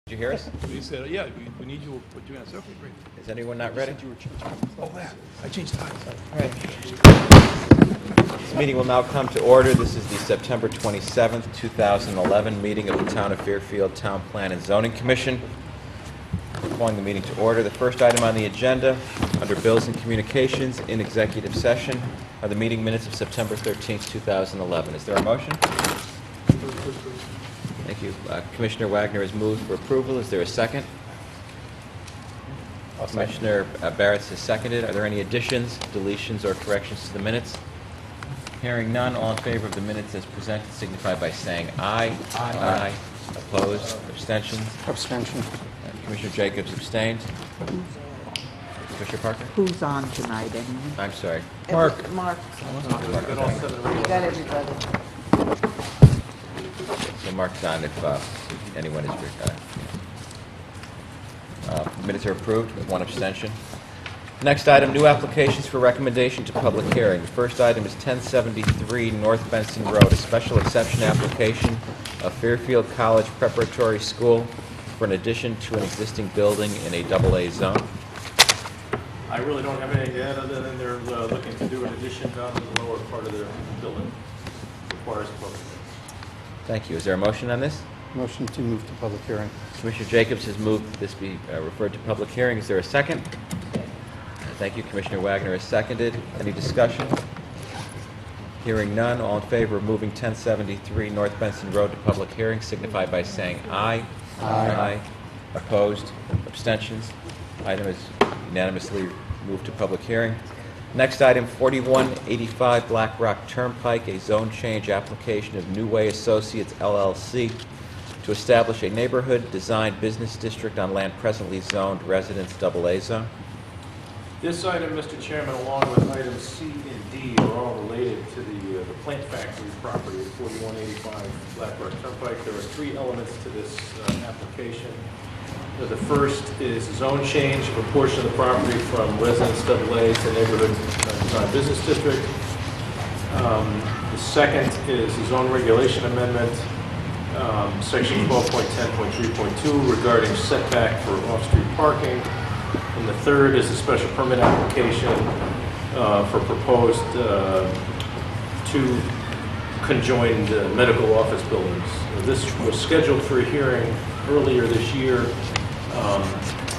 Did you hear us? We said, yeah, we need you, put you in. I said, okay, great. Is anyone not ready? Oh, yeah, I changed times. All right. This meeting will now come to order. This is the September 27th, 2011 meeting of the Town of Fairfield Town Plan and Zoning Commission. Calling the meeting to order. The first item on the agenda, under Bills and Communications in executive session, are the meeting minutes of September 13th, 2011. Is there a motion? Thank you. Commissioner Wagner has moved for approval. Is there a second? Commissioner Barrett has seconded. Are there any additions, deletions, or corrections to the minutes? Hearing none, all in favor of the minutes as presented signify by saying aye. Aye. Opposed? Abstentions? Abstention. Commissioner Jacobs abstained. Commissioner Parker? Who's on tonight, anyway? I'm sorry. Mark. Mark. You got everybody. So Mark's on if anyone is... minutes are approved with one abstention. Next item, new applications for recommendation to public hearing. The first item is 1073 North Benson Road, a special exception application of Fairfield College Preparatory School for an addition to an existing building in a AA zone. I really don't have anything to add other than they're looking to do an addition down to the lower part of their building. Requires a public hearing. Thank you. Is there a motion on this? Motion to move to public hearing. Commissioner Jacobs has moved that this be referred to public hearing. Is there a second? Thank you. Commissioner Wagner has seconded. Any discussion? Hearing none, all in favor of moving 1073 North Benson Road to public hearing signify by saying aye. Aye. Opposed? Abstentions? Item is unanimously moved to public hearing. Next item, 4185 Blackrock Turnpike, a zone change application of New Way Associates LLC to establish a neighborhood design business district on land presently zoned residence AA zone. This item, Mr. Chairman, along with items C and D, are all related to the plant factory property at 4185 Blackrock Turnpike. There are three elements to this application. The first is zone change of a portion of the property from residence AA to neighborhood design business district. The second is a zone regulation amendment, section 12.10.3.2 regarding setback for off-street parking. And the third is a special permit application for proposed two conjoined medical office buildings. This was scheduled for a hearing earlier this year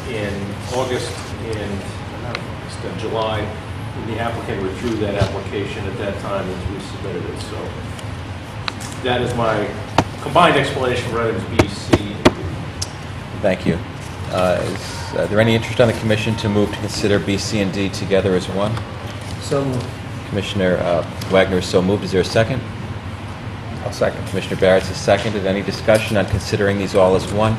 in August and July. And the applicant withdrew that application at that time and resubmitted it. So that is my combined explanation for items B, C, and D. Thank you. Is there any interest on the commission to move to consider B, C, and D together as one? So moved. Commissioner Wagner is so moved. Is there a second? I'll second. Commissioner Barrett has seconded. Any discussion on considering these all as one?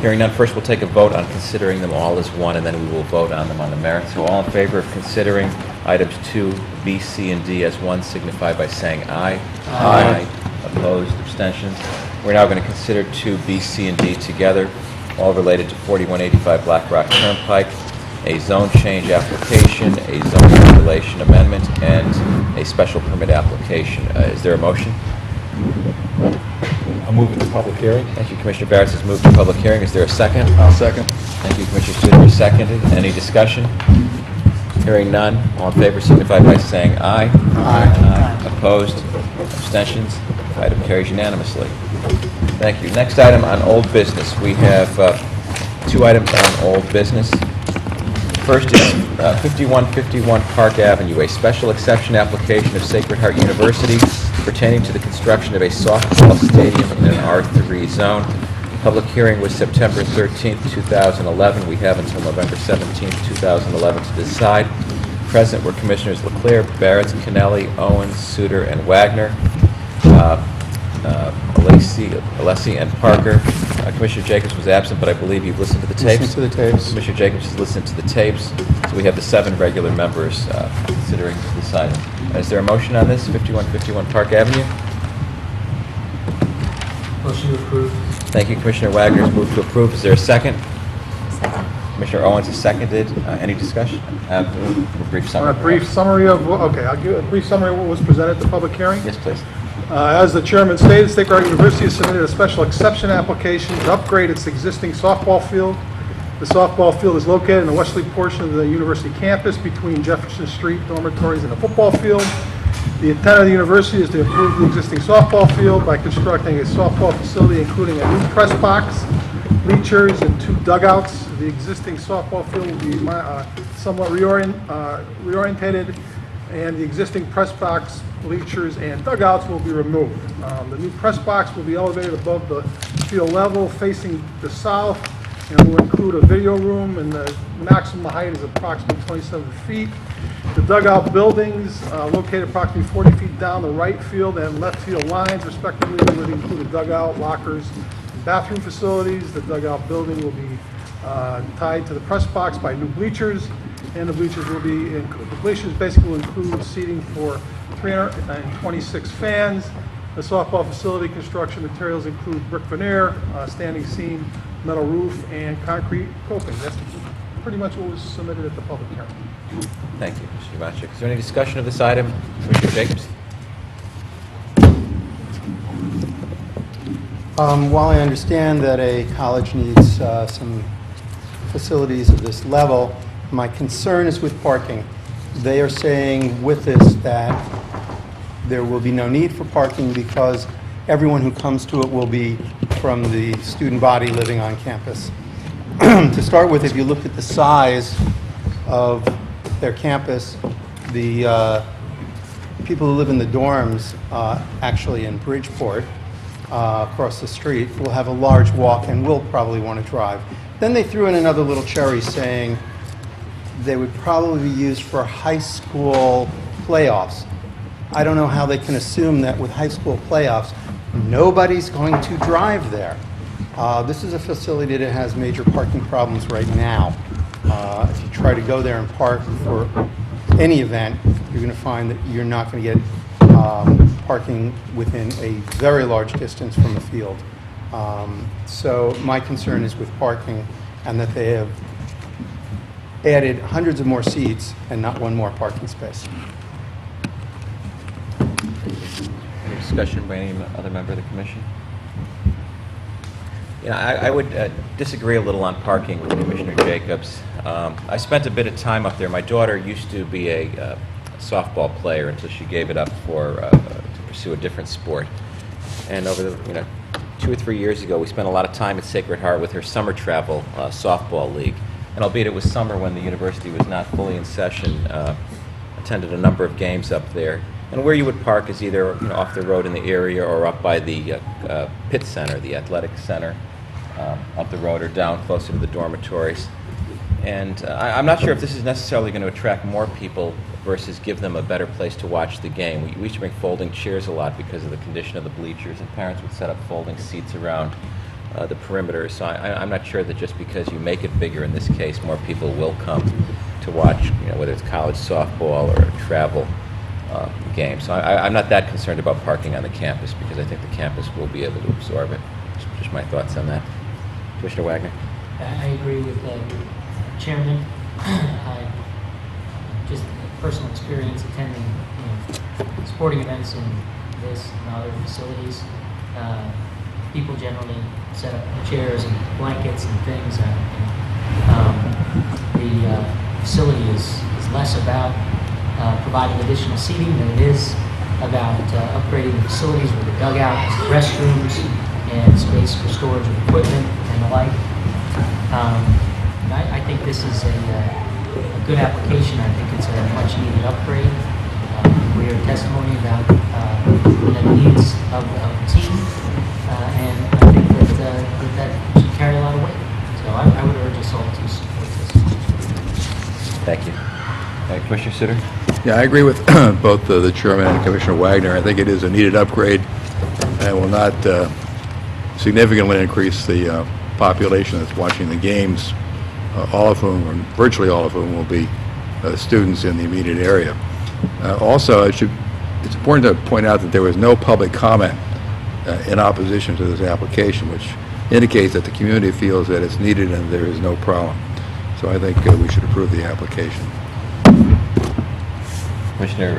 Hearing none, first we'll take a vote on considering them all as one, and then we will vote on them on the merits. So all in favor of considering items 2, B, C, and D as one signify by saying aye. Aye. Opposed? Abstentions? We're now going to consider 2, B, C, and D together, all related to 4185 Blackrock Turnpike, a zone change application, a zone regulation amendment, and a special permit application. Is there a motion? I'll move it to public hearing. Thank you. Commissioner Barrett has moved to public hearing. Is there a second? I'll second. Thank you. Commissioner Studer has seconded. Any discussion? Hearing none. All in favor signify by saying aye. Aye. Opposed? Abstentions? Item carries unanimously. Thank you. Next item on old business. We have two items on old business. First is 5151 Park Avenue, a special exception application of Sacred Heart University pertaining to the construction of a softball stadium in an R3 zone. Public hearing was September 13th, 2011. We have until November 17th, 2011 to decide. Present were Commissioners LeClaire, Barrett, Kennelly, Owens, Suter, and Wagner. Alessi and Parker. Commissioner Jacobs was absent, but I believe you've listened to the tapes. Listen to the tapes. Commissioner Jacobs has listened to the tapes. So we have the 7 regular members considering this item. Is there a motion on this, 5151 Park Avenue? Motion to approve. Thank you. Commissioner Wagner has moved to approve. Is there a second? Second. Commissioner Owens has seconded. Any discussion? A brief summary. A brief summary of, okay, I'll give a brief summary of what was presented at the public hearing. Yes, please. As the chairman stated, State Groundwater University has submitted a special exception application to upgrade its existing softball field. The softball field is located in the westerly portion of the university campus between Jefferson Street dormitories and the football field. The intent of the university is to improve the existing softball field by constructing a softball facility including a new press box, bleachers, and 2 dugouts. The existing softball field will be somewhat reorientated, and the existing press box, bleachers, and dugouts will be removed. The new press box will be elevated above the field level facing the south, and will include a video room, and the maximum height is approximately 27 feet. The dugout buildings located approximately 40 feet down the right field and left field lines respectively would include a dugout, lockers, and bathroom facilities. The dugout building will be tied to the press box by new bleachers, and the bleachers basically will include seating for 326 fans. The softball facility construction materials include brick veneer, standing seam, metal roof, and concrete coping. That's pretty much what was submitted at the public hearing. Thank you, Mr. Novacek. Is there any discussion of this item? Commissioner Jacobs? While I understand that a college needs some facilities of this level, my concern is with parking. They are saying with this that there will be no need for parking because everyone who comes to it will be from the student body living on campus. To start with, if you look at the size of their campus, the people who live in the dorms, actually in Bridgeport, across the street, will have a large walk and will probably want to drive. Then they threw in another little cherry saying they would probably be used for high school playoffs. I don't know how they can assume that with high school playoffs, nobody's going to drive there. This is a facility that has major parking problems right now. If you try to go there and park for any event, you're going to find that you're not going to get parking within a very large distance from the field. So my concern is with parking, and that they have added hundreds of more seats and not one more parking space. Any discussion by any other member of the commission? I would disagree a little on parking with Commissioner Jacobs. I spent a bit of time up there. My daughter used to be a softball player until she gave it up to pursue a different sport. And over the 2 or 3 years ago, we spent a lot of time at Sacred Heart with her summer travel softball league. And albeit it was summer when the university was not fully in session, attended a number of games up there. And where you would park is either off the road in the area or up by the pit center, the athletic center, up the road or down closer to the dormitories. And I'm not sure if this is necessarily going to attract more people versus give them a better place to watch the game. We used to bring folding chairs a lot because of the condition of the bleachers, and parents would set up folding seats around the perimeter. So I'm not sure that just because you make it bigger in this case, more people will come to watch, whether it's college softball or a travel game. So I'm not that concerned about parking on the campus because I think the campus will be able to absorb it. Just my thoughts on that. Commissioner Wagner? I agree with the chairman. I just personal experience attending sporting events in this and other facilities. People generally set up chairs and blankets and things. The facility is less about providing additional seating than it is about upgrading the facilities with the dugouts, restrooms, and space for storage of equipment and the like. I think this is a good application. I think it's a much needed upgrade. We heard testimony about the needs of the team, and I think that should carry a lot of weight. So I would urge us all to support this. Thank you. Commissioner Sutter? Yeah, I agree with both the chairman and Commissioner Wagner. I think it is a needed upgrade and will not significantly increase the population that's watching the games, all of whom, or virtually all of whom, will be students in the immediate area. Also, it's important to point out that there was no public comment in opposition to this application, which indicates that the community feels that it's needed and there is no problem. So I think we should approve the application. Commissioner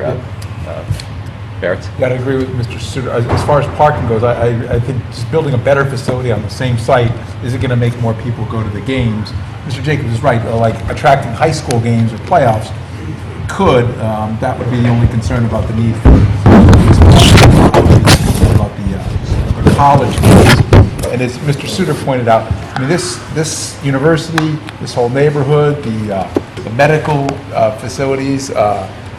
Barrett? Got to agree with Mr. Suter. As far as parking goes, I think just building a better facility on the same site isn't going to make more people go to the games. Mr. Jacobs is right, like attracting high school games or playoffs could, that would be the only concern about the need for about the college games. And as Mr. Suter pointed out, I mean, this university, this whole neighborhood, the medical facilities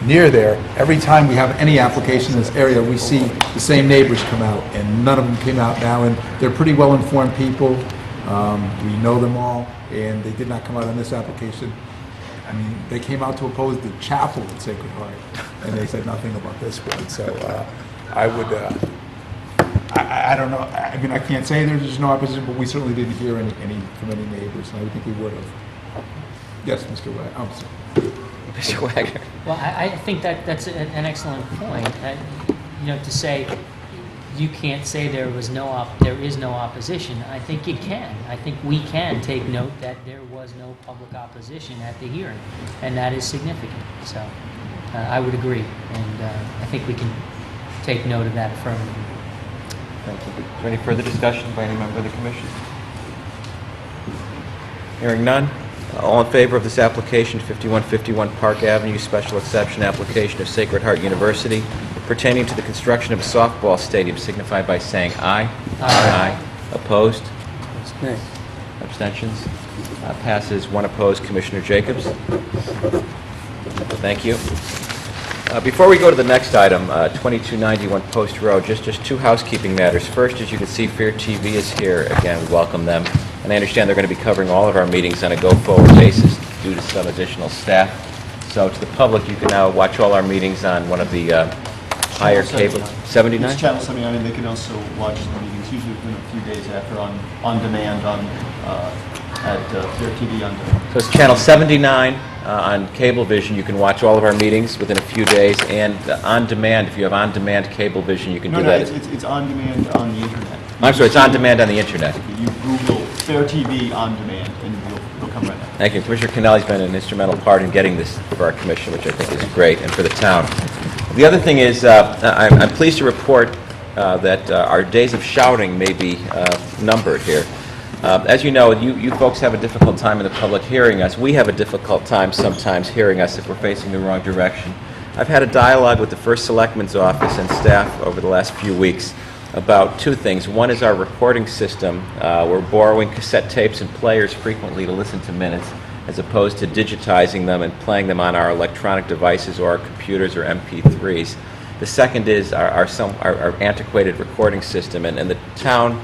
near there, every time we have any application in this area, we see the same neighbors come out, and none of them came out now, and they're pretty well-informed people. We know them all, and they did not come out on this application. I mean, they came out to oppose the chapel at Sacred Heart, and they said nothing about this one. So I would, I don't know. I mean, I can't say there's no opposition, but we certainly didn't hear any from any neighbors, and I would think we would have. Yes, Mr. Wagner. I'm sorry. Mr. Wagner? Well, I think that's an excellent point. To say you can't say there is no opposition. I think you can. I think we can take note that there was no public opposition at the hearing, and that is significant. So I would agree, and I think we can take note of that firmly. Thank you. Is there any further discussion by any member of the commission? Hearing none. All in favor of this application, 5151 Park Avenue, special exception application of Sacred Heart University pertaining to the construction of a softball stadium, signify by saying aye. Aye. Opposed? Abstentions? Passes. One opposed. Commissioner Jacobs? Thank you. Before we go to the next item, 2291 Post Road, just two housekeeping matters. First, as you can see, Fair TV is here. Again, we welcome them. And I understand they're going to be covering all of our meetings on a go-forward basis due to some additional staff. So to the public, you can now watch all our meetings on one of the higher cable... 79? It's Channel 79, and they can also watch the meetings usually within a few days after on demand at Fair TV on demand. So it's channel 79 on Cablevision. You can watch all of our meetings within a few days, and on demand, if you have on-demand Cablevision, you can do that. It's on demand on the internet. I'm sorry, it's on demand on the internet. You Google Fair TV on demand, and you'll come right up. Thank you. Commissioner Kennelly's been an instrumental part in getting this for our commission, which I think is great, and for the town. The other thing is, I'm pleased to report that our days of shouting may be numbered here. As you know, you folks have a difficult time in the public hearing us. We have a difficult time sometimes hearing us if we're facing the wrong direction. I've had a dialogue with the First Selectman's office and staff over the last few weeks about two things. One is our recording system. We're borrowing cassette tapes and players frequently to listen to minutes, as opposed to digitizing them and playing them on our electronic devices or our computers or MP3s. The second is our antiquated recording system, and the town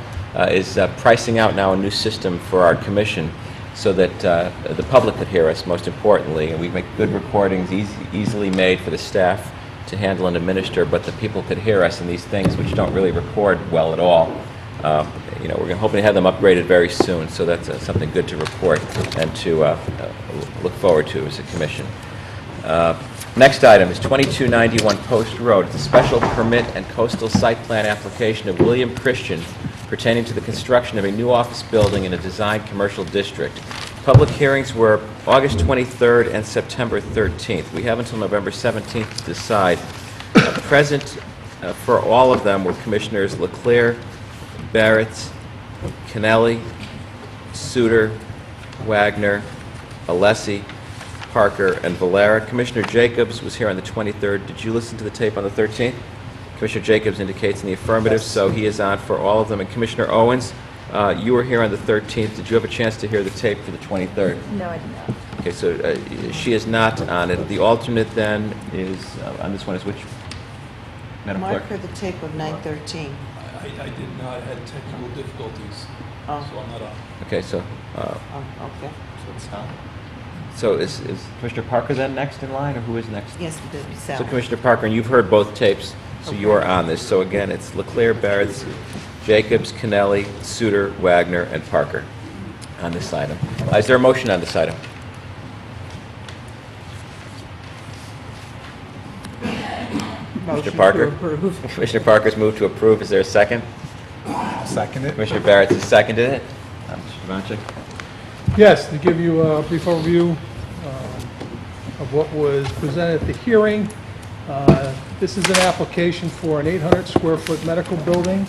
is pricing out now a new system for our commission so that the public could hear us, most importantly, and we make good recordings easily made for the staff to handle and administer, but the people could hear us in these things which don't really record well at all. We're hoping to have them upgraded very soon, so that's something good to report and to look forward to as a commission. Next item is 2291 Post Road. It's a special permit and coastal site plan application of William Christian pertaining to the construction of a new office building in a designed commercial district. Public hearings were August 23rd and September 13th. We have until November 17th to decide. Present for all of them were Commissioners Leclerc, Barrett, Kennelly, Suter, Wagner, Alessi, Parker, and Valera. Commissioner Jacobs was here on the 23rd. Did you listen to the tape on the 13th? Commissioner Jacobs indicates in the affirmative, so he is on for all of them. And Commissioner Owens, you were here on the 13th. Did you have a chance to hear the tape for the 23rd? No, I did not. Okay, so she is not on it. The alternate then is, on this one is which? Madam Clerk? Mark for the tape of 9:13. I did not, I had technical difficulties, so I'm not on. Okay, so Okay. So it's not. so is Commissioner Parker then next in line, or who is next? Yes, the So Sal. Commissioner Parker, and you've heard both tapes, so you are on this. So again, it's Leclerc, Barrett, Jacobs, Kennelly, Suter, Wagner, and Parker on this item. Is there a motion on this item? Motion Mr. Parker? to approve. Commissioner Parker's moved to approve. Is there a second? Second it. Commissioner Barrett has seconded it. Mr. Ivanchik? Yes, to give you a brief overview of what was presented at the hearing. This is an application for an 800-square-foot medical building,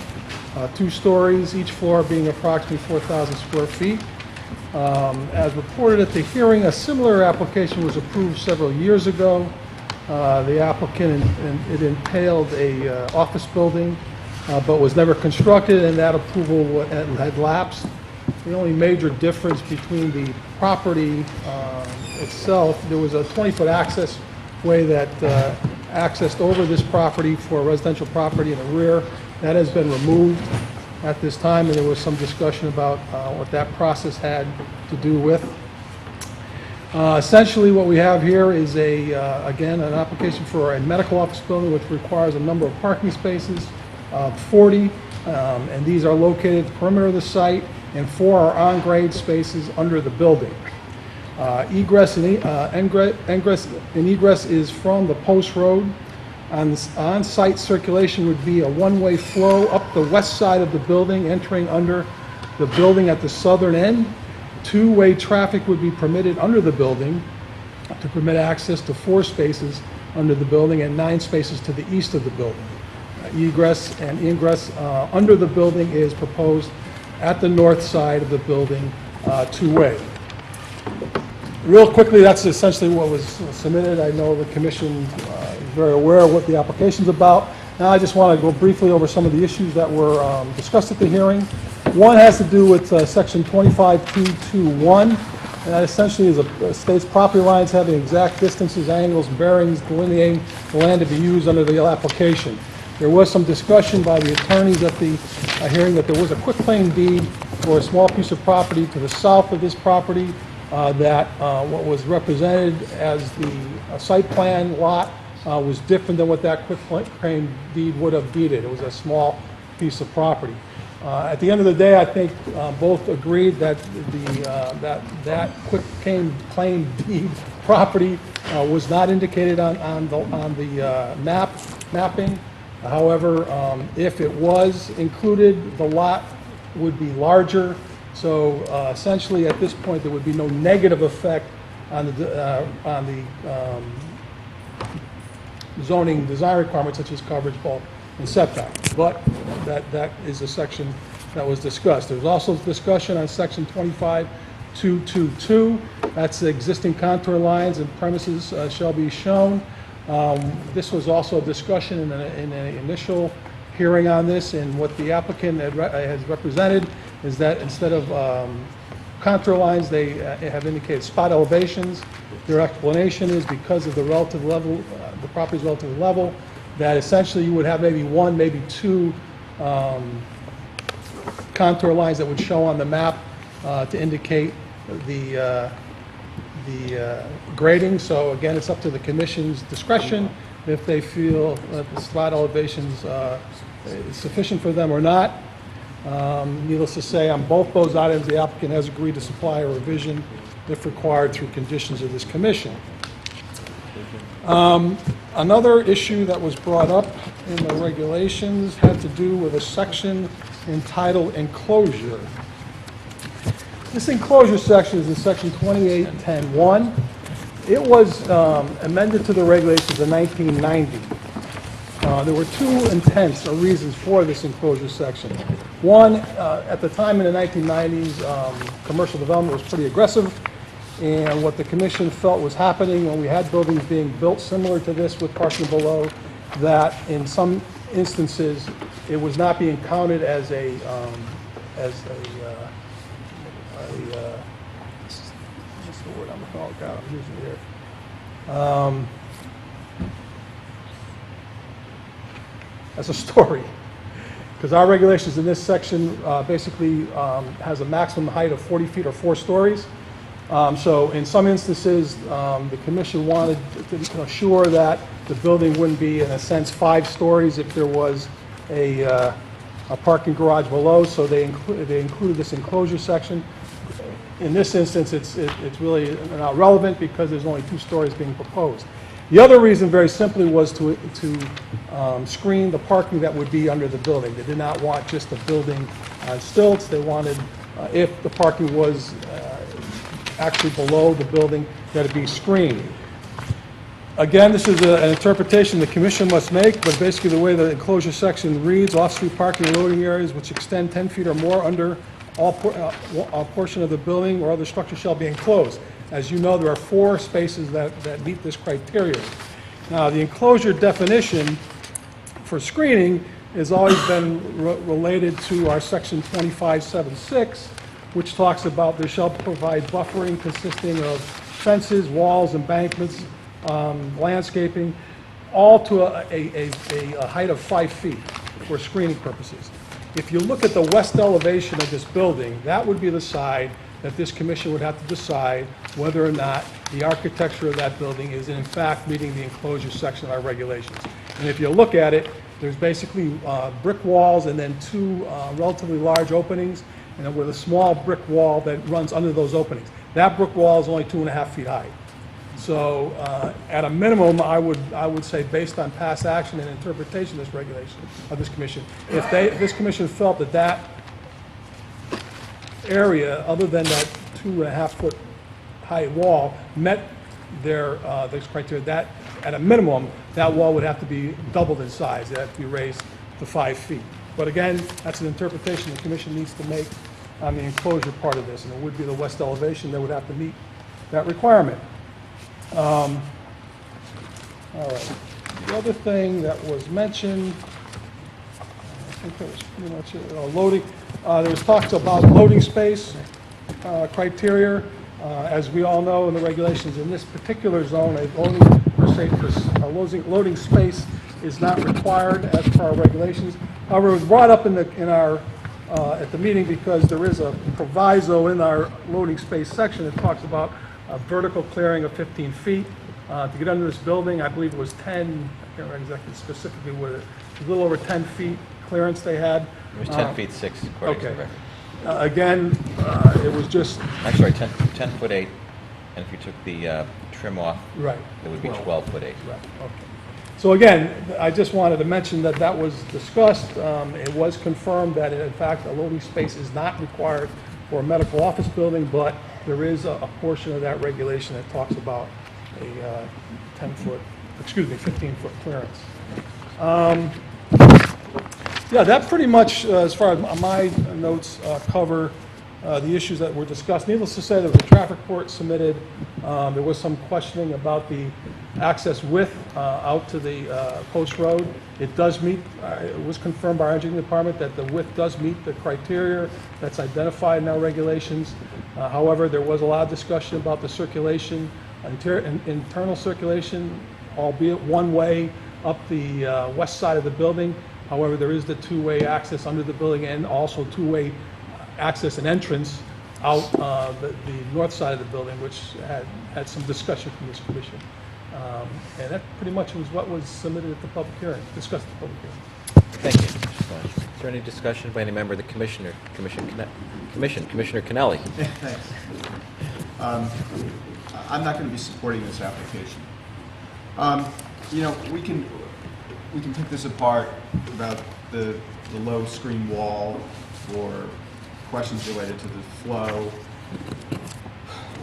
2 stories, each floor being approximately 4,000 square feet. As reported at the hearing, a similar application was approved several years ago. The applicant, it entailed a office building, but was never constructed, and that approval had lapsed. The only major difference between the property itself, there was a 20-foot access way that accessed over this property for residential property in the rear. That has been removed at this time, and there was some discussion about what that process had to do with. Essentially, what we have here is again, an application for a medical office building which requires a number of parking spaces, 40, and these are located at the perimeter of the site, and 4 are on-grade spaces under the building. Ingress and egress is from the post road. On-site circulation would be a one-way flow up the west side of the building, entering under the building at the southern end. 2-way traffic would be permitted under the building to permit access to 4 spaces under the building and 9 spaces to the east of the building. Egress and ingress under the building is proposed at the north side of the building, 2-way. Real quickly, that's essentially what was submitted. I know the commission is very aware of what the application's about. Now I just want to go briefly over some of the issues that were discussed at the hearing. One has to do with section 25221, and that essentially is states property lines having exact distances, angles, bearings, delineating the land to be used under the application. There was some discussion by the attorneys at the hearing that there was a quitclaim deed for a small piece of property to the south of this property that what was represented as the site plan lot was different than what that quitclaim deed would have deeded. It was a small piece of property. At the end of the day, I think both agreed that that quitclaim deed property was not indicated on the mapping. However, if it was included, the lot would be larger. So essentially, at this point, there would be no negative effect on the zoning design requirements such as coverage, bulk, and setback. But that is a section that was discussed. There was also discussion on section 25222. That's the existing contour lines and premises shall be shown. This was also a discussion in an initial hearing on this, and what the applicant has represented is that instead of contour lines, they have indicated spot elevations. Their explanation is because of the relative level, the property's relative level, that essentially you would have maybe 1, maybe 2 contour lines that would show on the map to indicate the grading. So again, it's up to the commission's discretion if they feel that the spot elevations is sufficient for them or not. Needless to say, on both those items, the applicant has agreed to supply a revision if required through conditions of this commission. Another issue that was brought up in the regulations had to do with a section entitled Enclosure. This enclosure section is in section 2810.1. It was amended to the regulations in 1990. There were 2 intents or reasons for this enclosure section. One, at the time in the 1990s, commercial development was pretty aggressive, and what the commission felt was happening when we had buildings being built similar to this with parking below, that in some instances it was not being counted as what's the word I'm using here? As a story, because our regulations in this section basically has a maximum height of 40 feet or 4 stories. So in some instances, the commission wanted to assure that the building wouldn't be, in a sense, 5 stories if there was a parking garage below. So they included this enclosure section. In this instance, it's really not relevant because there's only 2 stories being proposed. The other reason, very simply, was to screen the parking that would be under the building. They did not want just the building on stilts. They wanted, if the parking was actually below the building, that it be screened. Again, this is an interpretation the commission must make, but basically the way the enclosure section reads, off-street parking and loading areas which extend 10 feet or more under all portion of the building or other structure shall be enclosed. As you know, there are 4 spaces that meet this criteria. Now, the enclosure definition for screening has always been related to our section 2576, which talks about there shall provide buffering consisting of fences, walls, embankments, landscaping, all to a height of 5 feet for screening purposes. If you look at the west elevation of this building, that would be the side that this commission would have to decide whether or not the architecture of that building is in fact meeting the enclosure section of our regulations. And if you look at it, there's basically brick walls and then 2 relatively large openings, and then with a small brick wall that runs under those openings. That brick wall is only 2.5 feet high. So at a minimum, I would say, based on past action and interpretation of this regulation, of this commission, if this commission felt that that area, other than that 2.5 foot high wall, met their this criteria, that at a minimum, that wall would have to be doubled in size. It would have to be raised to 5 feet. But again, that's an interpretation the commission needs to make on the enclosure part of this, and it would be the west elevation that would have to meet that requirement. All right. The other thing that was mentioned, I think that was pretty much it. Loading. There was talks about loading space criteria. As we all know in the regulations, in this particular zone, a loading space is not required as per our regulations. However, it was brought up at the meeting because there is a proviso in our loading space section that talks about a vertical clearing of 15 feet. To get under this building, I believe it was 10, I can't remember exactly specifically what it was, a little over 10 feet clearance they had. It was 10 feet 6, according to the record. Again, it was just... I'm sorry, 10 foot 8, and if you took the trim off, Right. it would be 12 foot 8. Right, okay. So again, I just wanted to mention that that was discussed. It was confirmed that in fact a loading space is not required for a medical office building, but there is a portion of that regulation that talks about a 15-foot clearance. Yeah, that pretty much, as far as my notes, cover the issues that were discussed. Needless to say, there was a traffic report submitted. There was some questioning about the access width out to the post road. It does meet, it was confirmed by our engineering department that the width does meet the criteria that's identified in our regulations. However, there was a lot of discussion about the circulation, internal circulation, albeit one way up the west side of the building. However, there is the 2-way access under the building and also 2-way access and entrance out the north side of the building, which had some discussion from this commission. And that pretty much was what was submitted at the public hearing, discussed at the public hearing. Thank you, Mr. Flash. Is there any discussion by any member of the Commissioner Kennelly? Thanks. I'm not going to be supporting this application. You know, we can pick this apart about the low screen wall or questions related to the flow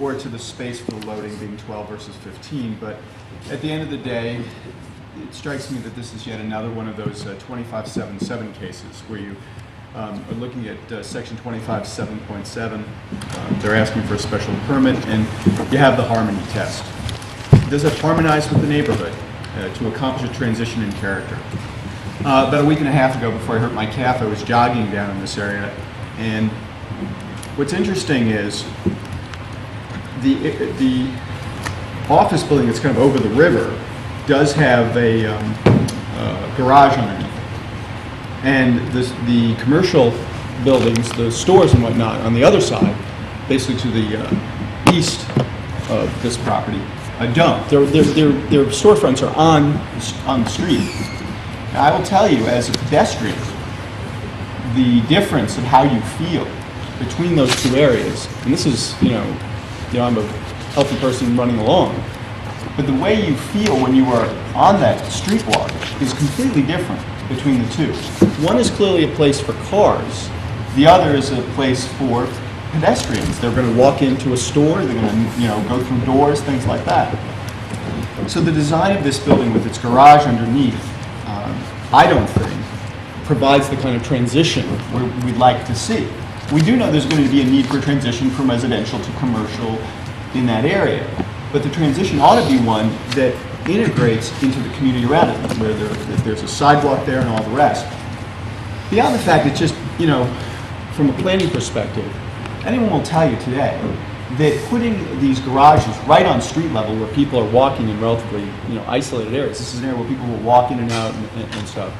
or to the space for the loading being 12 versus 15, but at the end of the day, it strikes me that this is yet another one of those 2577 cases where you are looking at section 25.7.7. They're asking for a special permit, and you have the harmony test. Does it harmonize with the neighborhood to accomplish a transition in character? About a week and a half ago, before I hurt my calf, I was jogging down in this area, and what's interesting is the office building that's kind of over the river does have a garage underneath. And the commercial buildings, the stores and whatnot, on the other side, basically to the east of this property, don't. Their storefronts are on the street. Now, I will tell you, as a pedestrian, the difference in how you feel between those two areas, and this is, I'm a healthy person running along, but the way you feel when you are on that street walk is completely different between the two. One is clearly a place for cars. The other is a place for pedestrians. They're going to walk into a store. They're going to, go through doors, things like that. So the design of this building with its garage underneath, I don't think, provides the kind of transition we'd like to see. We do know there's going to be a need for transition from residential to commercial in that area, but the transition ought to be one that integrates into the community around it, where there's a sidewalk there and all the rest. Beyond the fact that just, from a planning perspective, anyone will tell you today that putting these garages right on street level where people are walking in relatively, isolated areas, this is an area where people will walk in and out and stuff,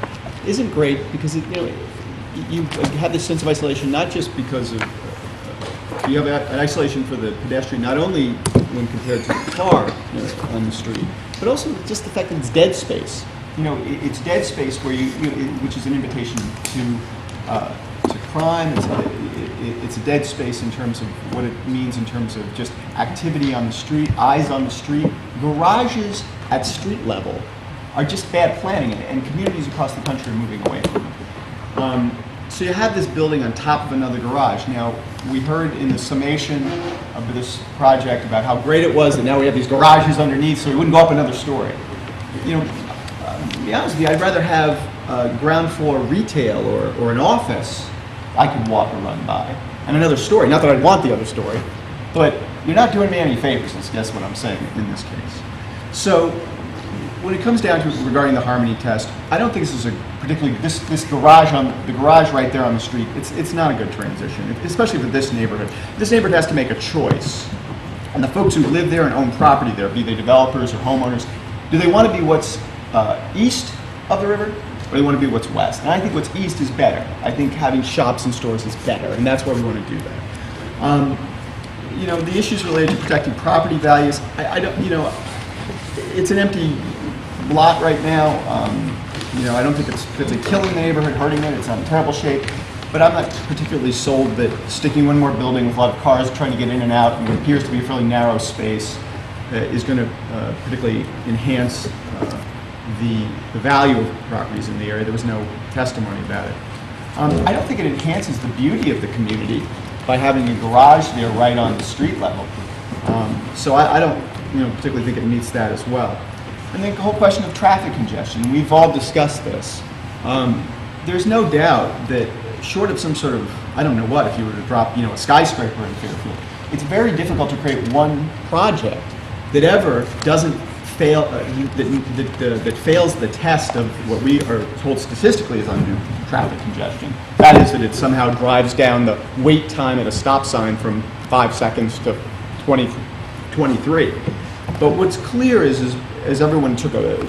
isn't great because, you have this sense of isolation not just because of, you have an isolation for the pedestrian, not only when compared to the car on the street, but also just the fact that it's dead space. It's dead space where which is an invitation to crime. It's a dead space in terms of what it means in terms of just activity on the street, eyes on the street. Garages at street level are just bad planning, and communities across the country are moving away from them. So you have this building on top of another garage. Now, we heard in the summation of this project about how great it was that now we have these garages underneath so we wouldn't go up another story. To be honest with you, I'd rather have ground floor retail or an office I could walk or run by, and another story. Not that I'd want the other story, but you're not doing me any favors, I guess what I'm saying in this case. So when it comes down to it regarding the harmony test, I don't think this is a particularly, this garage the garage right there on the street, it's not a good transition, especially for this neighborhood. This neighborhood has to make a choice. And the folks who live there and own property there, be they developers or homeowners, do they want to be what's east of the river, or do they want to be what's west? And I think what's east is better. I think having shops and stores is better, and that's why we want to do that. The issues related to protecting property values, I don't, it's an empty lot right now. I don't think it's particularly killing the neighborhood, hurting it. It's not in terrible shape. But I'm not particularly sold that sticking one more building with a lot of cars trying to get in and out in what appears to be a fairly narrow space is going to particularly enhance the value of properties in the area. There was no testimony about it. I don't think it enhances the beauty of the community by having a garage there right on the street level. So I don't particularly think it meets that as well. And then the whole question of traffic congestion. We've all discussed this. There's no doubt that short of some sort of, I don't know what, if you were to drop, a skyscraper in Fairfield, it's very difficult to create one project that ever doesn't fail, that fails the test of what we are told statistically is undue traffic congestion. That is, that it somehow drives down the wait time at a stop sign from 5 seconds to 23. But what's clear is as everyone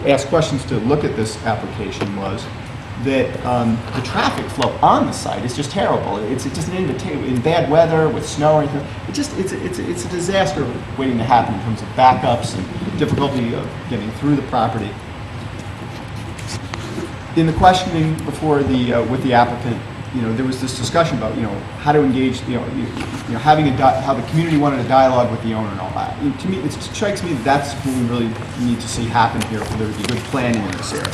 asked questions to look at this application, was that the traffic flow on the site is just terrible. It's just an invitation in bad weather with snow or anything. It's a disaster waiting to happen in terms of backups and difficulty of getting through the property. In the questioning before with the applicant, there was this discussion about how to engage, having how the community wanted a dialogue with the owner and all that. To me, it strikes me that that's what we really need to see happen here for there to be good planning in this area.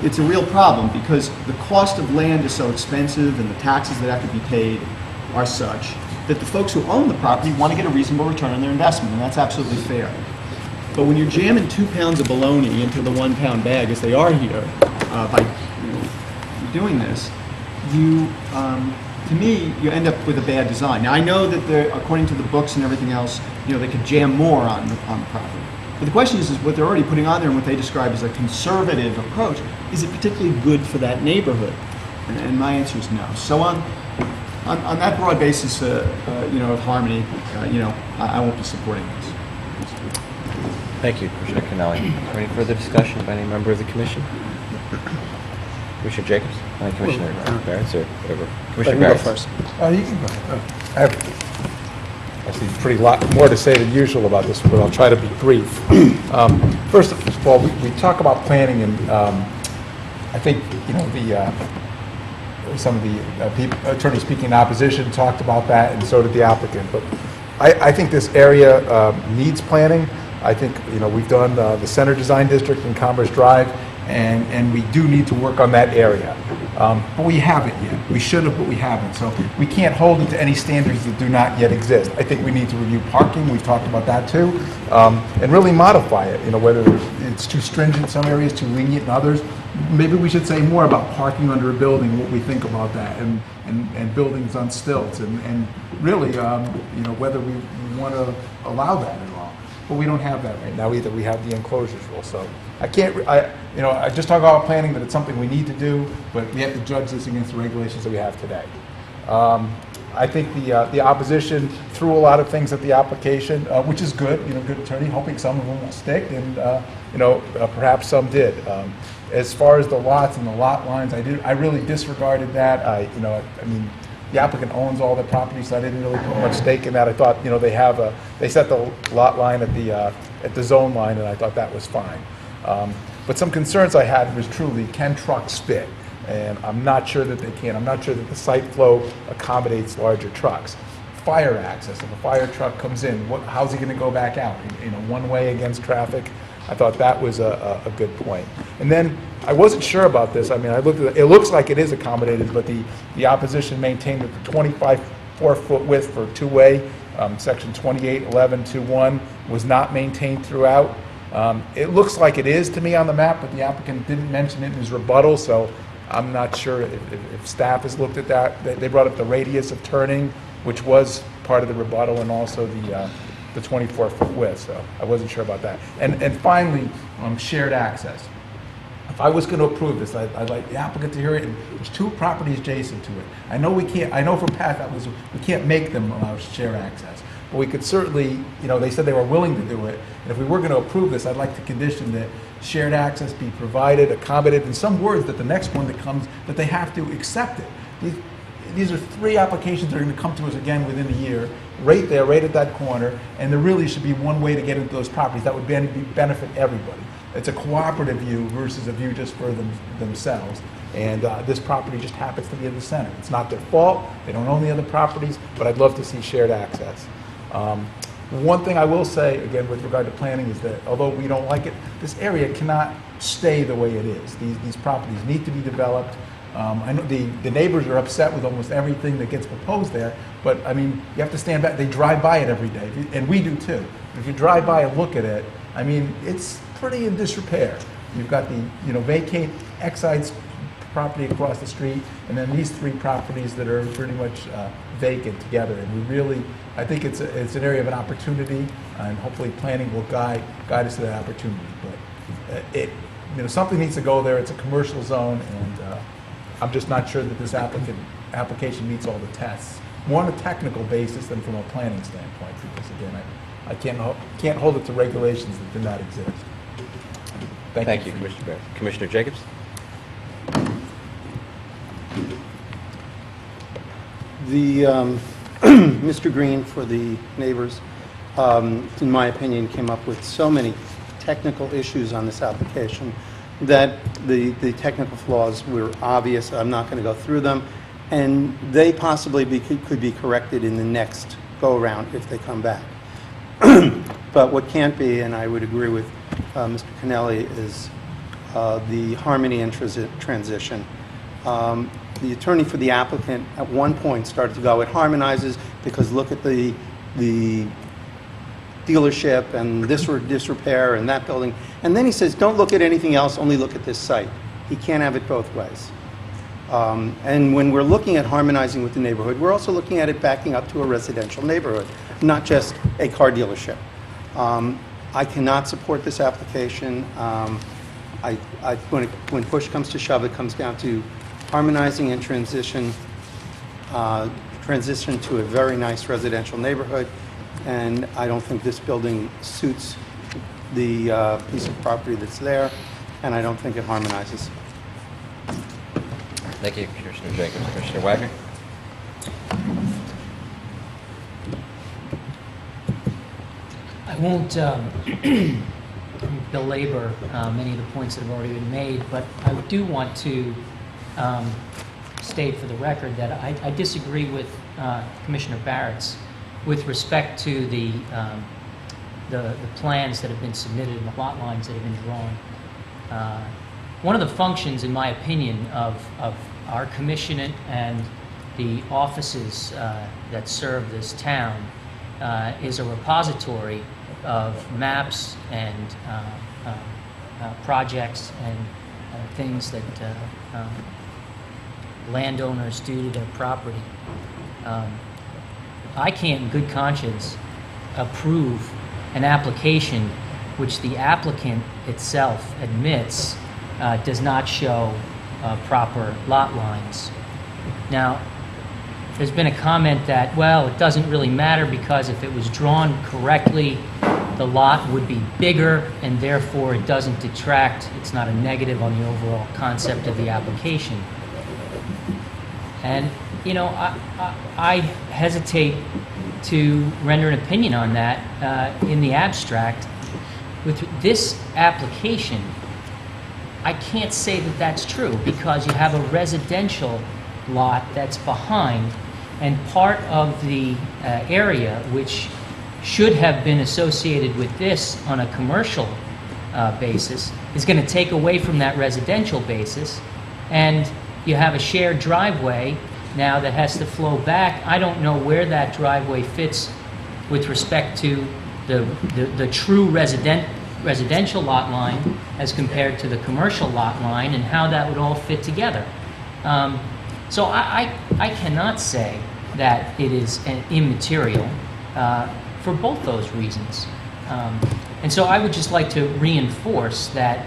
It's a real problem because the cost of land is so expensive and the taxes that have to be paid are such that the folks who own the property want to get a reasonable return on their investment, and that's absolutely fair. But when you're jamming 2 pounds of bologna into the 1 pound bag, as they are here, by doing this, to me, you end up with a bad design. Now, I know that according to the books and everything else, they could jam more on the property. But the question is what they're already putting on there and what they describe as a conservative approach, is it particularly good for that neighborhood? And my answer is no. So on that broad basis, of harmony, I won't be supporting this. Thank you, Commissioner Cannelli. Is there any further discussion by any member of the commission? Commissioner Jacobs? Commissioner Barrett, or Commissioner Barrett? First. You can go ahead. I have actually a pretty lot more to say than usual about this, but I'll try to be brief. First of all, we talk about planning, and I think some of the attorneys speaking in opposition talked about that, and so did the applicant. But I think this area needs planning. I think we've done the Center Design District in Commerce Drive, and we do need to work on that area. But we haven't yet. We should have, but we haven't. So we can't hold it to any standards that do not yet exist. I think we need to review parking, we've talked about that too, and really modify it, whether it's too stringent in some areas, too lenient in others. Maybe we should say more about parking under a building, what we think about that, and buildings on stilts, and really, whether we want to allow that at all. But we don't have that right now either. We have the enclosures rule, so I can't, I just talk about planning, that it's something we need to do, but we have to judge this against the regulations that we have today. I think the opposition threw a lot of things at the application, which is good, good attorney, hoping some of them will stick, and, perhaps some did. As far as the lots and the lot lines, I really disregarded that. The applicant owns all the property, so I didn't really put much stake in that. I thought, they set the lot line at the zone line, and I thought that was fine. But some concerns I had was truly, can trucks fit? And I'm not sure that they can. I'm not sure that the site flow accommodates larger trucks. Fire access, if a fire truck comes in, how's he going to go back out? One way against traffic? I thought that was a good point. And then I wasn't sure about this. I looked at it. It looks like it is accommodated, but the opposition maintained that the 24-foot width for two-way, section 281121, was not maintained throughout. It looks like it is to me on the map, but the applicant didn't mention it in his rebuttal, so I'm not sure if staff has looked at that. They brought up the radius of turning, which was part of the rebuttal, and also the 24-foot width, so I wasn't sure about that. And finally, shared access. If I was going to approve this, I'd like the applicant to hear it, and there's two properties adjacent to it. I know for Pat we can't make them allow shared access, but we could certainly, they said they were willing to do it, and if we were going to approve this, I'd like to condition that shared access be provided, accommodated, in some words that the next one that comes, that they have to accept it. These are three applications that are going to come to us again within a year, right there, right at that corner, and there really should be one way to get into those properties. That would benefit everybody. It's a cooperative view versus a view just for themselves. And this property just happens to be in the center. It's not their fault. They don't own the other properties, but I'd love to see shared access. One thing I will say, again, with regard to planning, is that although we don't like it, this area cannot stay the way it is. These properties need to be developed. I know the neighbors are upset with almost everything that gets proposed there, but you have to stand back. They drive by it every day, and we do too. If you drive by and look at it, it's pretty in disrepair. You've got the vacate excise property across the street, and then these three properties that are pretty much vacant together. And I think it's an area of an opportunity, and hopefully planning will guide us to that opportunity. But something needs to go there. It's a commercial zone, and I'm just not sure that this application meets all the tests, more on a technical basis than from a planning standpoint, because again, I can't hold it to regulations that do not exist. Thank you, Commissioner Barrett. Commissioner Jacobs? Mr. Green for the neighbors, in my opinion, came up with so many technical issues on this application that the technical flaws were obvious. I'm not going to go through them, and they possibly could be corrected in the next go-around if they come back. But what can't be, and I would agree with Mr. Kennelly, is the harmony and transition. The attorney for the applicant at one point started to go, it harmonizes because look at the dealership and this disrepair and that building. And then he says, don't look at anything else, only look at this site. He can't have it both ways. And when we're looking at harmonizing with the neighborhood, we're also looking at it backing up to a residential neighborhood, not just a car dealership. I cannot support this application. When push comes to shove, it comes down to harmonizing and transition to a very nice residential neighborhood, and I don't think this building suits the piece of property that's there, and I don't think it harmonizes. Thank you, Commissioner Jacobs. Commissioner Wagner? I won't belabor many of the points that have already been made, but I do want to state for the record that I disagree with Commissioner Barrett's with respect to the plans that have been submitted and the lot lines that have been drawn. One of the functions, in my opinion, of our commission and the offices that serve this town is a repository of maps and projects and things that landowners do to their property. I can't in good conscience approve an application which the applicant itself admits does not show proper lot lines. Now, there's been a comment that, well, it doesn't really matter because if it was drawn correctly, the lot would be bigger and therefore it doesn't detract, it's not a negative on the overall concept of the application. And, you know, I hesitate to render an opinion on that in the abstract. With this application, I can't say that that's true because you have a residential lot that's behind, and part of the area which should have been associated with this on a commercial basis is going to take away from that residential basis, and you have a shared driveway now that has to flow back. I don't know where that driveway fits with respect to the true residential lot line as compared to the commercial lot line and how that would all fit together. So I cannot say that it is immaterial for both those reasons. And so I would just like to reinforce that,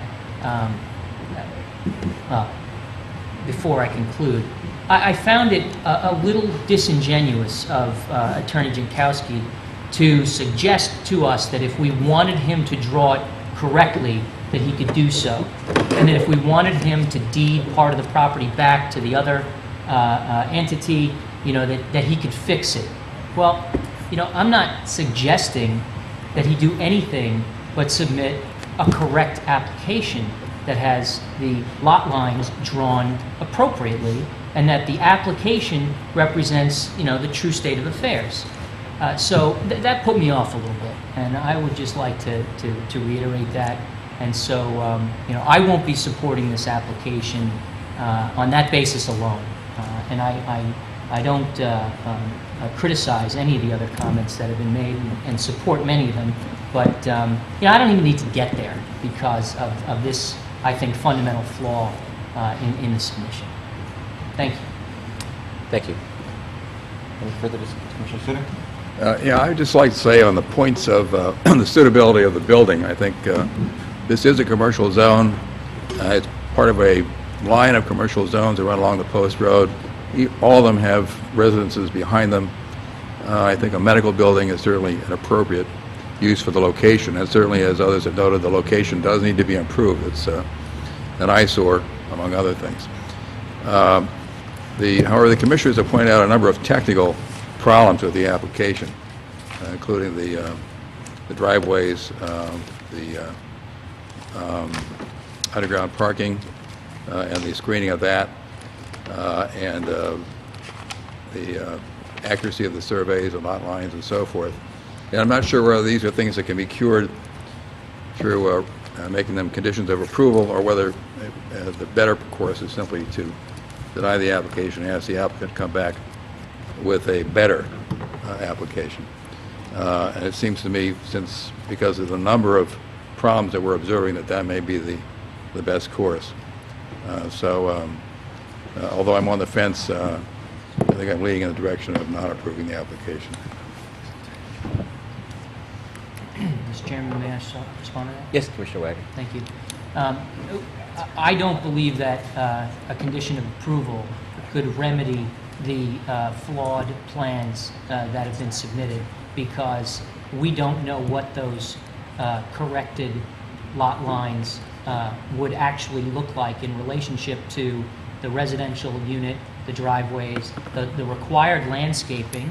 before I conclude, I found it a little disingenuous of Attorney Jankowski to suggest to us that if we wanted him to draw it correctly, that he could do so, and that if we wanted him to deed part of the property back to the other entity, you know, that he could fix it. Well, you know, I'm not suggesting that he do anything but submit a correct application that has the lot lines drawn appropriately, and that the application represents, you know, the true state of affairs. So that put me off a little bit, and I would just like to reiterate that. And so, you know, I won't be supporting this application on that basis alone. And I don't criticize any of the other comments that have been made and support many of them. But, you know, I don't even need to get there because of this, I think, fundamental flaw in the submission. Thank you. Thank you. Any further discussion, Commissioner Suter? Yeah, I'd just like to say on the points of the suitability of the building, I think this is a commercial zone. It's part of a line of commercial zones that run along the post road. All of them have residences behind them. I think a medical building is certainly an appropriate use for the location, and certainly, as others have noted, the location does need to be improved. It's an eyesore, among other things. However, the commissioners have pointed out a number of technical problems with the application, including the driveways, the underground parking, and the screening of that, and the accuracy of the surveys and lot lines and so forth. And I'm not sure whether these are things that can be cured through making them conditions of approval, or whether the better course is simply to deny the application and ask the applicant to come back with a better application. And it seems to me, because of the number of problems that we're observing, that may be the best course. Although I'm on the fence, I think I'm leaning in the direction of not approving the application. Mr. Chairman, may I respond to that? Yes, Commissioner Wagner. Thank you. I don't believe that a condition of approval could remedy the flawed plans that have been submitted, because we don't know what those corrected lot lines would actually look like in relationship to the residential unit, the driveways, the required landscaping,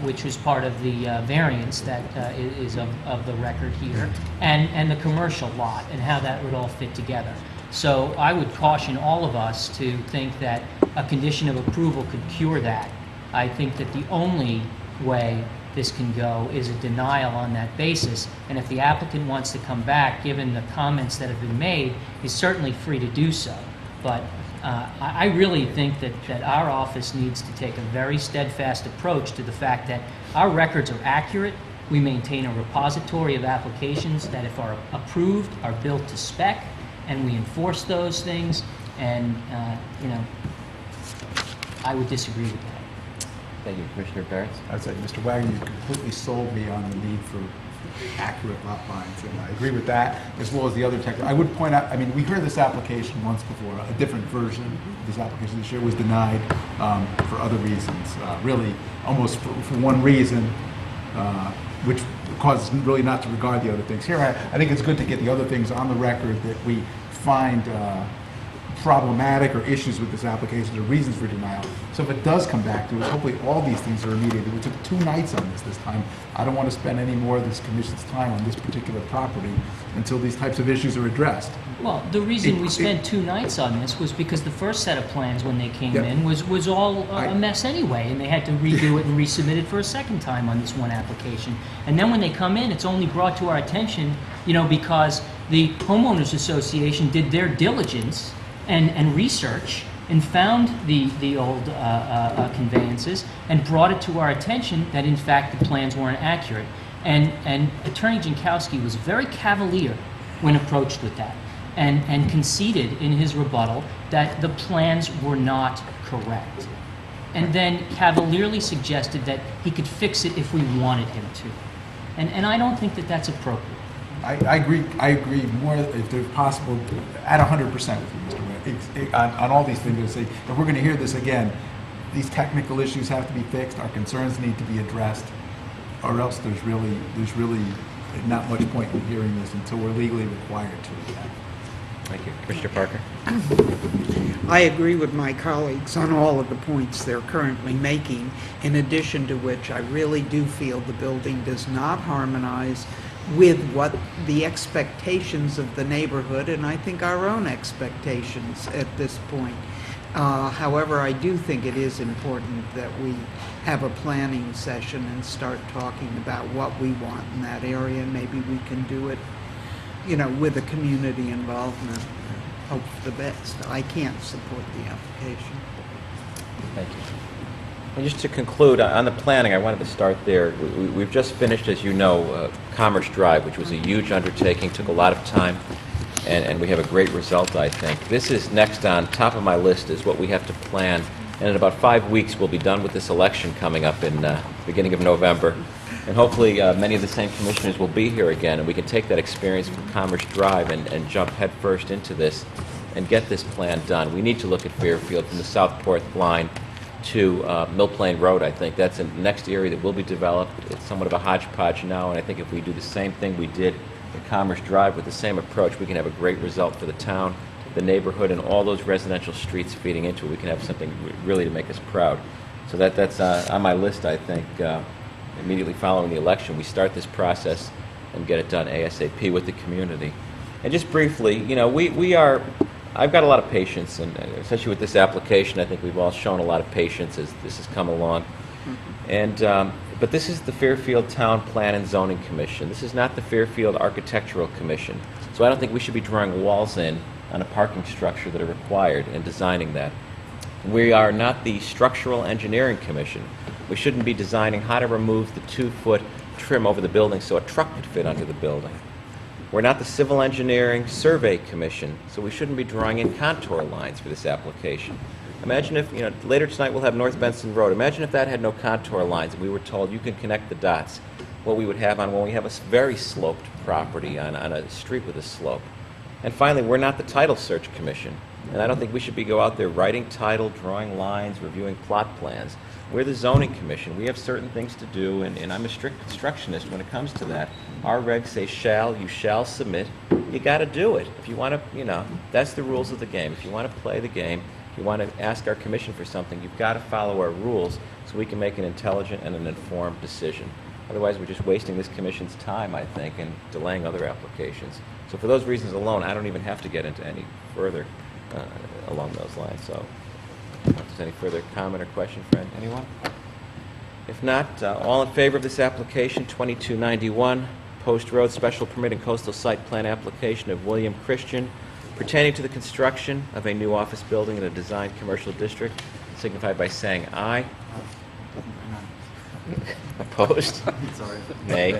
which was part of the variance that is of the record here, and the commercial lot, and how that would all fit together. So I would caution all of us to think that a condition of approval could cure that. I think that the only way this can go is a denial on that basis, and if the applicant wants to come back, given the comments that have been made, he's certainly free to do so. But I really think that our office needs to take a very steadfast approach to the fact that our records are accurate. We maintain a repository of applications that, if are approved, are built to spec, and we enforce those things. And, I would disagree with that. Thank you, Commissioner Barrett. I would say, Mr. Wagner, you completely sold me on the need for accurate lot lines, and I agree with that, as well as the other tech. I would point out, I mean, we heard this application once before. A different version of this application this year was denied for other reasons, really almost for one reason, which causes really not to regard the other things. Here, I think it's good to get the other things on the record that we find problematic or issues with this application or reasons for denial. So if it does come back to us, hopefully all these things are remediated. We took 2 nights on this time. I don't want to spend any more of this commission's time on this particular property until these types of issues are addressed. Well, the reason we spent 2 nights on this was because the first set of plans, when they came in, was all a mess anyway, and they had to redo it and resubmit it for a second time on this one application. And then when they come in, it's only brought to our attention, because the homeowners association did their diligence and research and found the old conveyances and brought it to our attention that in fact the plans weren't accurate. And Attorney Jankowski was very cavalier when approached with that, and conceded in his rebuttal that the plans were not correct, and then cavalierly suggested that he could fix it if we wanted him to. And I don't think that that's appropriate. I agree more, if they're possible, at 100% with you, Mr. Webb, on all these things. Say, if we're going to hear this again, these technical issues have to be fixed, our concerns need to be addressed, or else there's really not much point in hearing this until we're legally required to again. Thank you. Commissioner Parker? I agree with my colleagues on all of the points they're currently making, in addition to which I really do feel the building does not harmonize with what the expectations of the neighborhood, and I think our own expectations at this point. However, I do think it is important that we have a planning session and start talking about what we want in that area. Maybe we can do it, with a community involvement. Hope for the best. I can't support the application. Thank you. And just to conclude, on the planning, I wanted to start there. We've just finished, as you know, Commerce Drive, which was a huge undertaking, took a lot of time, and we have a great result, I think. This is next on top of my list is what we have to plan, and in about 5 weeks we'll be done with this election coming up in beginning of November. And hopefully many of the same commissioners will be here again, and we can take that experience from Commerce Drive and jump headfirst into this and get this plan done. We need to look at Fairfield from the Southport line to Mill Plain Road. I think that's the next area that will be developed. It's somewhat of a hodgepodge now, and I think if we do the same thing we did at Commerce Drive with the same approach, we can have a great result for the town, the neighborhood, and all those residential streets feeding into it. We can have something really to make us proud. So that's on my list, I think. Immediately following the election, we start this process and get it done ASAP with the community. And just briefly, I've got a lot of patience, and especially with this application, I think we've all shown a lot of patience as this has come along. And but this is the Fairfield Town Plan and Zoning Commission. This is not the Fairfield Architectural Commission. So I don't think we should be drawing walls in on a parking structure that are required and designing that. We are not the Structural Engineering Commission. We shouldn't be designing how to remove the 2-foot trim over the building so a truck could fit under the building. We're not the Civil Engineering Survey Commission, so we shouldn't be drawing in contour lines for this application. Imagine if, later tonight we'll have North Benson Road. Imagine if that had no contour lines and we were told you can connect the dots. What we would have on when we have a very sloped property on a street with a slope. And finally, we're not the Title Search Commission. And I don't think we should be go out there writing title, drawing lines, reviewing plot plans. We're the Zoning Commission. We have certain things to do, and I'm a strict constructionist when it comes to that. Our regs say you shall submit. You got to do it. If you want to, that's the rules of the game. If you want to play the game, if you want to ask our commission for something, you've got to follow our rules so we can make an intelligent and an informed decision. Otherwise, we're just wasting this commission's time, I think, and delaying other applications. So for those reasons alone, I don't even have to get into any further along those lines. So if there's any further comment or question for anyone? If not, all in favor of this application, 2291, Post Road Special Permit and Coastal Site Plan application of William Christian, pertaining to the construction of a new office building in a designed commercial district, signify by saying aye. Opposed? Nay.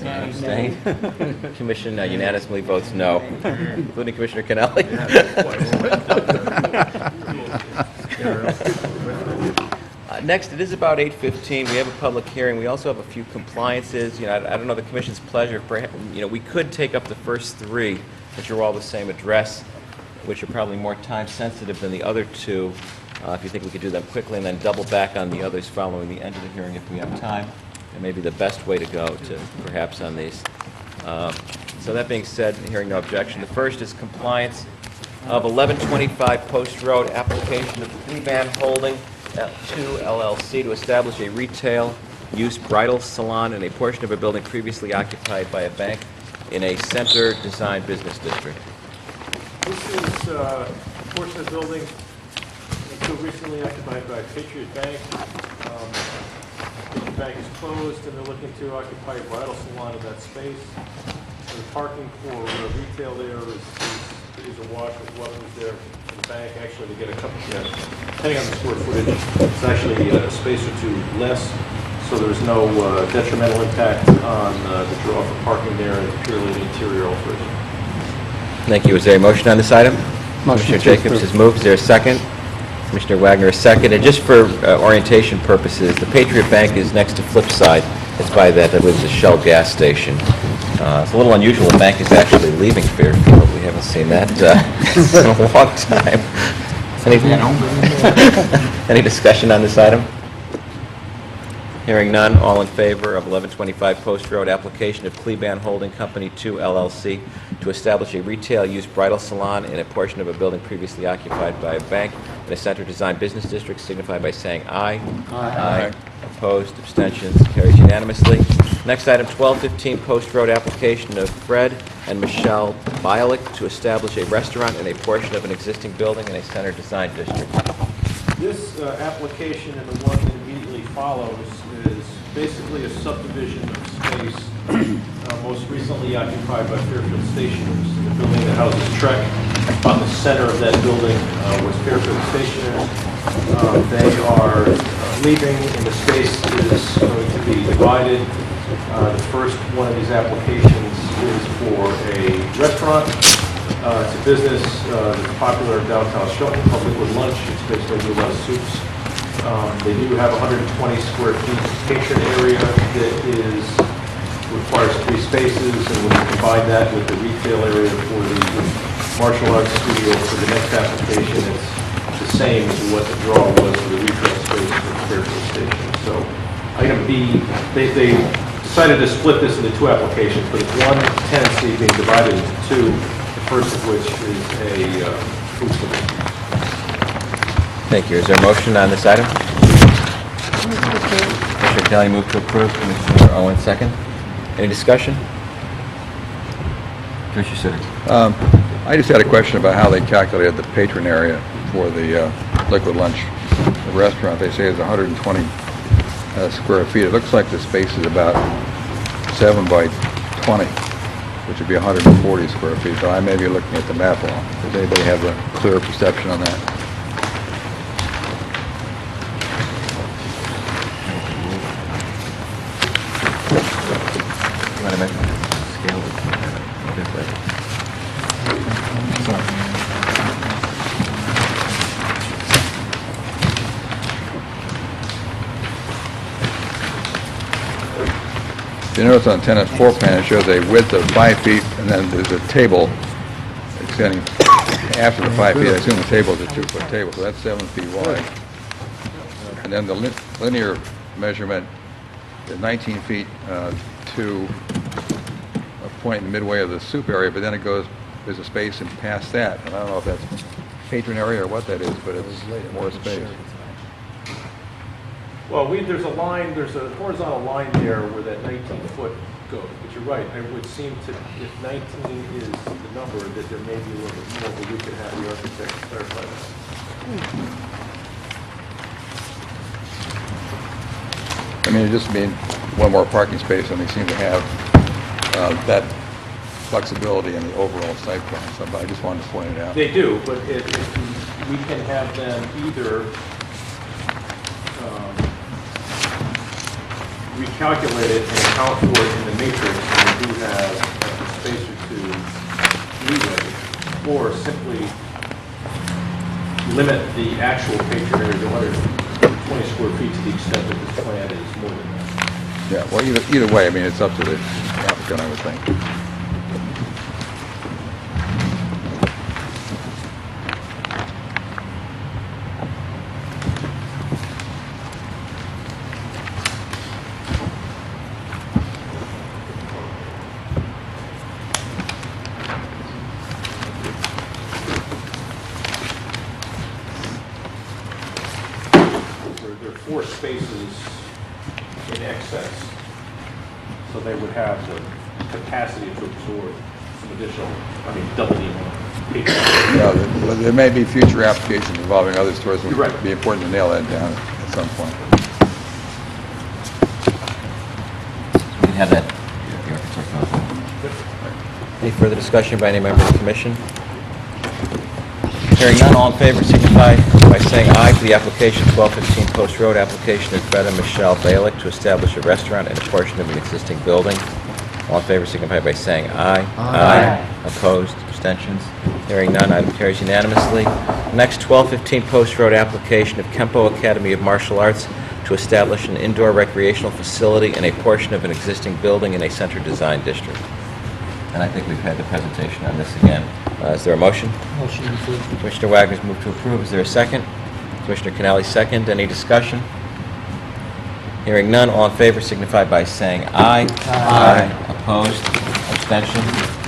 Abstained? Commission unanimously votes no, including Commissioner Kennelly. Next, it is about 8:15. We have a public hearing. We also have a few compliances. I don't know the Commission's pleasure. Perhaps, we could take up the first three, which are all the same address, which are probably more time-sensitive than the other two. If you think we could do them quickly, and then double back on the others following the end of the hearing if we have time. It may be the best way to go to perhaps on these. So that being said, hearing no objection, the first is compliance of 1125 Post Road, application of Cleban Holding 2 LLC to establish a retail use bridal salon in a portion of a building previously occupied by a bank in a center design business district. This is a portion of the building until recently occupied by Patriot Bank. Patriot Bank is closed, and they're looking to occupy a bridal salon in that space. The parking for retail there is a wash with what was there for the bank. Actually, they get a couple, depending on the square footage, it's actually a space or two less, so there's no detrimental impact on the draw for parking there, and it's purely an interior alteration. Thank you. Is there a motion on this item? Commissioner Jacobs has moved. Is there a second? Commissioner Wagner, a second. And just for orientation purposes, the Patriot Bank is next to Flipside. It's by that, I believe, the Shell gas station. It's a little unusual. The bank is actually leaving Fairfield. We haven't seen that in a long time. Any discussion on this item? Hearing none, all in favor of 1125 Post Road, application of Cleban Holding Company 2 LLC to establish a retail-use bridal salon in a portion of a building previously occupied by a bank in a center designed business district, signify by saying aye. Aye. Opposed, abstentions, carries unanimously. Next item, 1215 Post Road, application of Fred and Michelle Bialik to establish a restaurant in a portion of an existing building in a center designed district. This application and the one that immediately follows is basically a subdivision of space most recently occupied by Fairfield Stationers. The building that houses Trek, on the center of that building was Fairfield Stationers. They are leaving, and the space is going to be divided. The first one of these applications is for a restaurant. It's a business that's popular in downtown Shelton, called Liquid Lunch. It's basically do a lot of soups. They do have 120 square feet patron area that requires 3 spaces, and when you combine that with the retail area for the martial arts studio for the next application, it's the same as what the draw was for the retail space for the Fairfield Station. So item B, they decided to split this into 2 applications, but it's one tenancy being divided into 2. First of which is a food service. Thank you. Is there a motion on this item? Commissioner Kelly moved to approve. Commissioner Owen second. Any discussion? Commissioner Sutter. I just had a question about how they calculated the patron area for the Liquid Lunch restaurant. They say it's 120 square feet. It looks like the space is about 7 by 20, which would be 140 square feet, but I may be looking at the map wrong. Does anybody have a clear perception on that? You want to mention scale this way? You notice on tenant's floor plan, it shows a width of 5 feet, and then there's a table extending after the 5 feet. I assume the table is a 2-foot table, so that's 7 feet wide. And then the linear measurement is 19 feet to a point in midway of the soup area, but then it goes, there's a space in past that. And I don't know if that's patron area or what that is, but it's more space. Well, there's a line, there's a horizontal line there where that 19-foot goes. But you're right, it would seem to, if 19 is the number, that there may be a little bit more, but we could have the architect clarify that. I mean, it just means one more parking space, and they seem to have that flexibility in the overall site plan, so but I just wanted to point it out. They do, but we can have them either recalculate it and account for it in the matrix, and we do have a space or two leeway, or simply limit the actual patron area to 120 square feet to the extent that this plan is more than that. Yeah, well, either way, I mean, it's up to the applicant, I would think. There are 4 spaces in excess, so they would have the capacity to absorb some additional, double the amount of patron. Yeah, there may be future applications involving other stores. It You're would right. be important to nail that down at some point. We can have that. The architect knows. Any further discussion by any member of the commission? Hearing none, all in favor signify by saying aye to the application 1215 Post Road, application of Fred and Michelle Balick to establish a restaurant in a portion of an existing building. All in favor signify by saying aye. Aye. Opposed, abstentions? Hearing none, item carries unanimously. Next, 1215 Post Road, application of Kempo Academy of Martial Arts to establish an indoor recreational facility in a portion of an existing building in a center design district. And I think we've had the presentation on this again. Is there a motion? Motion approved. Commissioner Wagner's moved to approve. Is there a second? Commissioner Canali, second. Any discussion? Hearing none, all in favor signify by saying aye. Aye. Opposed? Abstention?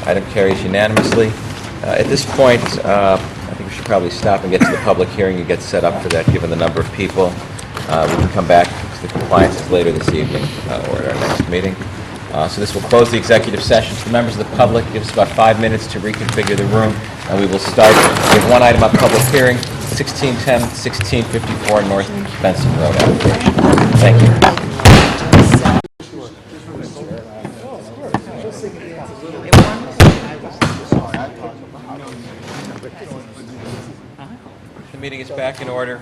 Item carries unanimously. At this point, I think we should probably stop and get to the public hearing and get set up for that, given the number of people. We can come back to the compliances later this evening or at our next meeting. So this will close the executive session to the members of the public. Give us about 5 minutes to reconfigure the room, and we will start. We have one item on public hearing, 1610, 1654 North Benson Road application. Thank you. The meeting is back in order.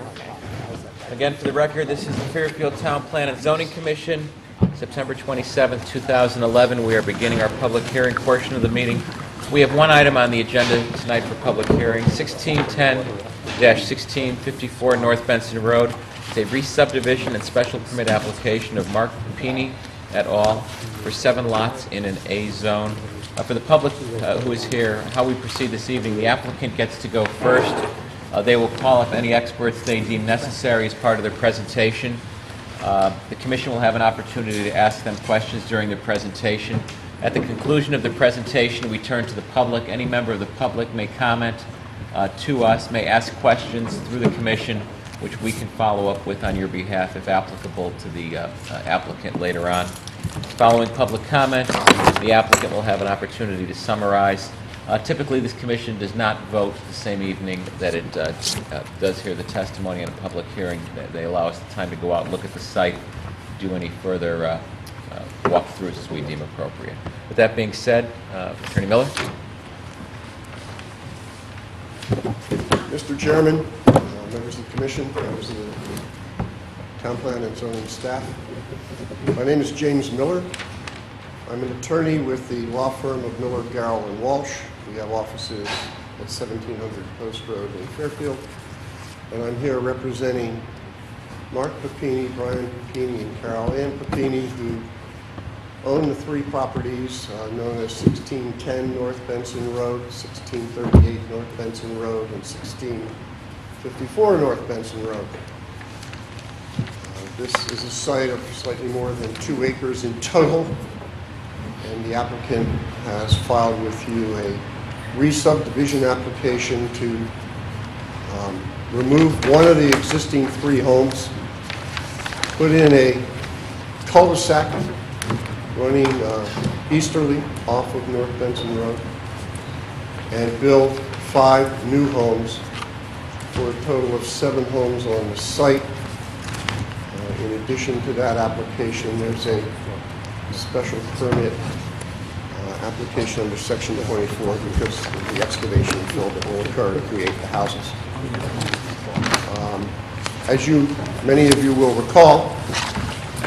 Again, for the record, this is the Fairfield Town Plan and Zoning Commission, September 27th, 2011. We are beginning our public hearing portion of the meeting. We have one item on the agenda tonight for public hearing, 1610-1654 North Benson Road. It's a re-subdivision and special permit application of Mark Papini et al. For 7 lots in an A zone. For the public who is here, how we proceed this evening, the applicant gets to go first. They will call up any experts they deem necessary as part of their presentation. The commission will have an opportunity to ask them questions during their presentation. At the conclusion of the presentation, we turn to the public. Any member of the public may comment to us, may ask questions through the commission, which we can follow up with on your behalf if applicable to the applicant later on. Following public comment, the applicant will have an opportunity to summarize. Typically, this commission does not vote the same evening that it does hear the testimony in a public hearing. They allow us the time to go out and look at the site, do any further walkthroughs as we deem appropriate. With that being said, Attorney Miller. Mr. Chairman, members of the commission, members of the town plan and zoning staff. My name is James Miller. I'm an attorney with the law firm of Miller, Garrell, and Walsh. We have offices at 1700 Post Road in Fairfield. And I'm here representing Mark Papini, Brian Papini, and Carol Ann Papini, who own the 3 properties known as 1610 North Benson Road, 1638 North Benson Road, and 1654 North Benson Road. This is a site of slightly more than 2 acres in total, and the applicant has filed with you a re-subdivision application to remove one of the existing 3 homes, put in a cul-de-sac running easterly off of North Benson Road, and build 5 new homes for a total of 7 homes on the site. In addition to that application, there's a special permit application under Section 24 because of the excavation and fill that will occur to create the houses. As many of you will recall,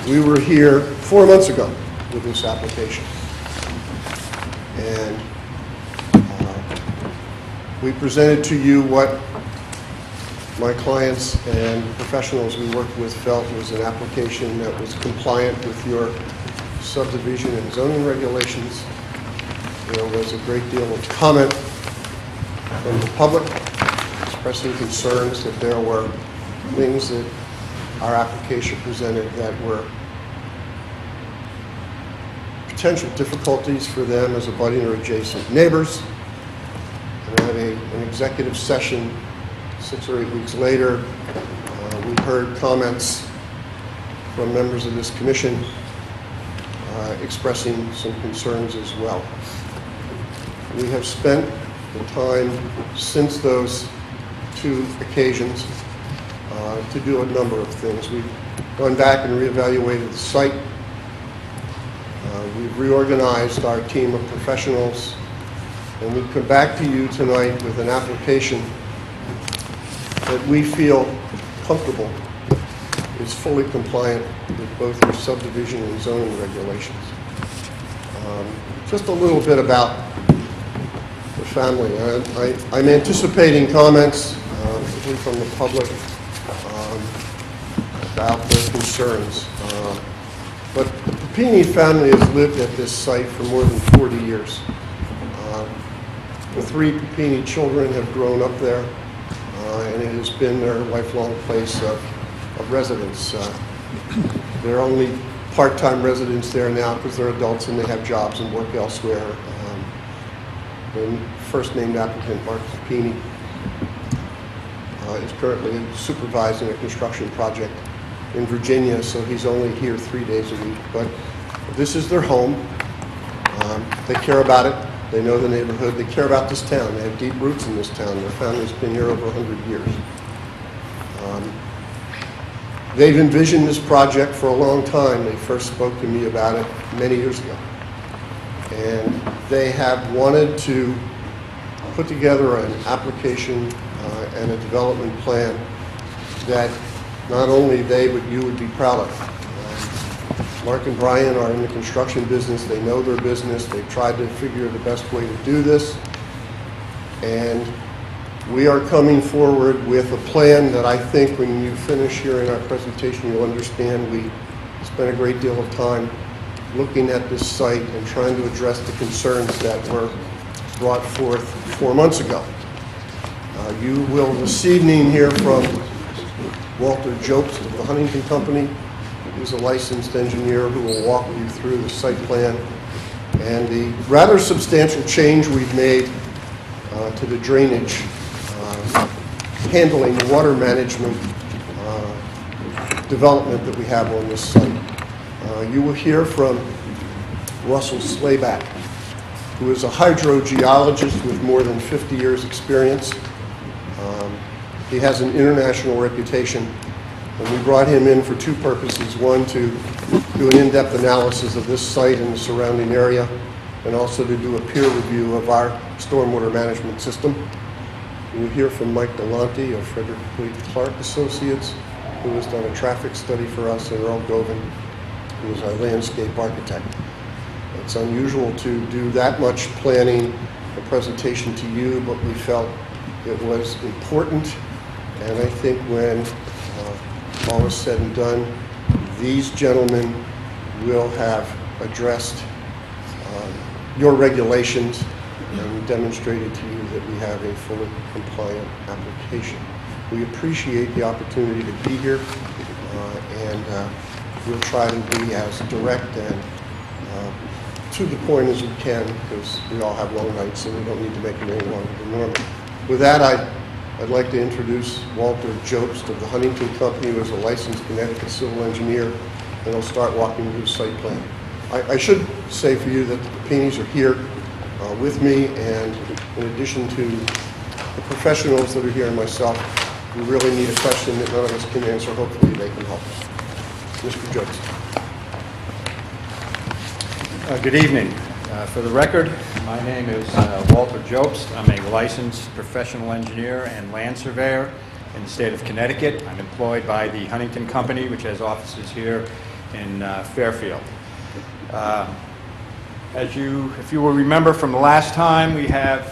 we were here 4 months ago with this application. And we presented to you what my clients and professionals we worked with felt was an application that was compliant with your subdivision and zoning regulations. There was a great deal of comment from the public expressing concerns that there were things that our application presented that were potential difficulties for them as abutting or adjacent neighbors. And at an executive session 6 or 8 weeks later, we heard comments from members of this commission expressing some concerns as well. We have spent the time since those 2 occasions to do a number of things. We've gone back and reevaluated the site. We've reorganized our team of professionals, and we've come back to you tonight with an application that we feel comfortable is fully compliant with both your subdivision and zoning regulations. Just a little bit about the family. I'm anticipating comments, particularly from the public, about their concerns. But the Papini family has lived at this site for more than 40 years. The 3 Papini children have grown up there, and it has been their lifelong place of residence. They're only part-time residents there now because they're adults and they have jobs and work elsewhere. The first named applicant, Mark Papini, is currently supervising a construction project in Virginia, so he's only here 3 days a week. But this is their home. They care about it. They know the neighborhood. They care about this town. They have deep roots in this town. Their family's been here over 100 years. They've envisioned this project for a long time. They first spoke to me about it many years ago. And they have wanted to put together an application and a development plan that not only they but you would be proud of. Mark and Brian are in the construction business. They know their business. They've tried to figure the best way to do this. And we are coming forward with a plan that I think when you finish hearing our presentation, you'll understand we spent a great deal of time looking at this site and trying to address the concerns that were brought forth 4 months ago. You will this evening hear from Walter Jopes of the Huntington Company, who's a licensed engineer who will walk you through the site plan and the rather substantial change we've made to the drainage, handling the water management development that we have on this site. You will hear from Russell Slayback, who is a hydrogeologist with more than 50 years experience. He has an international reputation, and we brought him in for 2 purposes. One, to do an in-depth analysis of this site and the surrounding area, and also to do a peer review of our stormwater management system. We'll hear from Mike Delonte of Frederick Clark Associates, who has done a traffic study for us, and Earl Govan, who is our landscape architect. It's unusual to do that much planning and presentation to you, but we felt it was important. And I think when all is said and done, these gentlemen will have addressed your regulations and demonstrated to you that we have a fully compliant application. We appreciate the opportunity to be here, and we'll try to be as direct and to the point as we can, because we all have long nights and we don't need to make them any longer than normal. With that, I'd like to introduce Walter Jobst of the Huntington Company, who is a licensed Connecticut civil engineer, and he'll start walking through the site plan. I should say for you that the Papinis are here with me, and in addition to the professionals that are here and myself, we really need a question that none of us can answer. Hopefully they can help us. Mr. Jobst. Good evening. For the record, my name is Walter Jobst. I'm a licensed professional engineer and land surveyor in the state of Connecticut. I'm employed by the Huntington Company, which has offices here in Fairfield. If you will remember from the last time, we have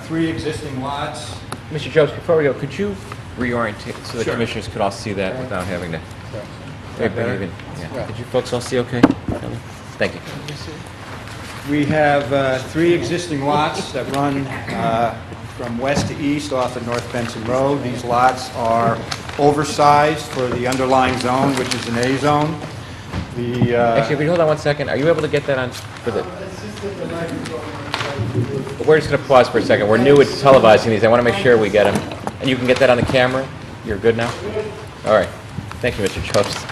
3 existing lots. Mr. Jobs, before we go, could you reorientate so the Sure. commissioners could all see that without having to... Maybe even, yeah. Could you folks all see okay? Thank you. We have 3 existing lots that run from west to east off of North Benson Road. These lots are oversized for the underlying zone, which is an A zone. Actually, if you hold on one second, are you able to get that on for the... We're just going to pause for a second. We're new at televising these. I want to make sure we get them. And you can get that on the camera? You're good now? All right. Thank you, Mr. Jobst.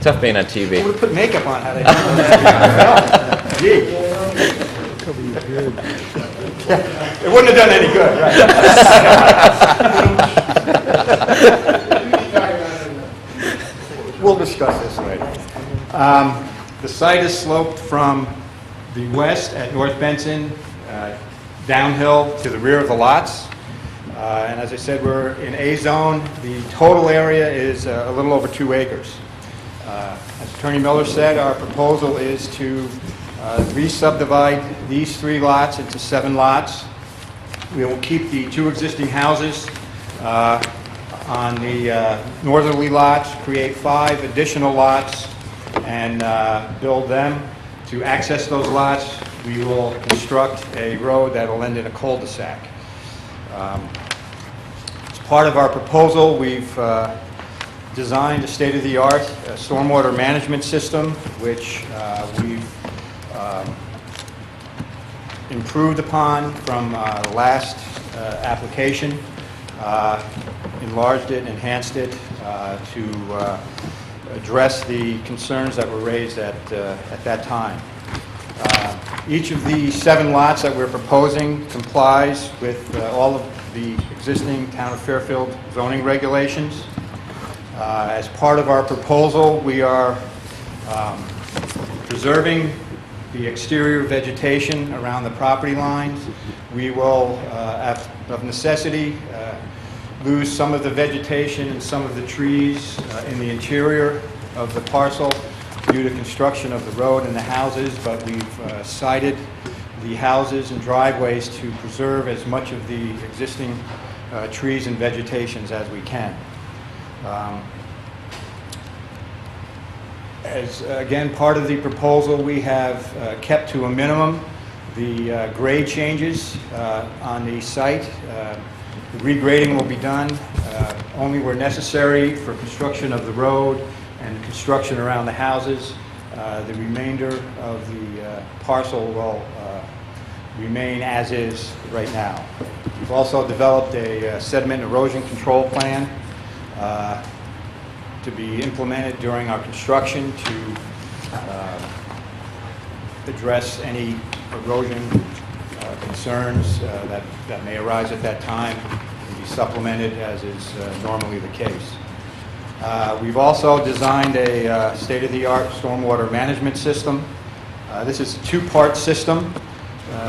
Tough being on TV. I would have put makeup on had I done Gee. It wouldn't have done any good, right? We'll discuss this later. The site is sloped from the west at North Benson downhill to the rear of the lots. And as I said, we're in A zone. The total area is a little over 2 acres. As Attorney Miller said, our proposal is to re-subdivide these 3 lots into 7 lots. We will keep the 2 existing houses on the northerly lots, create 5 additional lots, and build them. To access those lots, we will construct a road that will end in a cul-de-sac. As part of our proposal, we've designed a state-of-the-art stormwater management system, which we've improved upon from the last application, enlarged it, enhanced it to address the concerns that were raised at that time. Each of the 7 lots that we're proposing complies with all of the existing Town of Fairfield zoning regulations. As part of our proposal, we are preserving the exterior vegetation around the property lines. We will, of necessity, lose some of the vegetation and some of the trees in the interior of the parcel due to construction of the road and the houses, but we've sited the houses and driveways to preserve as much of the existing trees and vegetations as we can. As, again, part of the proposal, we have kept to a minimum the grade changes on the site. The regrading will be done only where necessary for construction of the road and construction around the houses. The remainder of the parcel will remain as is right now. We've also developed a sediment erosion control plan to be implemented during our construction to address any erosion concerns that may arise at that time and be supplemented as is normally the case. We've also designed a state-of-the-art stormwater management system. This is a 2-part system.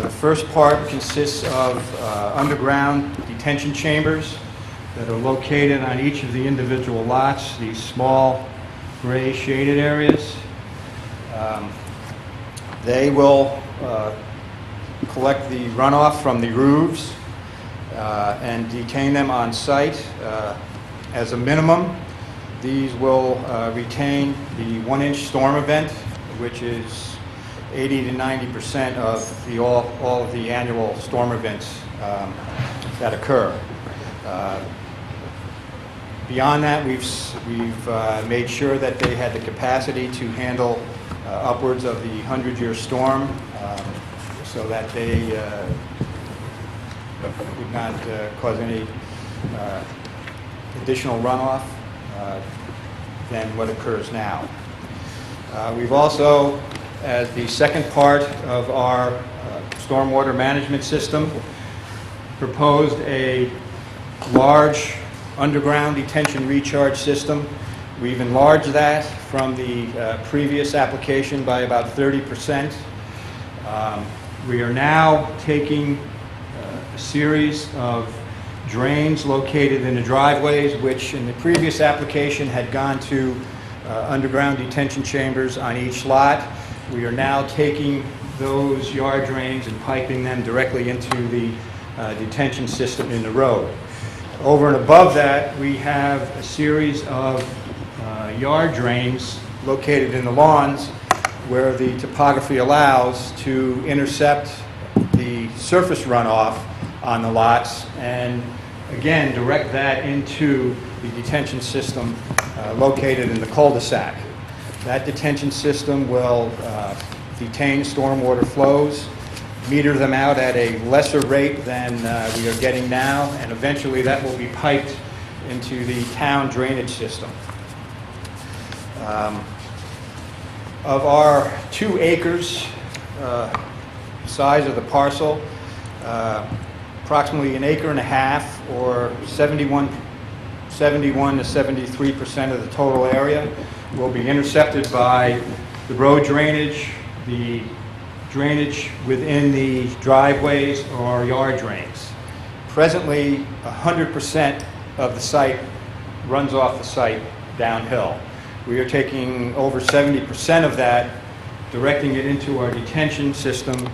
The first part consists of underground detention chambers that are located on each of the individual lots, these small gray shaded areas. They will collect the runoff from the roofs and detain them on site. As a minimum, these will retain the 1-inch storm event, which is 80 to 90% of all of the annual storm events that occur. Beyond that, we've made sure that they had the capacity to handle upwards of the 100-year storm, so that they would not cause any additional runoff than what occurs now. We've also, as the second part of our stormwater management system, proposed a large underground detention recharge system. We've enlarged that from the previous application by about 30%. We are now taking a series of drains located in the driveways, which in the previous application had gone to underground detention chambers on each lot. We are now taking those yard drains and piping them directly into the detention system in the road. Over and above that, we have a series of yard drains located in the lawns where the topography allows to intercept the surface runoff on the lots and again direct that into the detention system located in the cul-de-sac. That detention system will detain stormwater flows, meter them out at a lesser rate than we are getting now, and eventually that will be piped into the town drainage system. Of our 2 acres size of the parcel, approximately 1.5 acres or 71 to 73% of the total area will be intercepted by the road drainage, the drainage within the driveways or yard drains. Presently, 100% of the site runs off the site downhill. We are taking over 70% of that, directing it into our detention system,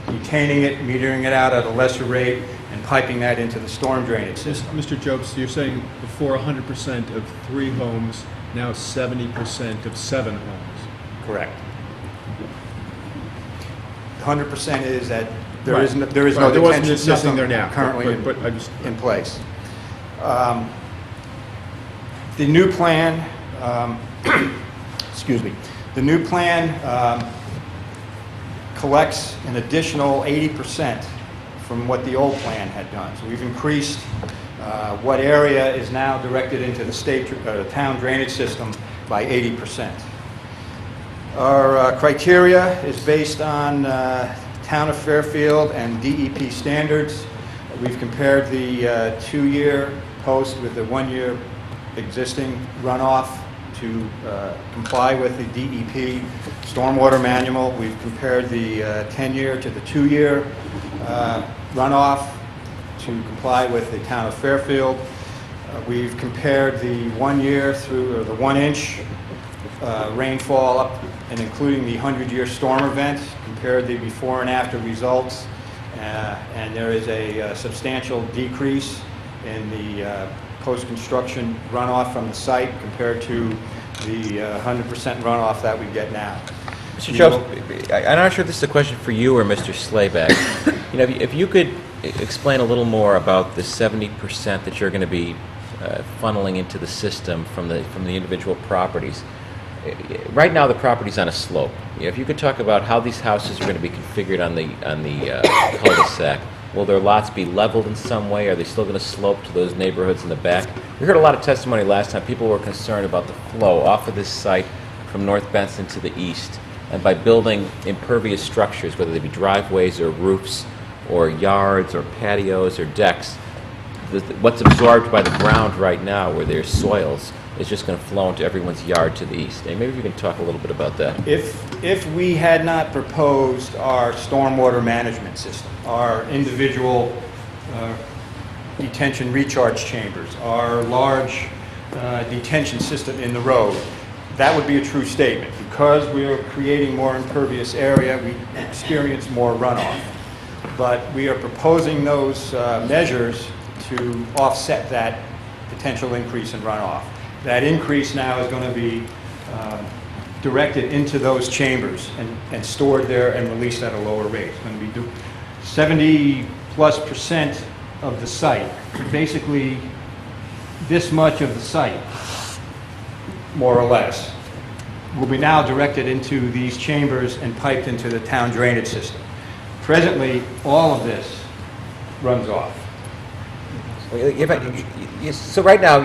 detaining it, metering it out at a lesser rate, and piping that into the storm drainage system. Mr. Jobst, you're saying before 100% of 3 homes, now 70% of 7 homes. Correct. 100% is that there Right. is no Right. detention There wasn't nothing system there now, currently but I just- in place. The new plan, excuse me, the new plan collects an additional 80% from what the old plan had done. So we've increased what area is now directed into the town drainage system by 80%. Our criteria is based on Town of Fairfield and DEP standards. We've compared the 2-year post with the 1-year existing runoff to comply with the DEP stormwater manual. We've compared the 10-year to the 2-year runoff to comply with the Town of Fairfield. We've compared the 1-year through, or the 1-inch rainfall up and including the 100-year storm event, compared the before and after results, and there is a substantial decrease in the post-construction runoff from the site compared to the 100% runoff that we get now. Mr. Jobst, I'm not sure if this is a question for you or Mr. Slayback. If you could explain a little more about the 70% that you're going to be funneling into the system from the individual properties. Right now, the property's on a slope. If you could talk about how these houses are going to be configured on the cul-de-sac. Will their lots be leveled in some way? Are they still going to slope to those neighborhoods in the back? We heard a lot of testimony last time. People were concerned about the flow off of this site from North Benson to the east. And by building impervious structures, whether they be driveways or roofs or yards or patios or decks, what's absorbed by the ground right now, where there's soils, is just going to flow into everyone's yard to the east. And maybe you can talk a little bit about that. If we had not proposed our stormwater management system, our individual detention recharge chambers, our large detention system in the road, that would be a true statement. Because we are creating more impervious area, we experience more runoff. But we are proposing those measures to offset that potential increase in runoff. That increase now is going to be directed into those chambers and stored there and released at a lower rate. It's going to be 70+% of the site, basically this much of the site, more or less, will be now directed into these chambers and piped into the town drainage system. Presently, all of this runs off. So right now,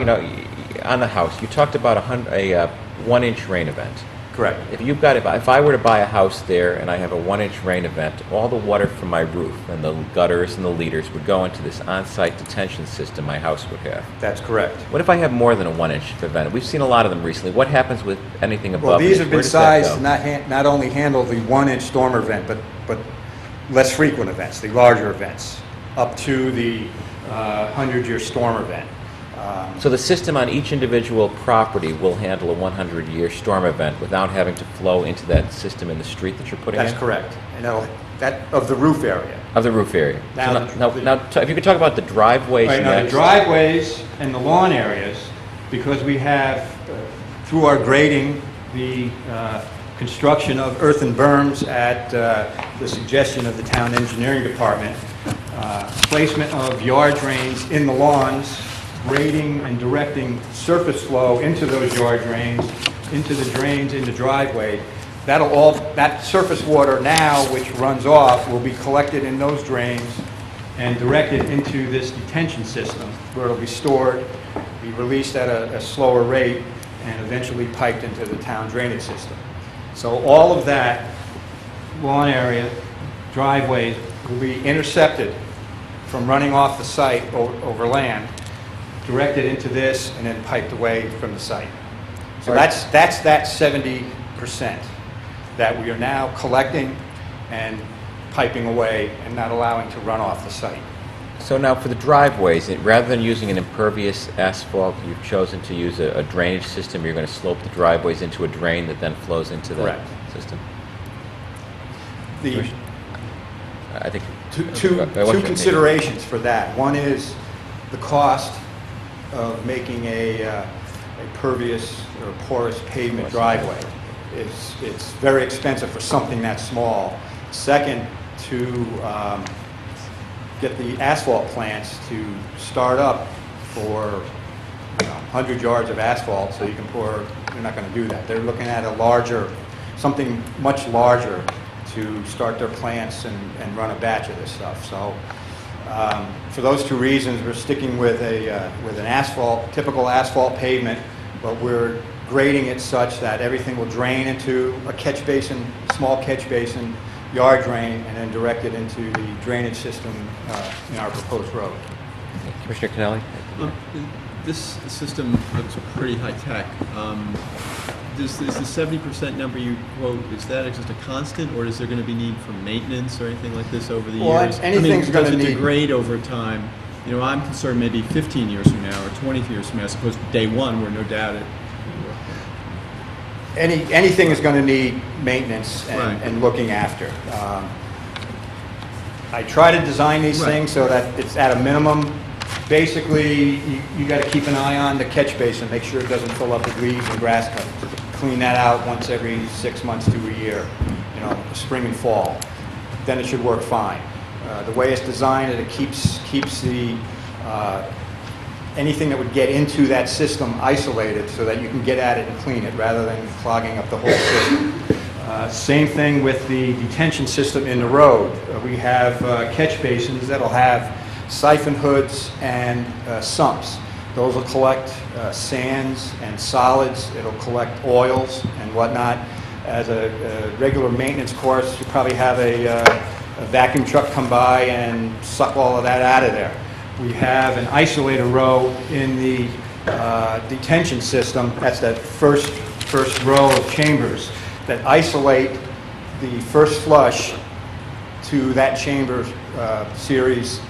on the house, you talked about a 1-inch rain event. Correct. If I were to buy a house there and I have a 1-inch rain event, all the water from my roof and the gutters and the leaders would go into this on-site detention system my house would have. That's correct. What if I have more than a 1-inch event? We've seen a lot of them recently. What happens with anything above? Well, these this? have Where been does that sized go? to not only handle the 1-inch storm event, but less frequent events, the larger events, up to the 100-year storm event. So the system on each individual property will handle a 100-year storm event without having to flow into that system in the street that you're putting in? That's correct. That of the roof area. Of the roof area. Now, If you could talk about the driveways Right, now, the next. driveways and the lawn areas, because we have, through our grading, the construction of earthen berms at the suggestion of the town engineering department, placement of yard drains in the lawns, grading and directing surface flow into those yard drains, into the drains in the driveway. That surface water now, which runs off, will be collected in those drains and directed into this detention system, where it'll be stored, be released at a slower rate, and eventually piped into the town drainage system. So all of that lawn area, driveways, will be intercepted from running off the site over land, directed into this, and then piped away from the site. So that's that 70% that we are now collecting and piping away and not allowing to run off the site. So now for the driveways, rather than using an impervious asphalt, you've chosen to use a drainage system. You're going to slope the driveways into a drain that then flows into the Correct. system. I think Two considerations for that. One is the cost of making a pervious or porous pavement driveway. It's very expensive for something that small. Second, to get the asphalt plants to start up for 100 yards of asphalt so you can pour, they're not going to do that. They're looking at something much larger to start their plants and run a batch of this stuff. So for those two reasons, we're sticking with an typical asphalt pavement, but we're grading it such that everything will drain into a catch basin, small catch basin, yard drain, and then direct it into the drainage system in our proposed road. Commissioner Kennelly? This system looks pretty high-tech. Is the 70% number you quote, is that just a constant, or is there going to be need for maintenance or anything like this over the years? Anything's going to does it need... degrade over time? I'm concerned maybe 15 years from now or 20 years from now, as opposed to day one, where no doubt it... Anything is going to need maintenance and looking after. I try to design these things so that it's at a minimum. Basically, you got to keep an eye on the catch basin, make sure it doesn't fill up with weeds and grass cuttings. Clean that out once every 6 months to a year, spring and fall. Then it should work fine. The way it's designed, it keeps the anything that would get into that system isolated so that you can get at it and clean it rather than clogging up the whole system. Same thing with the detention system in the road. We have catch basins that'll have siphon hoods and sumps. Those will collect sands and solids. It'll collect oils and whatnot. As a regular maintenance course, you probably have a vacuum truck come by and suck all of that out of there. We have an isolator row in the detention system. That's that first row of chambers that isolate the first flush to that chamber series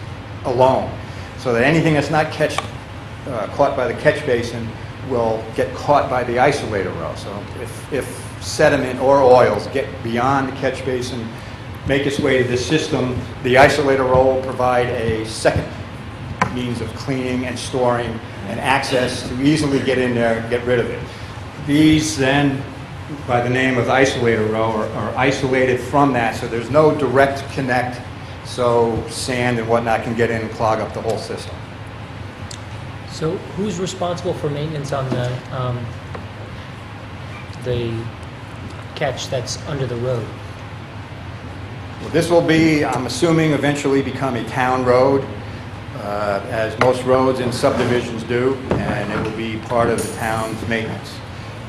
alone, so that anything that's not caught by the catch basin will get caught by the isolator row. So if sediment or oils get beyond the catch basin, make its way to this system, the isolator row will provide a second means of cleaning and storing and access to easily get in there and get rid of it. These then, by the name of isolator row, are isolated from that, so there's no direct connect, so sand and whatnot can get in and clog up the whole system. So who's responsible for maintenance on the catch that's under the road? Well, this will be, I'm assuming, eventually become a town road, as most roads in subdivisions do, and it will be part of the town's maintenance.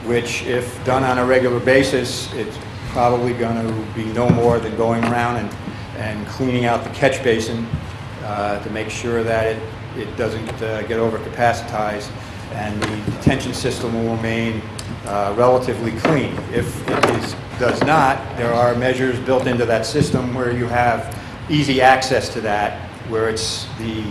which if done on a regular basis, it's probably going to be no more than going around and cleaning out the catch basin to make sure that it doesn't get overcapacitized, and the detention system will remain relatively clean. If it does not, there are measures built into that system where you have easy access to that, where it's the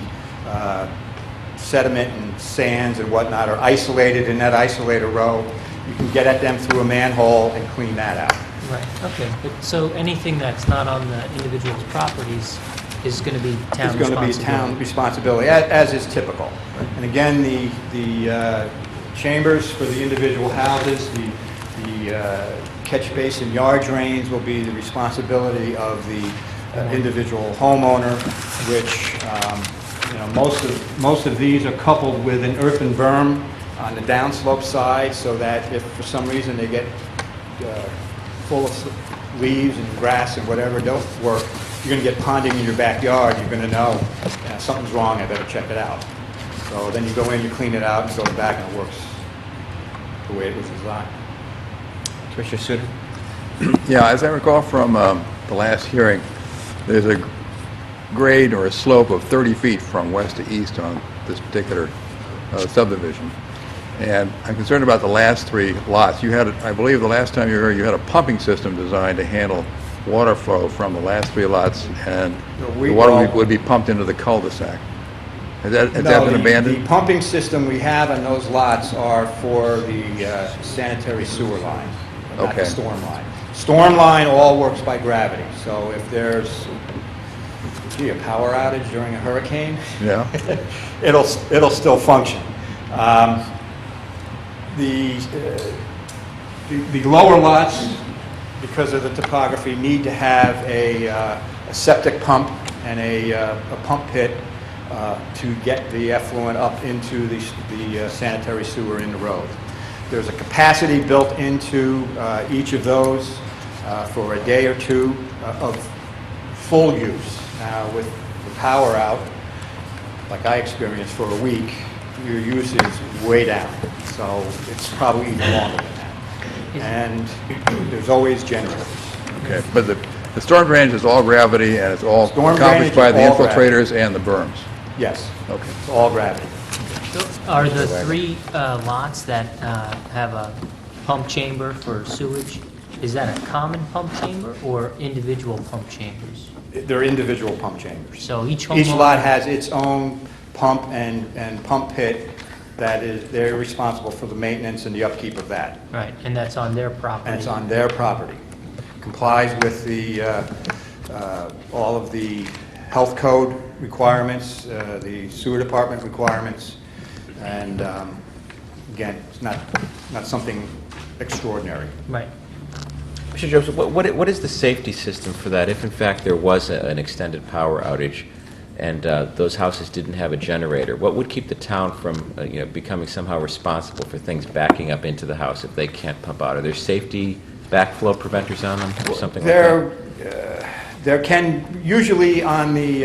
sediment and sands and whatnot are isolated in that isolator row. You can get at them through a manhole and clean that out. Right, okay. But so anything that's not on the individual's properties is going to be town It's going to be town responsibility, as is typical. And again, the chambers for the individual houses, the catch basin yard drains will be the responsibility of the individual homeowner, which most of these are coupled with an earthen berm on the downslope side, so that if for some reason they get full of leaves and grass and whatever don't work, you're going to get ponding in your backyard. You're going to know something's wrong. I better check it out. So then you go in, you clean it out, and go back, and it works the way it was designed. Commissioner Suter? Yeah, as I recall from the last hearing, there's a grade or a slope of 30 feet from west to east on this particular subdivision. And I'm concerned about the last 3 lots. You had, I believe the last time you were here, you had a pumping system designed to handle water flow from the last 3 lots, and the water would be pumped into the cul-de-sac. Has that been abandoned? The pumping system we have on those lots are for the sanitary sewer line, not the storm line. Storm line all works by gravity, so if there's a power outage during a hurricane, yeah, it'll still function. The lower lots, because of the topography, need to have a septic pump and a pump pit to get the effluent up into the sanitary sewer in the road. There's a capacity built into each of those for a day or two of full use. Now, with the power out, like I experienced for a week, your use is way down. So it's probably even longer than that. And there's always generators. Okay, but the storm drainage is all gravity, and it's all accomplished by the infiltrators and the berms? Yes. Okay. It's all gravity. Are the 3 lots that have a pump chamber for sewage, is that a common pump chamber or individual pump chambers? They're individual pump chambers. So each lot has its own pump and pump pit they're responsible for the maintenance and the upkeep of that. Right, and that's on their property. And it's on their property. Complies with the all of the health code requirements, the sewer department requirements, and again, it's not something extraordinary. Right. Mr. Joseph, what is the safety system for that if in fact there was an extended power outage and those houses didn't have a generator? What would keep the town from becoming somehow responsible for things backing up into the house if they can't pump out? Are there safety backflow preventers on them or something like that? There can, usually on the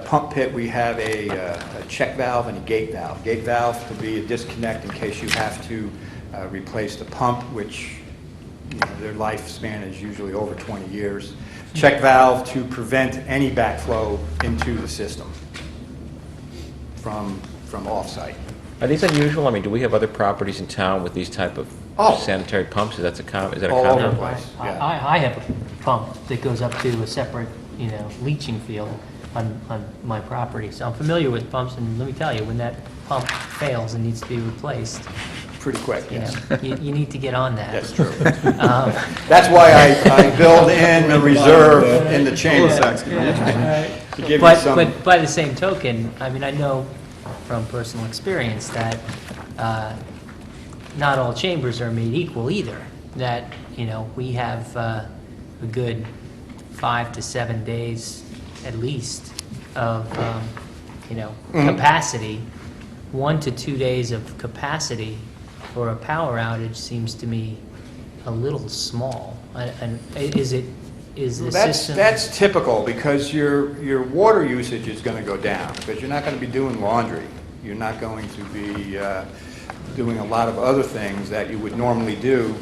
pump pit, we have a check valve and a gate valve. Gate valve to be a disconnect in case you have to replace the pump, which their lifespan is usually over 20 years. Check valve to prevent any backflow into the system from off-site. Are these unusual? I mean, do we have other properties in town with these type of sanitary pumps? Is that a common? All over the place. Yeah. I have a pump that goes up to a separate, leaching field on my property. So I'm familiar with pumps, and let me tell you, when that pump fails and needs to be replaced, pretty quick, yes. You need to get on that. That's true. That's why I build in a reserve in the chamber. To give you some. But by the same token, I mean, I know from personal experience that not all chambers are made equal either. That, we have a good 5 to 7 days at least of, capacity. 1 to 2 days of capacity for a power outage seems to me a little small. And is the system? That's typical because your water usage is going to go down because you're not going to be doing laundry. You're not going to be doing a lot of other things that you would normally do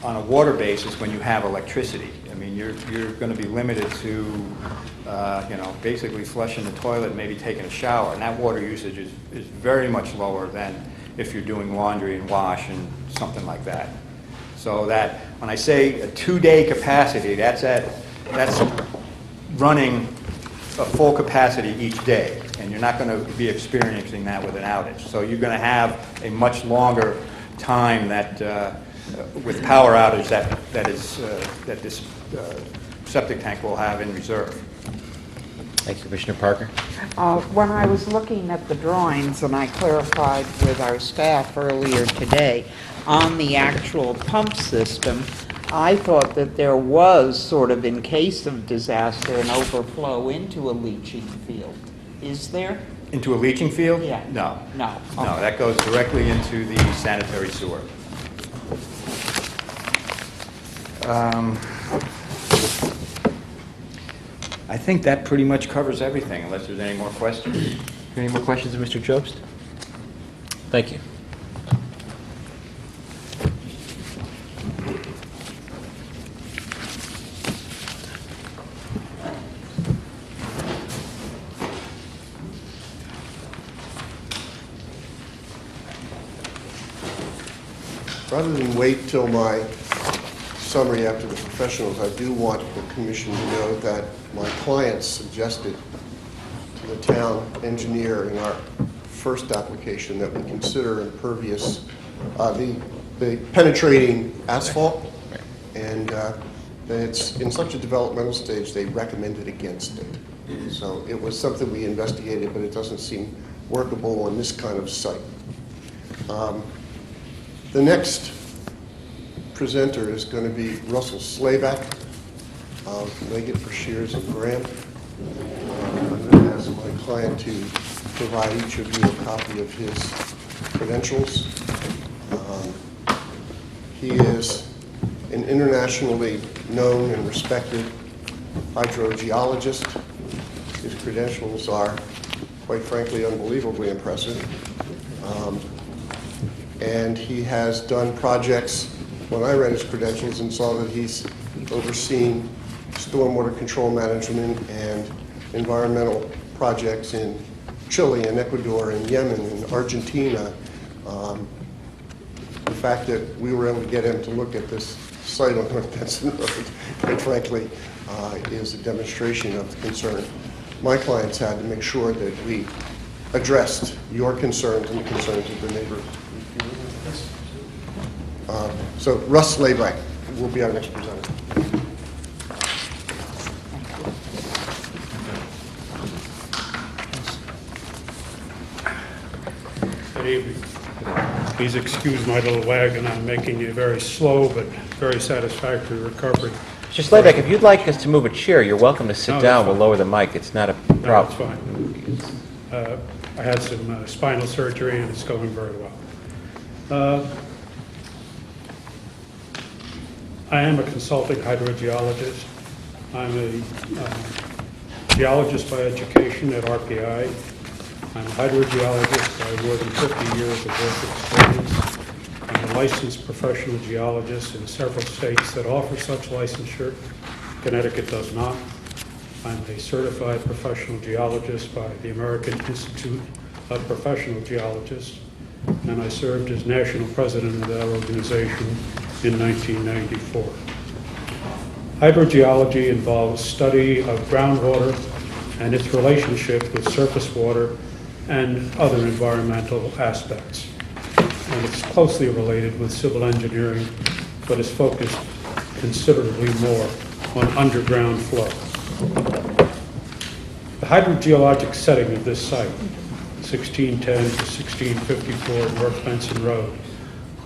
on a water basis when you have electricity. I mean, you're going to be limited to, you know, basically flushing the toilet and maybe taking a shower, and that water usage is very much lower than if you're doing laundry and wash and something like that. So that, when I say a 2-day capacity, that's running a full capacity each day, and you're not going to be experiencing that with an outage. So you're going to have a much longer time that, with power outage that this septic tank will have in reserve. Thank you, Commissioner Parker. When I was looking at the drawings, and I clarified with our staff earlier today, on the actual pump system, I thought that there was sort of, in case of disaster, an overflow into a leaching field. Is there? Into a leaching field? Yeah. No. No. No, that goes directly into the sanitary sewer. I think that pretty much covers everything, unless there's any more questions. Any more questions of Mr. Jobst? Thank you. Rather than wait till my summary after the professionals, I do want the commission to know that my clients suggested to the town engineer in our first application that we consider impervious, the penetrating asphalt, and that it's in such a developmental stage they recommended against it. So it was something we investigated, but it doesn't seem workable on this kind of site. The next presenter is going to be Russell Slayback of Leggett, Shears and Graham. I'm going to ask my client to provide each of you a copy of his credentials. He is an internationally known and respected hydrogeologist. His credentials are, quite frankly, unbelievably impressive. And he has done projects, when I read his credentials and saw that he's overseen stormwater control management and environmental projects in Chile and Ecuador and Yemen and Argentina. The fact that we were able to get him to look at this site on North Benson Road, quite frankly, is a demonstration of the concern my clients had to make sure that we addressed your concerns and the concerns of the neighbors. So Russ Slayback will be our next presenter. Good evening. Please excuse my little wagon. I'm making a very slow but very satisfactory recovery. Mr. Slayback, if you'd like us to move a chair, you're welcome to sit No, down. that's We'll lower the mic. It's not a No, problem. it's fine. I had some spinal surgery and it's going very well. I am a consulting hydrogeologist. I'm a geologist by education at RPI. I'm a hydrogeologist. I have more than 50 years of work experience. I'm a licensed professional geologist in several states that offer such licensure. Connecticut does not. I'm a certified professional geologist by the American Institute of Professional Geologists, and I served as national president of that organization in 1994. Hydrogeology involves study of groundwater and its relationship with surface water and other environmental aspects. And it's closely related with civil engineering, but is focused considerably more on underground flow. The hydrogeologic setting of this site, 1610 to 1654 North Benson Road,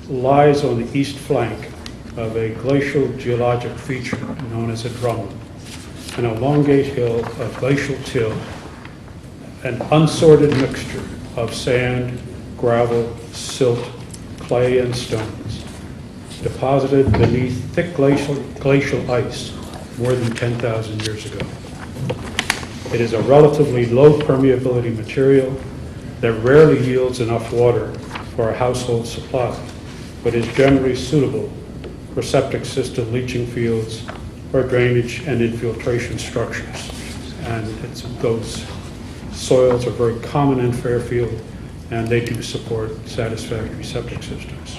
lies on the east flank of a glacial geologic feature known as a drumlin, an elongate hill of glacial till, an unsorted mixture of sand, gravel, silt, clay, and stones, deposited beneath thick glacial ice more than 10,000 years ago. It is a relatively low permeability material that rarely yields enough water for a household supply, but is generally suitable for septic system, leaching fields, or drainage and infiltration structures. And those soils are very common in Fairfield, and they do support satisfactory septic systems.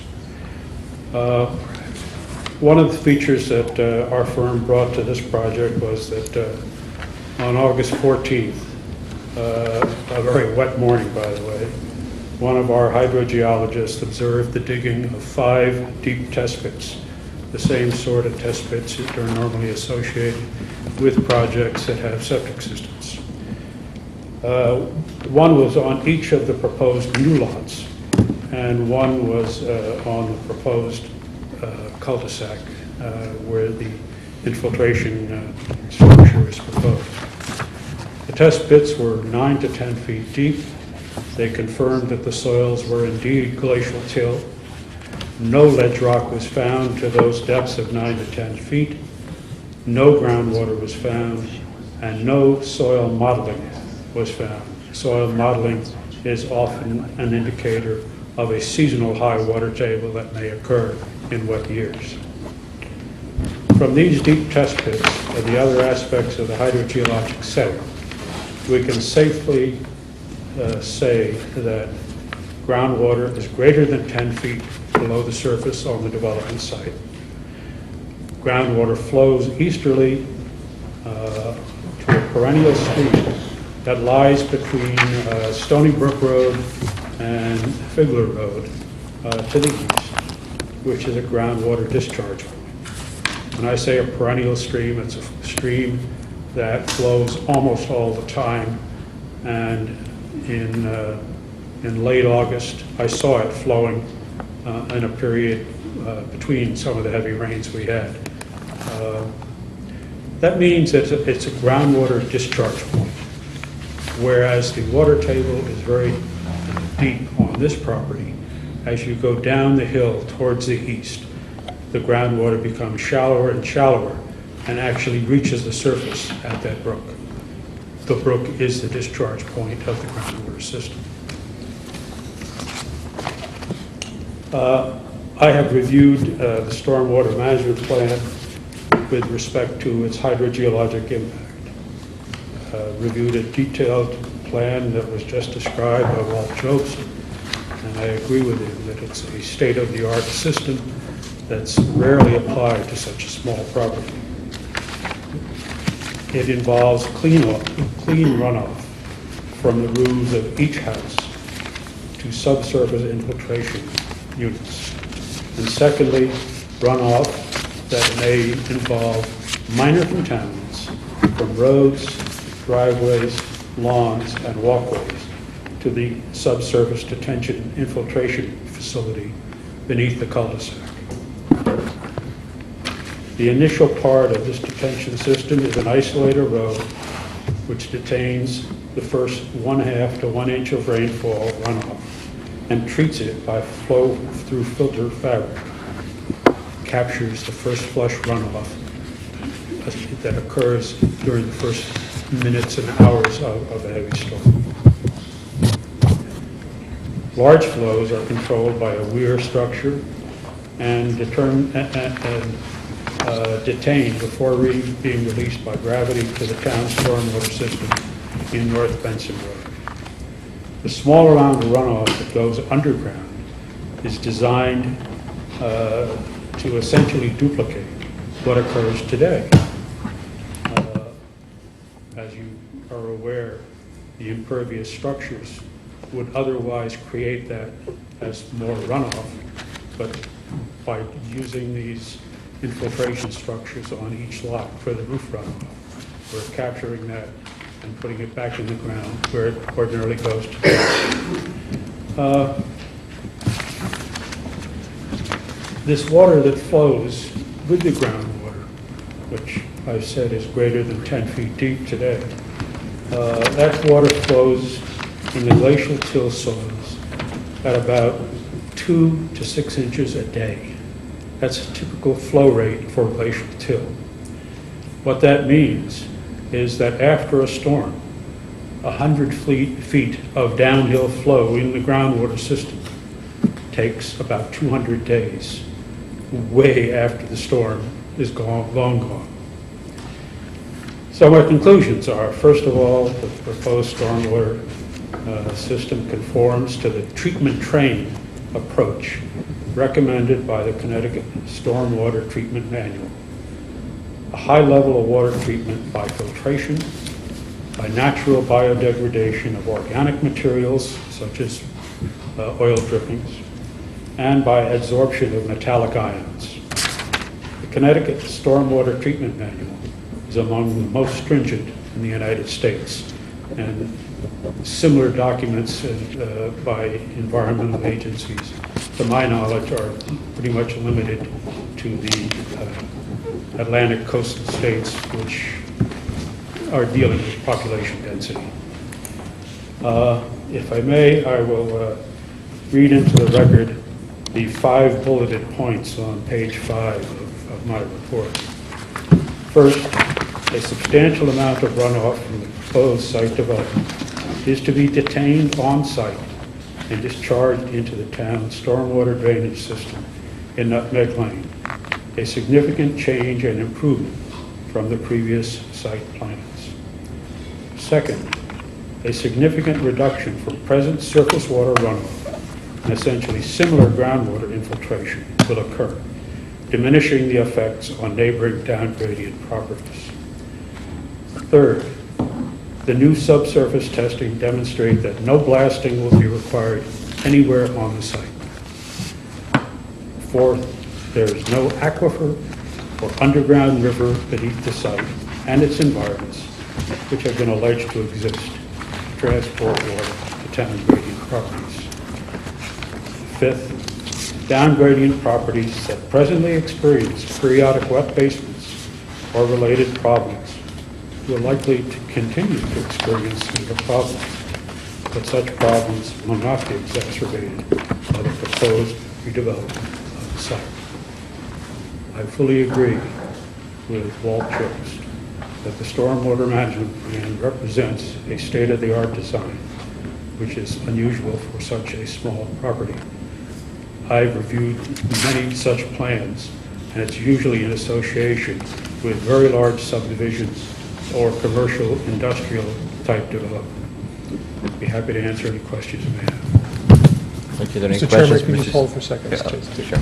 One of the features that our firm brought to this project was that on August 14th, a very wet morning, by the way, one of our hydrogeologists observed the digging of 5 deep test pits, the same sort of test pits that are normally associated with projects that have septic systems. One was on each of the proposed new lots, and one was on the proposed cul-de-sac where the infiltration structure is proposed. The test pits were 9 to 10 feet deep. They confirmed that the soils were indeed glacial till. No ledge rock was found to those depths of 9 to 10 feet. No groundwater was found, and no soil modeling was found. Soil modeling is often an indicator of a seasonal high water table that may occur in wet years. From these deep test pits and the other aspects of the hydrogeologic setting, we can safely say that groundwater is greater than 10 feet below the surface on the development site. Groundwater flows easterly to a perennial stream that lies between Stony Brook Road and Figler Road to the east, which is a groundwater discharge point. When I say a perennial stream, it's a stream that flows almost all the time, and in late August, I saw it flowing in a period between some of the heavy rains we had. That means it's a groundwater discharge point, whereas the water table is very deep on this property. As you go down the hill towards the east, the groundwater becomes shallower and shallower and actually reaches the surface at that brook. The brook is the discharge point of the groundwater system. I have reviewed the stormwater management plan with respect to its hydrogeologic impact. Reviewed a detailed plan that was just described by Walt Jobst, and I agree with him that it's a state-of-the-art system that's rarely applied to such a small property. It involves clean runoff from the roofs of each house to subsurface infiltration units. And secondly, runoff that may involve minor contaminants from roads, driveways, lawns, and walkways to the subsurface detention infiltration facility beneath the cul-de-sac. The initial part of this detention system is an isolator road which detains the first 1/2 to 1 inch of rainfall runoff and treats it by flow through filter fabric. Captures the first flush runoff that occurs during the first minutes and hours of a heavy storm. Large flows are controlled by a weir structure and detained before being released by gravity to the town's stormwater system in North Benson Road. The small amount of runoff that goes underground is designed to essentially duplicate what occurs today. As you are aware, the impervious structures would otherwise create that as more runoff, but by using these infiltration structures on each lot for the roof runoff, we're capturing that and putting it back in the ground where it ordinarily goes to. This water that flows with the groundwater, which I've said is greater than 10 feet deep today, that water flows in the glacial till soils at about 2 to 6 inches a day. That's a typical flow rate for glacial till. What that means is that after a storm, 100 feet of downhill flow in the groundwater system takes about 200 days, way after the storm is long gone. So my conclusions are, first of all, the proposed stormwater system conforms to the treatment train approach recommended by the Connecticut Stormwater Treatment Manual. A high level of water treatment by filtration, by natural biodegradation of organic materials such as oil drippings, and by adsorption of metallic ions. The Connecticut Stormwater Treatment Manual is among the most stringent in the United States, and similar documents by environmental agencies, to my knowledge, are pretty much limited to the Atlantic coastal states, which are dealing with population density. If I may, I will read into the record the 5 bulleted points on page 5 of my report. First, a substantial amount of runoff from the proposed site development is to be detained on site and discharged into the town's stormwater drainage system in Nutmeg Lane, a significant change and improvement from the previous site plans. Second, a significant reduction from present surface water runoff and essentially similar groundwater infiltration will occur, diminishing the effects on neighboring downgradient properties. Third, the new subsurface testing demonstrate that no blasting will be required anywhere on the site. Fourth, there is no aquifer or underground river beneath the site and its environments, which have been alleged to exist to transport water to downgradient properties. Fifth, downgradient properties that presently experience periodic wet basements or related problems will likely to continue to experience similar problems, but such problems will not be exacerbated by the proposed redevelopment of the site. I fully agree with Walt Jost that the stormwater management plan represents a state-of-the-art design, which is unusual for such a small property. I've reviewed many such plans, and it's usually in association with very large subdivisions or commercial industrial type development. I'd be happy to answer any questions you may have. Thank you. Are there any Mr. Chairman, questions? can you Mr. hold for seconds, Yeah, please? sure.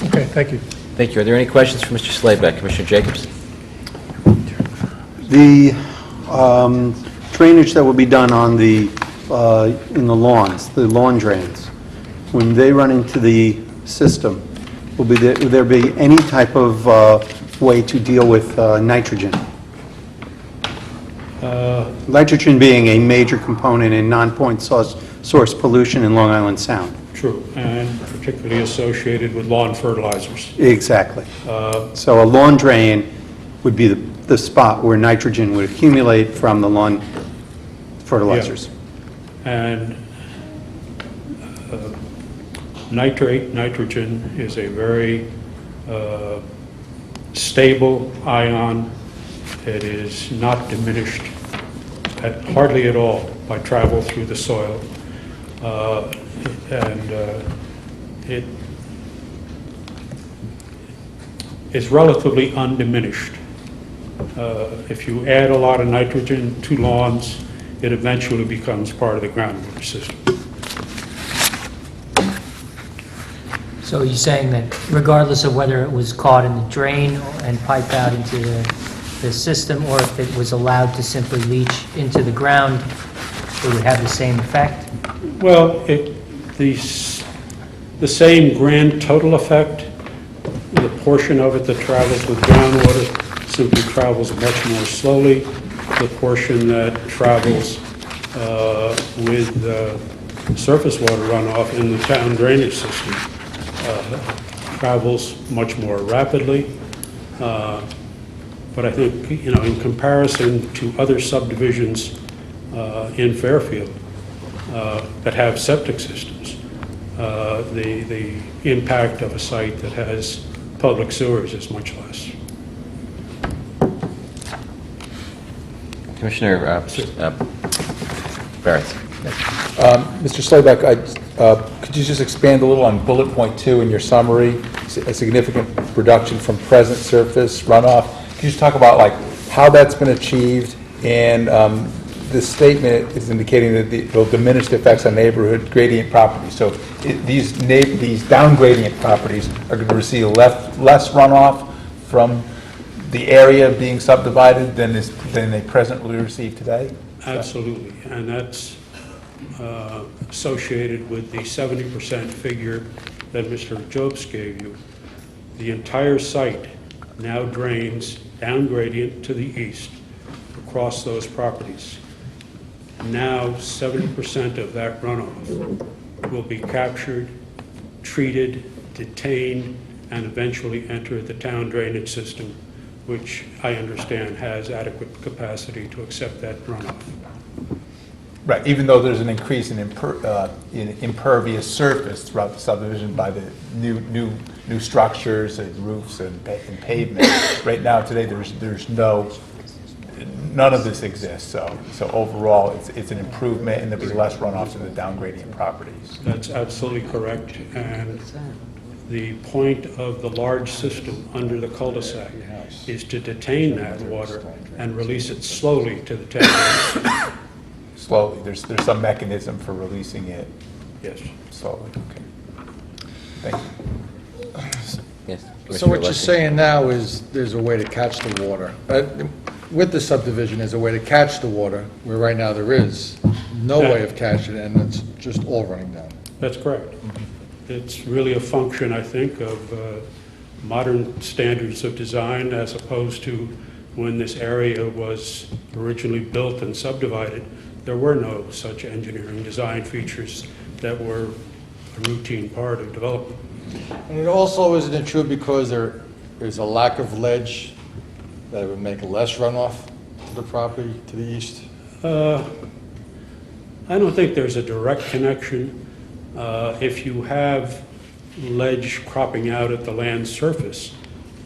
Okay, thank you. Thank you. Are there any questions for Mr. Slayback? Commissioner Jacobs? The drainage that will be done on the, in the lawns, the lawn drains, when they run into the system, will there be any type of way to deal with nitrogen? Nitrogen being a major component in non-point source pollution in Long Island Sound. True, and particularly associated with lawn fertilizers. Exactly. So a lawn drain would be the spot where nitrogen would accumulate from the lawn fertilizers. Yeah. And nitrogen is a very stable ion. It is not diminished hardly at all by travel through the soil. It is relatively undiminished. If you add a lot of nitrogen to lawns, it eventually becomes part of the groundwater system. So you're saying that regardless of whether it was caught in the drain and piped out into the system, or if it was allowed to simply leach into the ground, it would have the same effect? Well, the same grand total effect, the portion of it that travels with groundwater simply travels much more slowly. The portion that travels with surface water runoff in the town drainage system travels much more rapidly. But I think, in comparison to other subdivisions in Fairfield that have septic systems, the impact of a site that has public sewers is much less. Commissioner Barrett. Mr. Slayback, could you just expand a little on bullet point 2 in your summary, a significant reduction from present surface runoff? Could you just talk about like how that's been achieved? And this statement is indicating that it will diminish the effects on neighborhood gradient properties. So these down gradient properties are going to receive less runoff from the area being subdivided than they presently receive today? Absolutely, and that's associated with the 70% figure that Mr. Jobs gave you. The entire site now drains down gradient to the east across those properties. Now 70% of that runoff will be captured, treated, detained, and eventually enter the town drainage system, which I understand has adequate capacity to accept that runoff. Right, even though there's an increase in impervious surface throughout the subdivision by the new structures and roofs and pavement. Right now, today, there's none of this exists. So overall, it's an improvement, and there'll be less runoff to the down gradient properties. That's absolutely correct, and the point of the large system under the cul-de-sac is to detain that water and release it slowly to the town. Slowly, there's some mechanism for releasing it. Yes. Slowly, okay. Thank you. Yes. So what you're saying now is there's a way to catch the water. With the subdivision, there's a way to catch the water, where right now there is no way of catching it, and it's just all running down. That's correct. It's really a function, I think, of modern standards of design as opposed to when this area was originally built and subdivided. There were no such engineering design features that were a routine part of development. And it also isn't it true because there is a lack of ledge that it would make less runoff to the property to the east? I don't think there's a direct connection. If you have ledge cropping out at the land surface,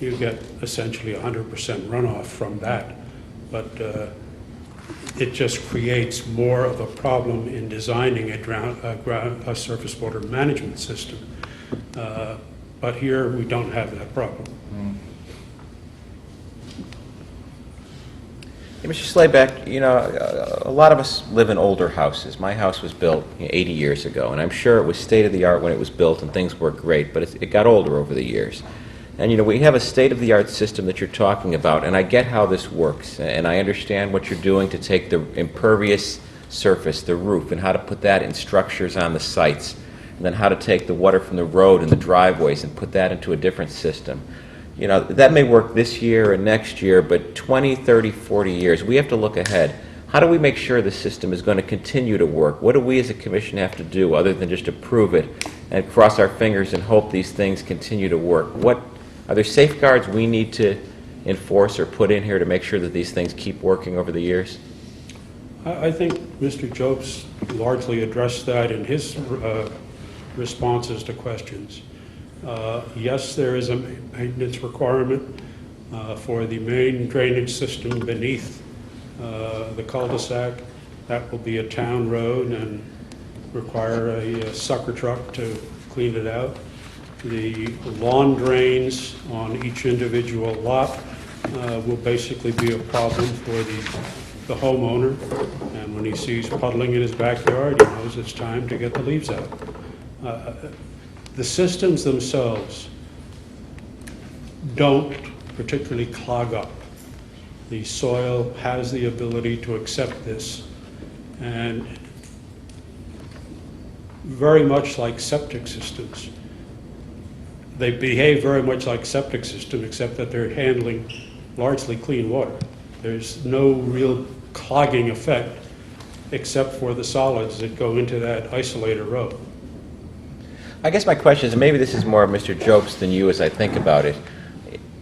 you get essentially 100% runoff from that. But it just creates more of a problem in designing a surface water management system. But here we don't have that problem. Hey, Mr. Slayback, a lot of us live in older houses. My house was built 80 years ago, and I'm sure it was state-of-the-art when it was built and things worked great, but it got older over the years. And, we have a state-of-the-art system that you're talking about, and I get how this works, and I understand what you're doing to take the impervious surface, the roof, and how to put that in structures on the sites, and then how to take the water from the road and the driveways and put that into a different system. That may work this year and next year, but 20, 30, 40 years, we have to look ahead. How do we make sure the system is going to continue to work? What do we as a commission have to do other than just approve it and cross our fingers and hope these things continue to work? Are there safeguards we need to enforce or put in here to make sure that these things keep working over the years? I think Mr. Jobs largely addressed that in his responses to questions. Yes, there is a maintenance requirement for the main drainage system beneath the cul-de-sac. That will be a town road and require a sucker truck to clean it out. The lawn drains on each individual lot will basically be a problem for the homeowner. And when he sees puddling in his backyard, he knows it's time to get the leaves out. The systems themselves don't particularly clog up. The soil has the ability to accept this. And very much like septic systems, they behave very much like septic systems, except that they're handling largely clean water. There's no real clogging effect except for the solids that go into that isolator road. I guess my question is, and maybe this is more of Mr. Jobs than you as I think about it.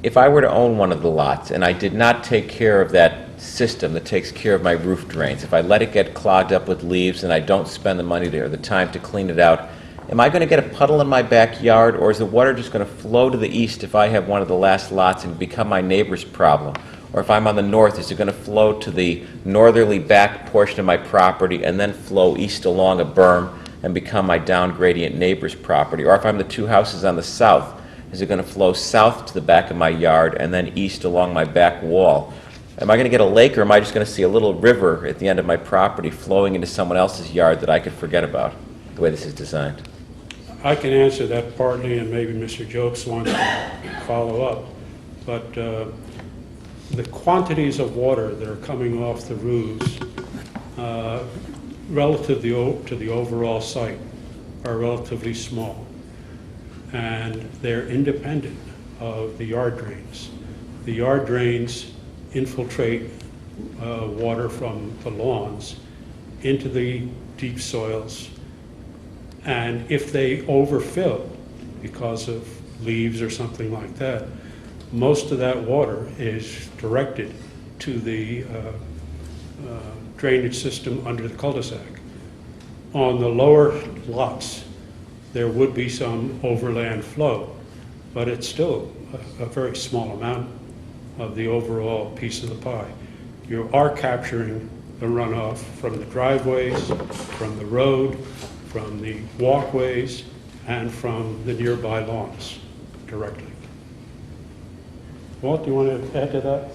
If I were to own one of the lots and I did not take care of that system that takes care of my roof drains, if I let it get clogged up with leaves and I don't spend the money or the time to clean it out, am I going to get a puddle in my backyard, or is the water just going to flow to the east if I have one of the last lots and become my neighbor's problem? Or if I'm on the north, is it going to flow to the northerly back portion of my property and then flow east along a berm and become my down gradient neighbor's property? Or if I'm the two houses on the south, is it going to flow south to the back of my yard and then east along my back wall? Am I going to get a lake, or am I just going to see a little river at the end of my property flowing into someone else's yard that I could forget about, the way this is designed? I can answer that partly, and maybe Mr. Jokes wants to follow up. But the quantities of water that are coming off the roofs relative to the overall site are relatively small. And they're independent of the yard drains. The yard drains infiltrate water from the lawns into the deep soils. And if they overfill because of leaves or something like that, most of that water is directed to the drainage system under the cul-de-sac. On the lower lots, there would be some overland flow, but it's still a very small amount of the overall piece of the pie. You are capturing the runoff from the driveways, from the road, from the walkways, and from the nearby lawns directly. Walt, do you want to add to that?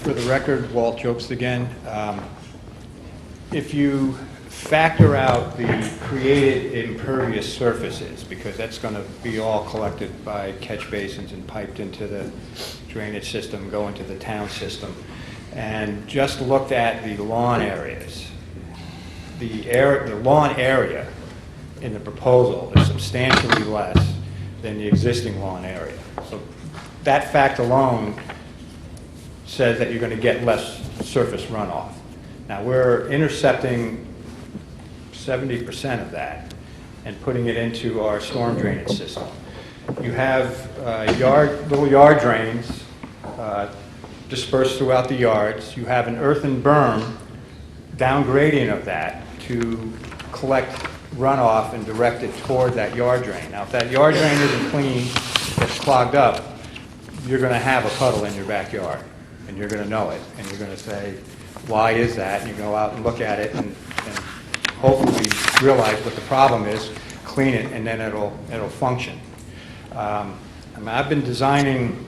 For the record, Walt Jokes again. If you factor out the created impervious surfaces, because that's going to be all collected by catch basins and piped into the drainage system, go into the town system, and just looked at the lawn areas, the lawn area in the proposal is substantially less than the existing lawn area. So that fact alone says that you're going to get less surface runoff. Now we're intercepting 70% of that and putting it into our storm drainage system. You have little yard drains dispersed throughout the yards. You have an earthen berm down gradient of that to collect runoff and direct it toward that yard drain. Now, if that yard drain isn't clean, it's clogged up, you're going to have a puddle in your backyard, and you're going to know it, and you're going to say, why is that? And you go out and look at it and hopefully realize what the problem is, clean it, and then it'll function. I mean, I've been designing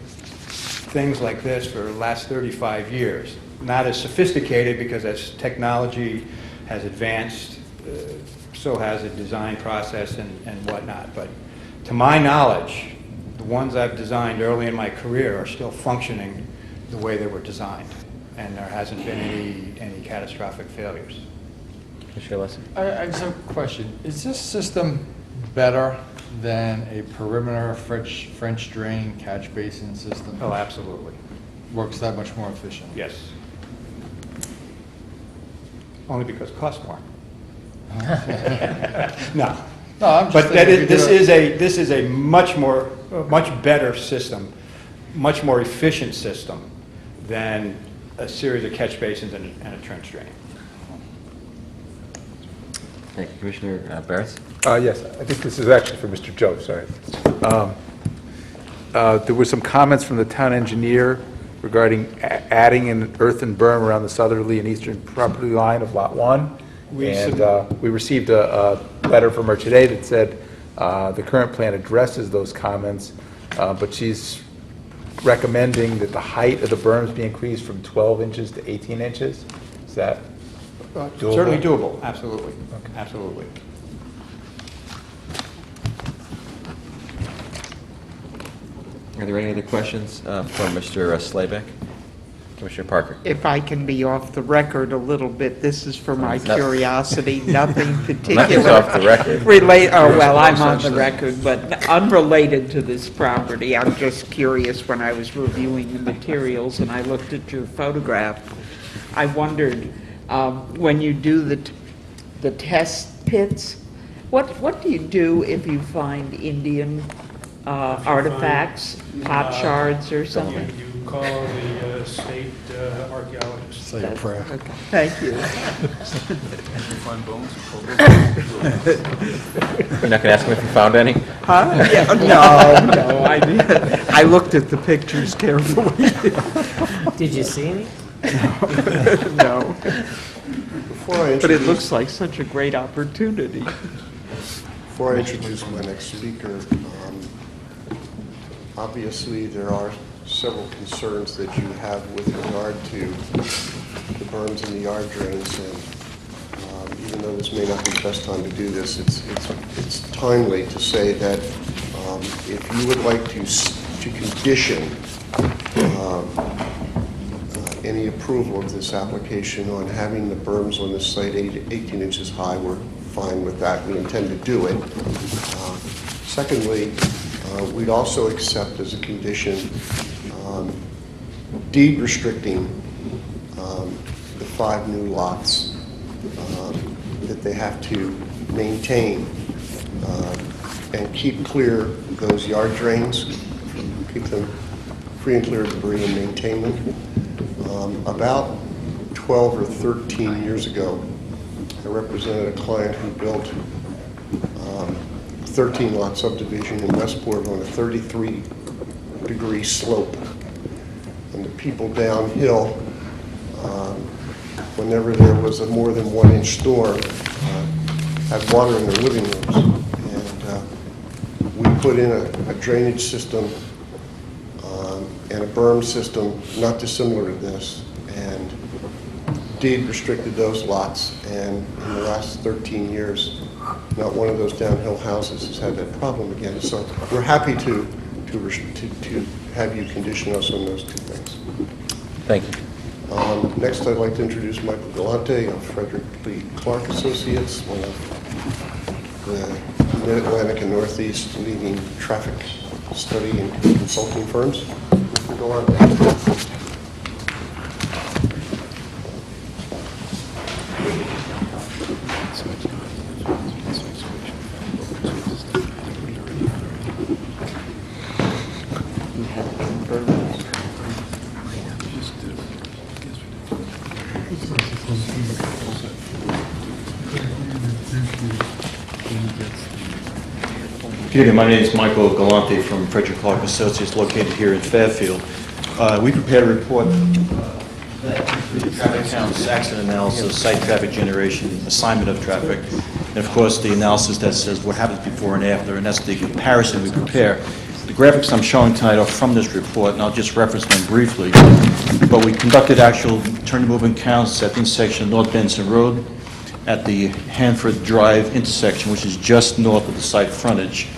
things like this for the last 35 years. Not as sophisticated, because as technology has advanced, so has the design process and whatnot. But to my knowledge, the ones I've designed early in my career are still functioning the way they were designed, and there hasn't been any catastrophic failures. Commissioner Lesson? I just have a question. Is this system better than a perimeter French drain catch basin system? Oh, absolutely. Works that much more efficient? Yes. Only because it costs more. No. No, I'm just but thinking this is a much better system, much more efficient system than a series of catch basins and a trench drain. Thank you. Commissioner Barrett? Yes, I think this is actually for Mr. Joe, sorry. There were some comments from the town engineer regarding adding an earthen berm around the southerly and eastern property line of Lot 1. We received a letter from her today that said the current plan addresses those comments, but she's recommending that the height of the berms be increased from 12 inches to 18 inches. Is that doable? Certainly doable, absolutely. Okay. Absolutely. Are there any other questions for Mr. Slayback? Commissioner Parker? If I can be off the record a little bit, this is for my No. curiosity, nothing particular. Nothing's off the record. I'm on the record, but unrelated to this property. I'm just curious, when I was reviewing the materials and I looked at your photograph, I wondered, when you do the test pits, what do you do if you find Indian artifacts, pot shards or something? You call the state archaeologist. Say a prayer. Okay, thank you. Find bones? You're not going to ask him if you found any? Huh? Yeah, no, I looked at the pictures carefully. Did you see any? No. Before I But it introduce- looks like such a great opportunity. Before I introduce my next speaker, obviously there are several concerns that you have with regard to the berms and the yard drains, and even though this may not be the best time to do this, it's timely to say that if you would like to condition any approval of this application on having the berms on this site 18 inches high, we're fine with that. We intend to do it. Secondly, we'd also accept as a condition deed restricting the 5 new lots that they have to maintain and keep clear those yard drains, keep them free and clear of debris and maintain them. About 12 or 13 years ago, I represented a client who built a 13-lot subdivision in Westport on a 33-degree slope. And the people downhill, whenever there was a more than 1-inch storm, had water in their living rooms. And we put in a drainage system and a berm system not dissimilar to this, and deed restricted those lots, and in the last 13 years, not one of those downhill houses has had that problem again. So we're happy to have you condition us on those 2 things. Thank you. Next, I'd like to introduce Michael Galante of Frederick Lee Clark Associates, one of the Mid-Atlantic and Northeast leading traffic study and consulting firms. Mr. Galante. Good evening, my name is Michael Galante from Frederick Clark Associates, located here in Fairfield. We prepared a report the traffic counts, accident analysis, site traffic generation, assignment of traffic, and of course the analysis that says what happens before and after, and that's the comparison we prepare. The graphics I'm showing tonight are from this report, and I'll just reference them briefly. But we conducted actual turning movement counts at the intersection of North Benson Road, at the Hanford Drive intersection, which is just north of the site frontage.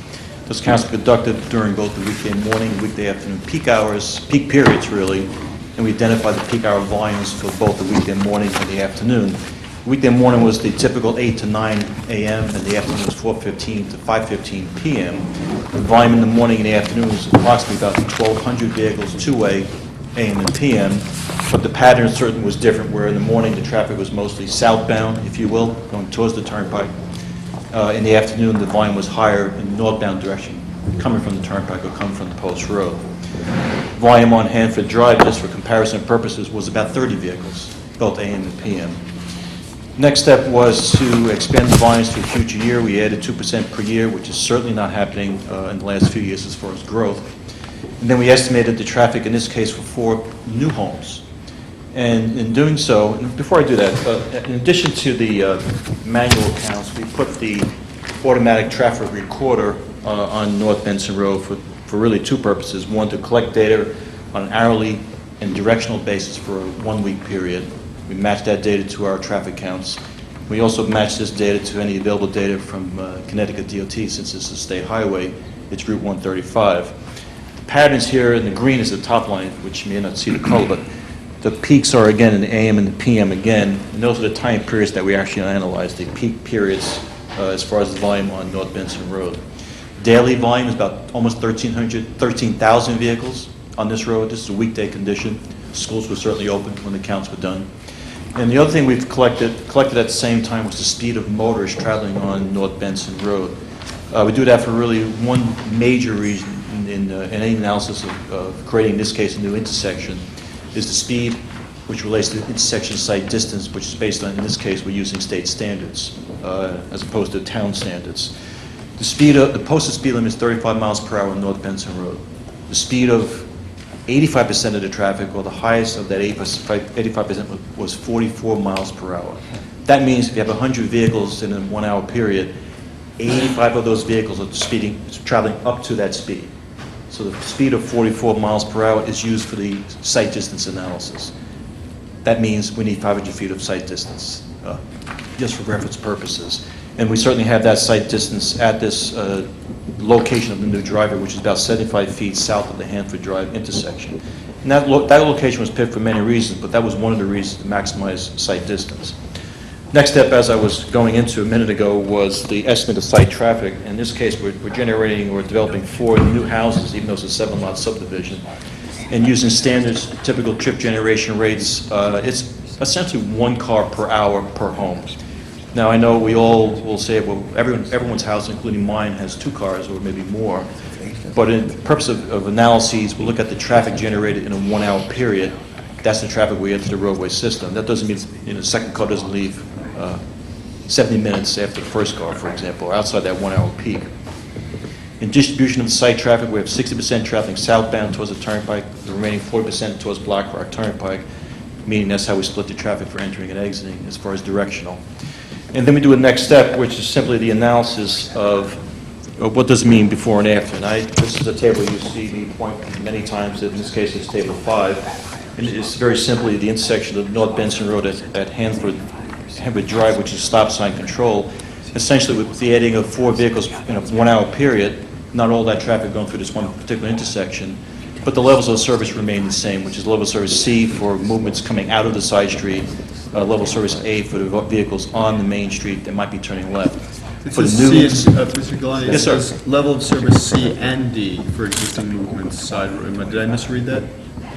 Those counts were conducted during both the weekday morning and weekday afternoon peak hours, peak periods really, and we identified the peak hour volumes for both the weekday morning and the afternoon. The weekday morning was the typical 8 to 9 a.m., and the afternoon was 4:15 to 5:15 p.m. The volume in the morning and the afternoon was approximately about 1,200 vehicles two-way, a.m. and p.m., but the pattern certainly was different, where in the morning the traffic was mostly southbound, if you will, going towards the Turnpike. In the afternoon, the volume was higher in the northbound direction, coming from the Turnpike or coming from the Post Road. Volume on Hanford Drive, just for comparison purposes, was about 30 vehicles, both AM and PM. Next step was to expand the volumes to a future year. We added 2% per year, which is certainly not happening in the last few years as far as growth. And then we estimated the traffic, in this case, for 4 new homes. And in doing so, and before I do that, in addition to the manual counts, we put the automatic traffic recorder on North Benson Road for really 2 purposes. One, to collect data on an hourly and directional basis for a 1-week period. We match that data to our traffic counts. We also match this data to any available data from Connecticut DOT, since this is a state highway. It's Route 135. The patterns here in the green is the top line, which you may not see the color, but the peaks are again in the AM and the PM again, and those are the time periods that we actually analyzed, the peak periods as far as the volume on North Benson Road. Daily volume is about almost 13,000 vehicles on this road. This is a weekday condition. Schools were certainly open when the counts were done. And the other thing we've collected at the same time was the speed of motorists traveling on North Benson Road. We do that for really one major reason in any analysis of creating, in this case, a new intersection. is the speed, which relates to intersection site distance, which is based on, in this case, we're using state standards as opposed to town standards. The posted speed limit is 35 miles per hour on North Benson Road. The speed of 85% of the traffic, or the highest of that 85% was 44 miles per hour. That means if you have 100 vehicles in a 1 hour period, 85 of those vehicles are traveling up to that speed. So the speed of 44 miles per hour is used for the site distance analysis. That means we need 500 feet of site distance, just for reference purposes. And we certainly have that site distance at this location of the new driveway, which is about 75 feet south of the Hanford Drive intersection. And that location was picked for many reasons, but that was one of the reasons to maximize site distance. Next step, as I was going into a minute ago, was the estimate of site traffic. In this case, we're generating or developing 4 new houses, even though it's a 7-lot subdivision. And using standards, typical trip generation rates, it's essentially 1 car per hour per home. Now, I know we all will say, well, everyone's house, including mine, has 2 cars or maybe more. But in the purpose of analyses, we'll look at the traffic generated in a 1 hour period. That's the traffic we enter the roadway system. That doesn't mean the second car doesn't leave 70 minutes after the first car, for example, or outside that 1 hour peak. In distribution of the site traffic, we have 60% traveling southbound towards the Turnpike, the remaining 40% towards Blackrock Turnpike, meaning that's how we split the traffic for entering and exiting as far as directional. And then we do a next step, which is simply the analysis of what does it mean before and after. And this is a table you see me point many times. In this case, it's table 5. And it's very simply the intersection of North Benson Road at Hanford Drive, which is stop sign control. Essentially, with the adding of 4 vehicles in a 1 hour period, not all that traffic going through this one particular intersection, but the levels of service remain the same, which is level of service C for movements coming out of the side street, level of service A for the vehicles on the main street that might be turning left. It For the says new- C, Mr. Galani, it Yes, sir. says level of service C and D for existing movements side. Did I misread that?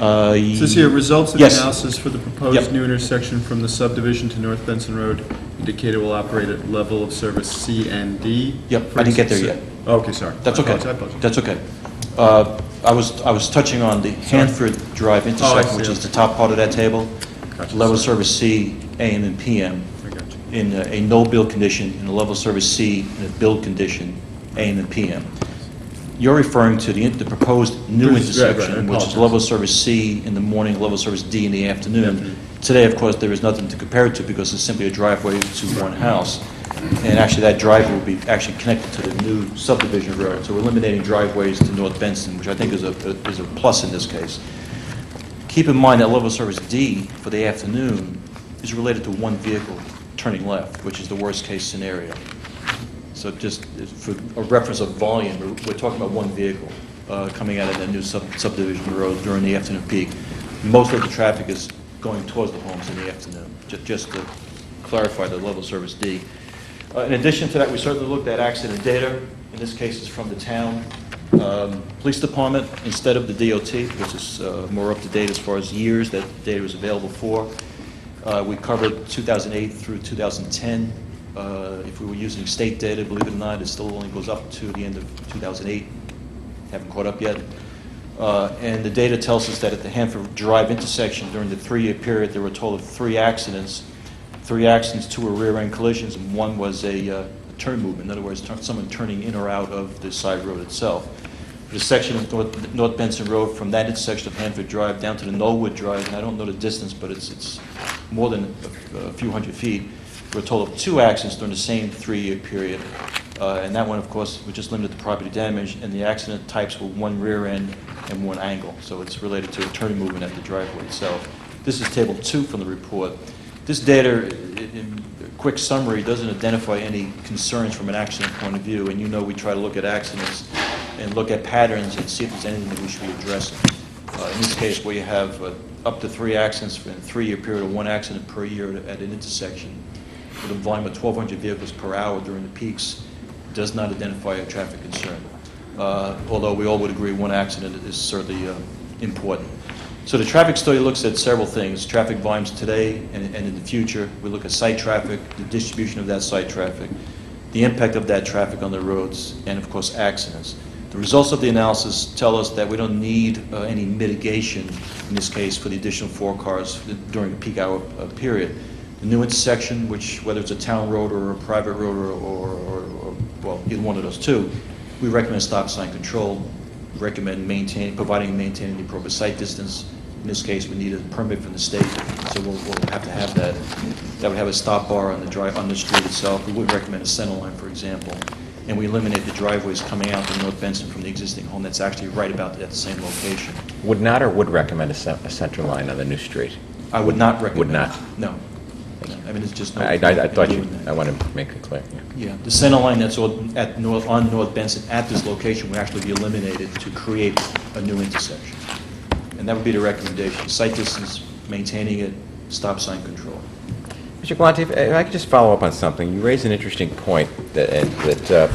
It says here, results of the Yes. analysis for the proposed Yep. new intersection from the subdivision to North Benson Road indicated will operate at level of service C and D. Yep, I didn't get there yet. Okay, sorry. That's I okay. apologize. That's okay. I was touching on the Hanford Drive intersection, which is the top part of that table. Gotcha, Level of sorry. service C, AM and PM. I got you. In a no build condition, in a level of service C, in a build condition, AM and PM. You're referring to the proposed new Right, right, I intersection, which is apologize. level of service C in the morning, level of service D in the afternoon. Today, of course, there is nothing to compare it to because it's simply a driveway to one house. And actually, that driveway will be actually connected to the new subdivision road. So we're eliminating driveways to North Benson, which I think is a plus in this case. Keep in mind that level of service D for the afternoon is related to 1 vehicle turning left, which is the worst-case scenario. So just for a reference of volume, we're talking about 1 vehicle coming out of that new subdivision road during the afternoon peak. Most of the traffic is going towards the homes in the afternoon, just to clarify the level of service D. In addition to that, we certainly looked at accident data. In this case, it's from the town. Police department, instead of the DOT, which is more up to date as far as years that data was available for. We covered 2008 through 2010. If we were using state data, believe it or not, it still only goes up to the end of 2008. Haven't caught up yet. And the data tells us that at the Hanford Drive intersection during the 3-year period, there were a total of 3 accidents. 3 accidents, 2 were rear-end collisions, and 1 was a turn movement. In other words, someone turning in or out of the side road itself. The section of North Benson Road from that intersection of Hanford Drive down to the Knollwood Drive, and I don't know the distance, but it's more than a few hundred feet. There were a total of 2 accidents during the same 3-year period. And that one, of course, was just limited to property damage, and the accident types were 1 rear end and 1 angle. So it's related to a turn movement at the driveway itself. This is table 2 from the report. This data, in quick summary, doesn't identify any concerns from an accident point of view, and you know we try to look at accidents and look at patterns and see if there's anything that we should be addressing. In this case, where you have up to 3 accidents in a 3-year period, or 1 accident per year at an intersection, with a volume of 1,200 vehicles per hour during the peaks, does not identify a traffic concern. Although we all would agree 1 accident is certainly important. So the traffic study looks at several things: traffic volumes today and in the future. We look at site traffic, the distribution of that site traffic, the impact of that traffic on the roads, and of course accidents. The results of the analysis tell us that we don't need any mitigation, in this case, for the additional 4 cars during the peak hour period. The new intersection, which, whether it's a town road or a private road or well, either one of those two, we recommend stop sign control, recommend providing and maintaining the appropriate site distance. In this case, we need a permit from the state, so we'll have to have that. That would have a stop bar on the street itself. We would recommend a center line, for example. And we eliminate the driveways coming out to North Benson from the existing home that's actually right about at the same location. Would not or would recommend a center line on the new street? I would not recommend. Would not? No. I mean, it's just no. I thought you, I want to make it clear. Yeah, the center line that's on North Benson at this location would actually be eliminated to create a new intersection. And that would be the recommendation. Site distance, maintaining it, stop sign control. Mr. Galante, if I could just follow up on something. You raised an interesting point that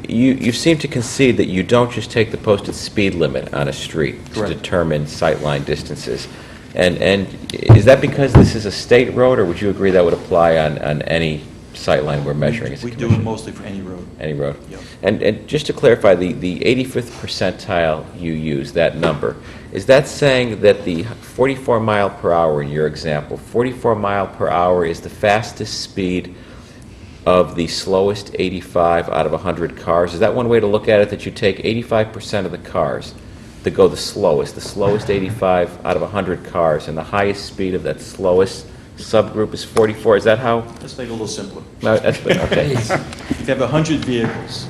you seem to concede that you don't just take the posted speed limit on a street to determine sightline distances. And is that because this is a state road, or would you agree that would apply on any sightline we're measuring as a commission? We do it mostly for any road. Any road. Yep. And just to clarify, the 85th percentile you use, that number, is that saying that the 44 mile per hour in your example, 44 mile per hour is the fastest speed of the slowest 85 out of 100 cars? Is that one way to look at it, that you take 85% of the cars that go the slowest 85 out of 100 cars, and the highest speed of that slowest subgroup is 44? Is that how? Let's make it a little simpler. No, that's okay. If you have 100 vehicles,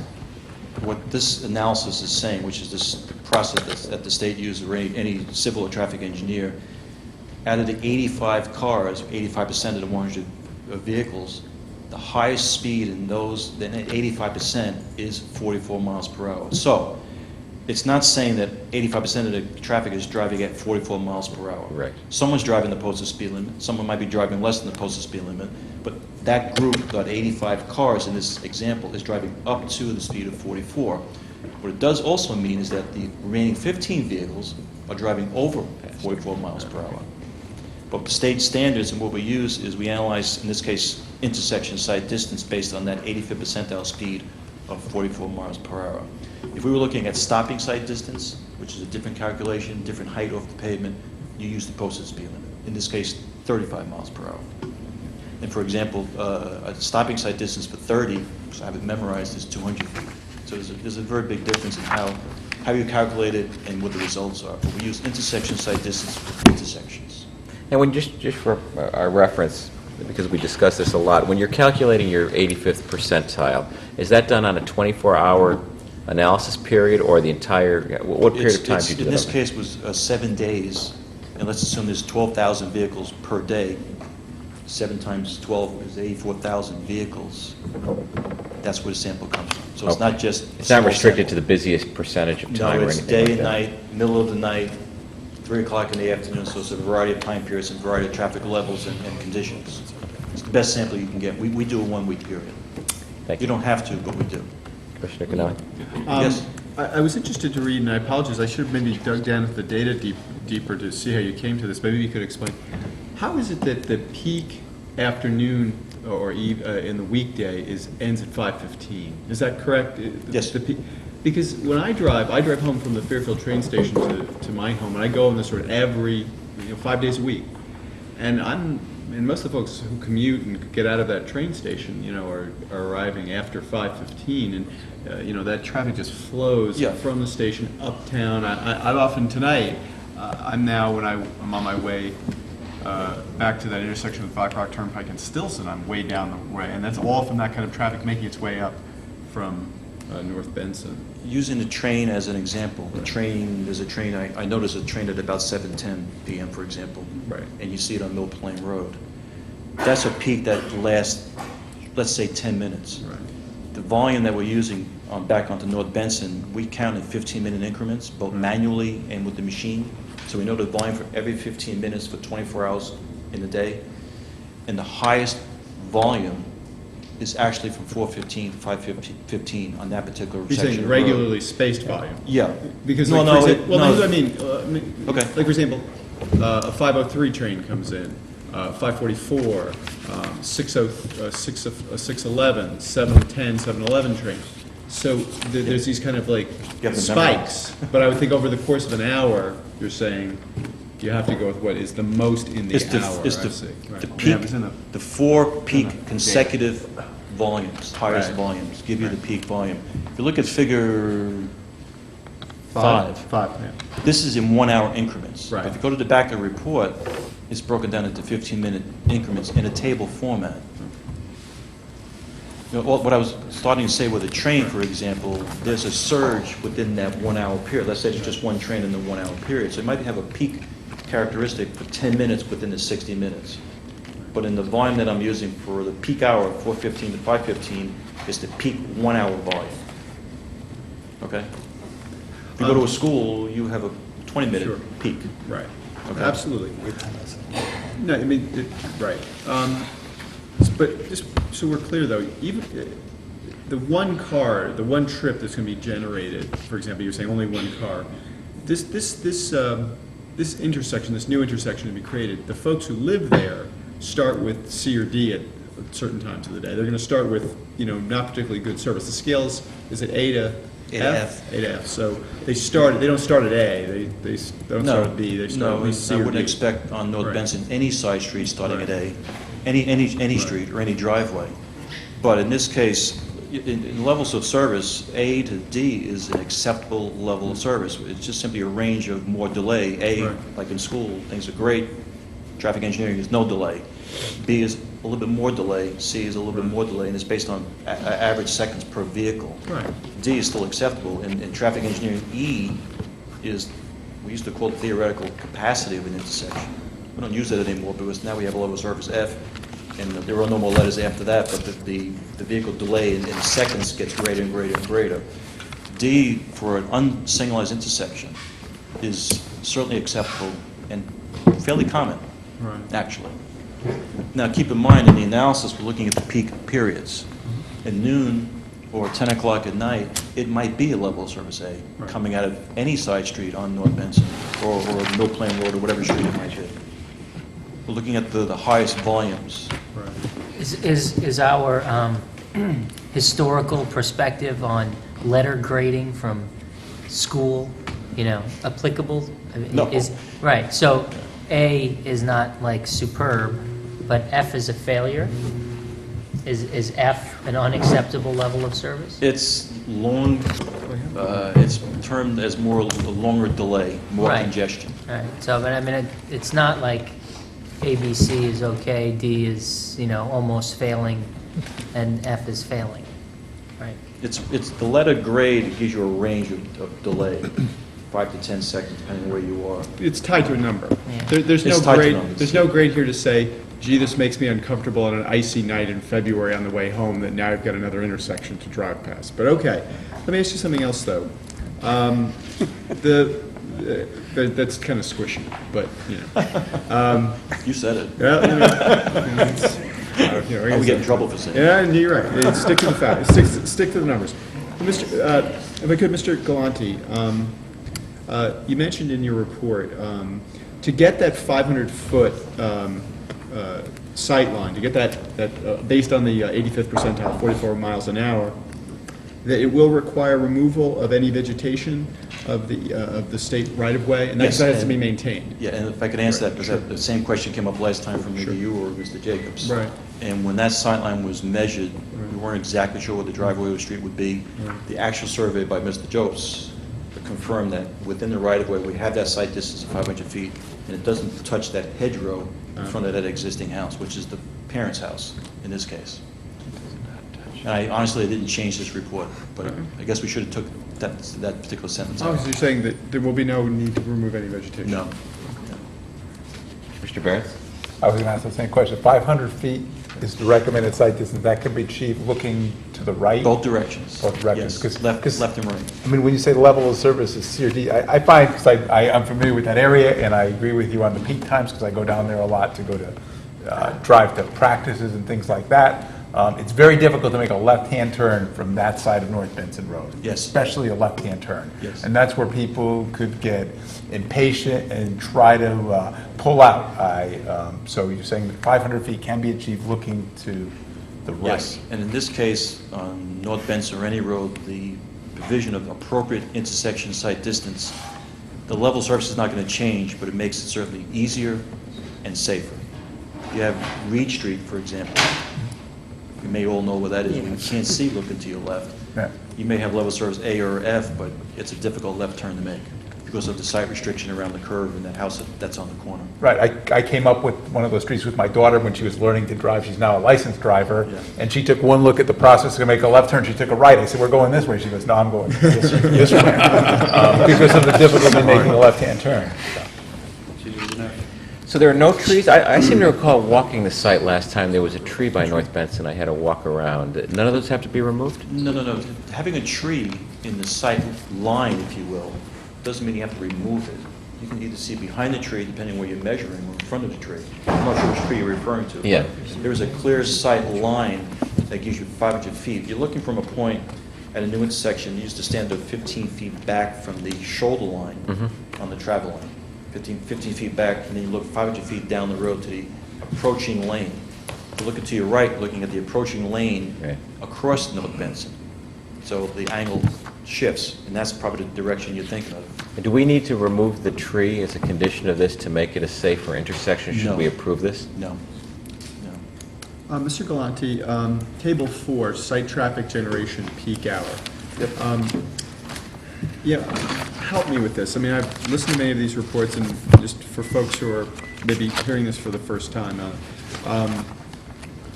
what this analysis is saying, which is this process that the state uses, or any civil or traffic engineer, out of the 85 cars, 85% of the 100 vehicles, the highest speed in those, then 85% is 44 miles per hour. So it's not saying that 85% of the traffic is driving at 44 miles per hour. Right. Someone's driving the posted speed limit. Someone might be driving less than the posted speed limit. But that group, that 85 cars in this example, is driving up to the speed of 44. What it does also mean is that the remaining 15 vehicles are driving over 44 miles per hour. But the state standards and what we use is we analyze, in this case, intersection site distance based on that 85th percentile speed of 44 miles per hour. If we were looking at stopping site distance, which is a different calculation, different height off the pavement, you use the posted speed limit. In this case, 35 miles per hour. And for example, a stopping site distance for 30, which I have it memorized, is 200 feet. So there's a very big difference in how you calculate it and what the results are. But we use intersection site distance for intersections. And when just for our reference, because we discuss this a lot, when you're calculating your 85th percentile, is that done on a 24-hour analysis period, or the entire, what period of time do you do that? In this case was 7 days, and let's assume there's 12,000 vehicles per day. 7 times 12 is 84,000 vehicles. That's where the sample comes from. So it's not just... It's not restricted to the busiest percentage of time or No, it's anything day like and that. night, middle of the night, 3 o'clock in the afternoon, so it's a variety of time periods and variety of traffic levels and conditions. It's the best sample you can get. We do a 1 week period. Thank You don't have to, but we do. Commissioner Canali? Yes. I was interested to read, and I apologize, I should have maybe dug down into the data deeper to see how you came to this. Maybe you could explain. How is it that the peak afternoon or eve in the weekday ends at 5:15? Is that correct? Yes. Because when I drive home from the Fairfield train station to my home, and I go on this sort of every 5 days a week. And most of the folks who commute and get out of that train station, are arriving after 5:15, and that traffic just flows from the station uptown. I've often tonight, I'm now when I'm on my way back to that intersection with Blackrock, Turnpike, and Stilson, I'm way down the way, and that's all from that kind of traffic making its way up from North Benson. Using the train as an example, there's a train, I noticed a train at about 7:10 p.m., for example. Right. And you see it on Mill Plain Road. That's a peak that lasts, let's say, 10 minutes. Right. The volume that we're using back onto North Benson, we count in 15-minute increments, both manually and with the machine. So we know the volume for every 15 minutes for 24 hours in the day. And the highest volume is actually from 4:15 to 5:15 on that particular You're section saying of road. regularly spaced volume? Yeah. Because No, like, no, for example, no. here's what I mean. Okay. Like, for example, a 5:03 train comes in, 5:44, 6:11, 7:10, 7:11 train. So there's these kind of like You have to spikes, but I would think over the course of an hour, you're saying you have to go with what is the most in the hour. It's I see. the Right. peak, Yeah, the 4 peak consecutive volumes, highest volumes, give you the peak volume. If you look at figure 5, yeah. this is in 1 hour increments. Right. But if you go to the back of the report, it's broken down into 15-minute increments in a table format. You know, what I was starting to say with a train, for example, there's a surge within that 1 hour period. Let's say it's just one train in the 1 hour period. So it might have a peak characteristic for 10 minutes within the 60 minutes. But in the volume that I'm using for the peak hour, 4:15 to 5:15, is the peak 1 hour volume. Okay? If you go to a school, you have a 20-minute Sure. peak. Right. Okay. Absolutely. No, I mean, right. But just so we're clear, though, even the one car, the one trip that's going to be generated, for example, you're saying only one car. This intersection, this new intersection to be created, the folks who live there start with C or D at certain times of the day. They're going to start with, not particularly good service. The scales, is it A to F? A to F. So they don't start at A. They don't start at B. They start at least C or D. I wouldn't expect on North Right. Benson any side street starting at A, any street or any driveway. But in this case, in levels of service, A to D is an acceptable level of service. It's just simply a range of more delay. A, Right. like in school, things are great. Traffic engineering is no delay. B is a little bit more delay. C is a little bit more delay, and it's based on average seconds per vehicle. Right. D is still acceptable. In traffic engineering, E is, we used to call it theoretical capacity of an intersection. We don't use that anymore because now we have a level of service F, and there are no more letters after that, but the vehicle delay in seconds gets greater and greater and greater. D, for an unsignalized intersection, is certainly acceptable and fairly common, Right. actually. Now, keep in mind, in the analysis, we're looking at the peak periods. At noon or 10 o'clock at night, it might be a level of service A coming out of any side street on North Benson or Mill Plain Road or whatever street it might be. We're looking at the highest volumes. Is our historical perspective on letter grading from school, applicable? I mean, No. Right, so A is not like superb, but F is a failure? Is F an unacceptable level of service? It's long, it's termed as a longer delay, more Right. congestion. Right, so, but I mean, it's not like ABC is okay, D is, almost failing, and F is failing, right? It's the letter grade gives you a range of delay, 5 to 10 seconds, depending on where you are. It's tied to a number. Yeah. There's It's no tied to grade. numbers. There's no grade here to say, gee, this makes me uncomfortable on an icy night in February on the way home. That now I've got another intersection to drive past. But okay, let me ask you something else though. That's kind of squishy, but You said it. I would get in trouble for saying it. Yeah, and you're right. Stick to the facts. Stick to the numbers. If I could, Mr. Galante, you mentioned in your report to get that 500-foot sight line, to get that based on the 85th percentile, 44 miles an hour, that it will require removal of any vegetation of the state right-of-way, and that Yes, has to and- be maintained. Yeah, and if I could answer Right, that, because sure. the same question came up last time from maybe Sure. you or Mr. Jacobs. Right. And when that sightline was measured, we weren't exactly sure what the driveway or the street would be. Right. The actual survey by Mr. Jobs confirmed that within the right-of-way, we have that sight distance of 500 feet, and it doesn't touch that hedgerow in front of that existing house, which is the parent's house in this case. And I honestly didn't change this report, but I guess we should have took that particular sentence Oh, out. so you're saying that there will be no need to remove any vegetation? No. Mr. Barrett? I was going to ask the same question. 500 feet is the recommended sight distance. That can be achieved looking to the right? Both directions. Both directions. Yes, left and right. I mean, when you say level of service is C or D, I find, because I'm familiar with that area, and I agree with you on the peak times, because I go down there a lot to go to drive to practices and things like that. It's very difficult to make a left-hand turn from that side of North Benson Road. Yes. Especially a left-hand turn. Yes. And that's where people could get impatient and try to pull out. So you're saying that 500 feet can be achieved looking to The right. Yes, and in this case, on North Benson or any road, the provision of appropriate intersection site distance, the level surface is not going to change, but it makes it certainly easier and safer. You have Reed Street, for example. You may all know where that is. You can't see looking to your left. Yeah. You may have level surface A or F, but it's a difficult left turn to make because of the site restriction around the curve in that house that's on the corner. Right, I came up with one of those streets with my daughter when she was learning to drive. She's now a licensed driver, and she took one look at the process to make a left turn. She took a right. I said, "We're going this way." She goes, "No, I'm going this way," because of the difficulty in making a left-hand turn. So there are no trees? I seem to recall walking the site last time. There was a tree by North Benson. I had to walk around. None of those have to be removed? No. Having a tree in the site line, if you will, doesn't mean you have to remove it. You can either see behind the tree, depending where you're measuring, or in front of the tree. I'm not sure which tree you're referring to. Yeah. There is a clear sight line that gives you 500 feet. You're looking from a point at a new intersection. You used to stand up 15 feet back from the shoulder line on the travel line. 15 feet back, and then you look 500 feet down the road to the approaching lane. If you're looking to your right, looking at the approaching lane across North Benson. So the angle shifts, and that's probably the direction you're thinking of. Do we need to remove the tree as a condition of this to make it a safer intersection? Should No. we approve this? No. Mr. Galante, Table 4, site traffic generation peak hour. Yep. Yeah, help me with this. I mean, I've listened to many of these reports, and just for folks who are maybe hearing this for the first time,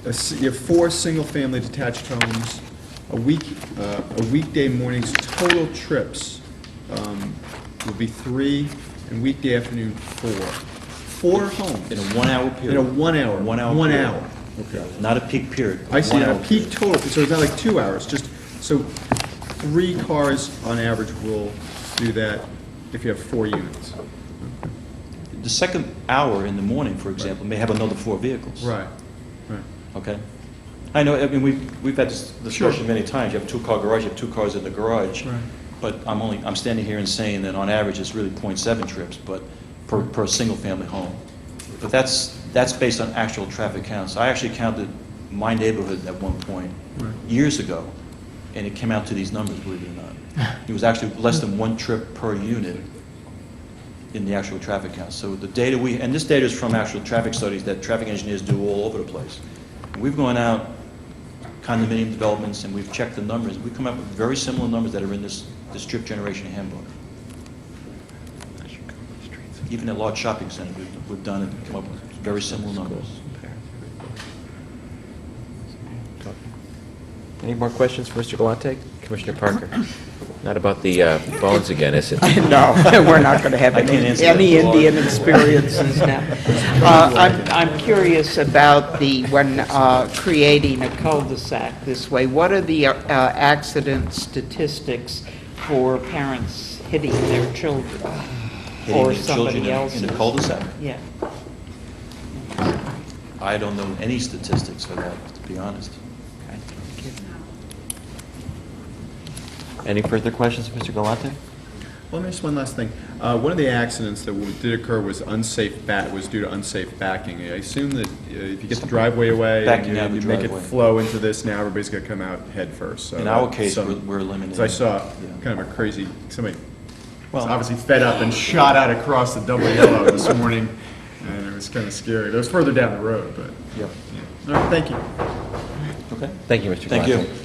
you have 4 single-family detached homes. A weekday morning's total trips will be 3, and weekday afternoon 4. 4 homes In a 1 hour period. in a 1 hour. 1 hour. 1 period. hour. Okay. Not a peak period. I see. 1 Now, hour peak period. total. So it's not like 2 hours. Just so 3 cars on average will do that if you have 4 units. The second hour in the morning, for example, may have another 4 vehicles. Right. Right. Okay? I know, I mean, we've had this discussion many times. You have a 2-car garage, you have 2 cars in the garage. Right. But I'm standing here and saying that on average, it's really 0.7 trips, but per single-family home. But that's based on actual traffic counts. I actually counted my neighborhood at one point, years ago, and it came out to these numbers, believe it or not. It was actually less than 1 trip per unit in the actual traffic count. So the data and this data is from actual traffic studies that traffic engineers do all over the place. And we've gone out, condominium developments, and we've checked the numbers. We come up with very similar numbers that are in this trip generation handbook. Even at large shopping centers, we've done it, come up with very similar numbers. Any more questions for Mr. Galante? Commissioner Parker? Not about the bones again, is it? No, we're not going to have I can't any answer that. Indian experiences now. I'm curious about when creating a cul-de-sac this way. What are the accident statistics for parents hitting their children? Hitting Or their children somebody else's? in a cul-de-sac? Yeah. I don't know any statistics for that, to be honest. Any further questions, Mr. Galante? Well, just one last thing. One of the accidents that did occur was was due to unsafe backing. I assume that if you get the driveway away, Backing out and the you make it driveway. flow into this, now everybody's going to come out head first. So In our case, we're eliminating. So I saw kind of a crazy, somebody was Well- obviously fed up and shot out across the double yellow this morning, and it was kind of scary. It was further down the road, but. Yep. All right, thank you. Okay. Thank you, Mr. Thank Galante. you.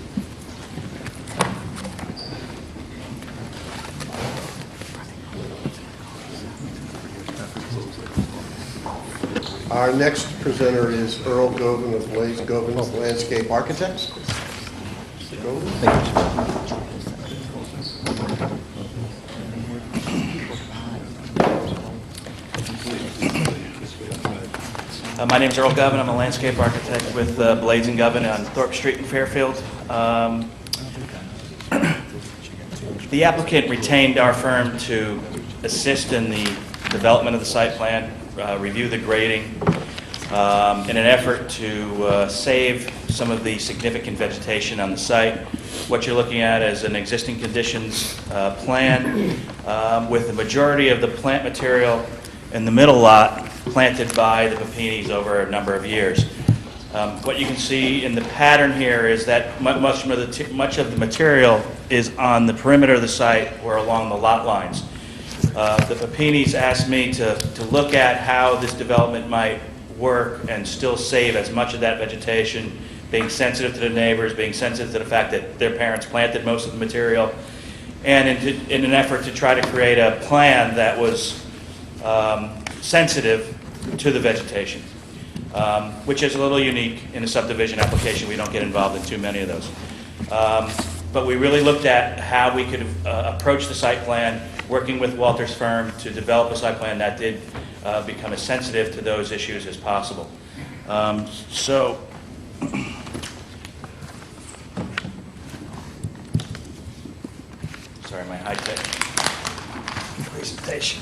Our next presenter is Earl Govan of Blaze Govan's Landscape Architects. Mr. Govan? My name is Earl Govan. I'm a landscape architect with Blades & Govan on Thorpe Street in Fairfield. The applicant retained our firm to assist in the development of the site plan, review the grading, in an effort to save some of the significant vegetation on the site. What you're looking at is an existing conditions plan with the majority of the plant material in the middle lot planted by the Papinis over a number of years. What you can see in the pattern here is that much of the material is on the perimeter of the site or along the lot lines. The Papinis asked me to look at how this development might work and still save as much of that vegetation, being sensitive to the neighbors, being sensitive to the fact that their parents planted most of the material, and in an effort to try to create a plan that was sensitive to the vegetation, which is a little unique in a subdivision application. We don't get involved in too many of those. But we really looked at how we could approach the site plan, working with Walter's firm to develop a site plan that did become as sensitive to those issues as possible. Sorry, my high-tech presentation.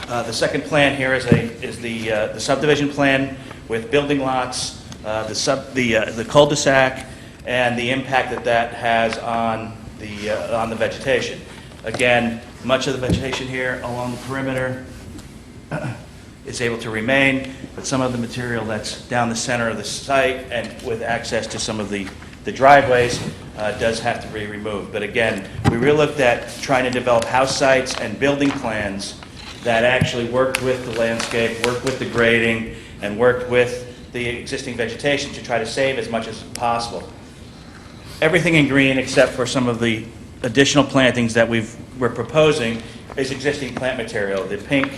The second plan here is the subdivision plan with building lots, the cul-de-sac, and the impact that has on the vegetation. Again, much of the vegetation here along the perimeter is able to remain, but some of the material that's down the center of the site and with access to some of the driveways does have to be removed. But again, we really looked at trying to develop house sites and building plans that actually worked with the landscape, worked with the grading, and worked with the existing vegetation to try to save as much as possible. Everything in green except for some of the additional plantings that we're proposing is existing plant material. The pink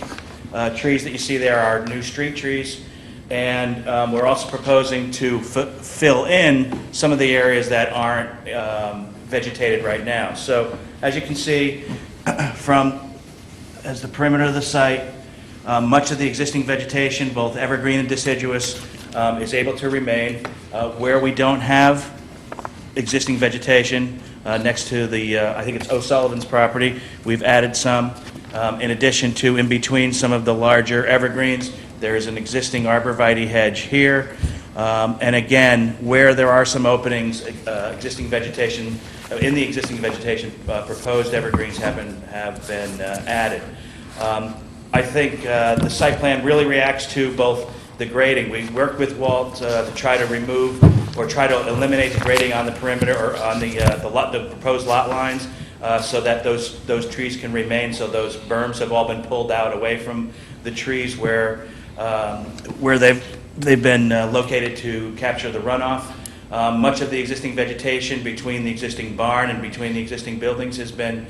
trees that you see there are new street trees, and we're also proposing to fill in some of the areas that aren't vegetated right now. So as you can see as the perimeter of the site, much of the existing vegetation, both evergreen and deciduous, is able to remain. Where we don't have existing vegetation, next to the, I think it's O'Sullivan's property, we've added some. In addition to in between some of the larger evergreens, there is an existing arborvitae hedge here. And again, where there are some openings, existing vegetation, in the existing vegetation, proposed evergreens have been added. I think the site plan really reacts to both the grading. We worked with Walt to try to remove or try to eliminate the grading on the perimeter or on the proposed lot lines so that those trees can remain. So those berms have all been pulled out away from the trees where they've been located to capture the runoff. Much of the existing vegetation between the existing barn and between the existing buildings has been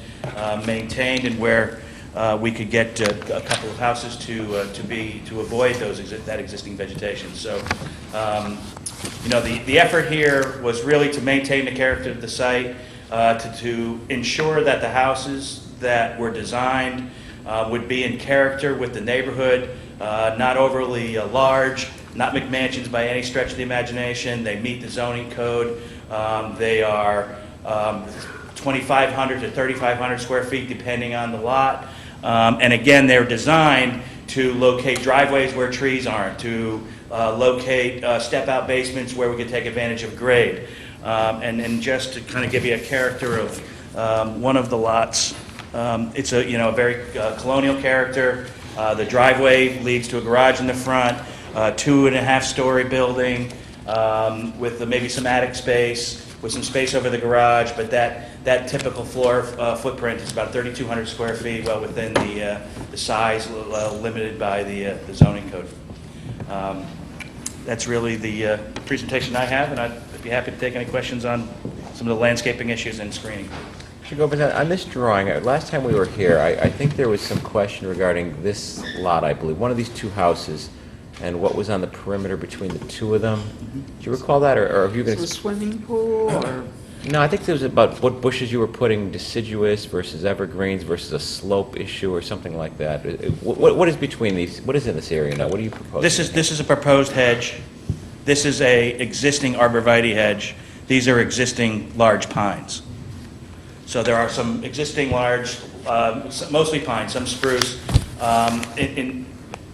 maintained, and where we could get a couple of houses to avoid that existing vegetation. So, the effort here was really to maintain the character of the site, to ensure that the houses that were designed would be in character with the neighborhood, not overly large, not McMansions by any stretch of the imagination. They meet the zoning code. They are 2,500 to 3,500 square feet depending on the lot. And again, they're designed to locate driveways where trees aren't, to locate step-out basements where we can take advantage of grade. And just to kind of give you a character of one of the lots, it's a very colonial character. The driveway leads to a garage in the front, 2.5-story building with maybe some attic space, with some space over the garage, but that typical floor footprint is about 3,200 square feet, well within the size limited by the zoning code. That's really the presentation I have, and I'd be happy to take any questions on some of the landscaping issues and screening. Should go over on this drawing. Last time we were here, I think there was some question regarding this lot, I believe, one of these two houses, and what was on the perimeter between the two of them. Do you recall that, or have you been... Is it a swimming pool, or? No, I think it was about what bushes you were putting, deciduous versus evergreens versus a slope issue or something like that. What is between these? What is in this area now? What are you proposing? This is a proposed hedge. This is a existing arborvitae hedge. These are existing large pines. So there are some existing large, mostly pine, some spruce.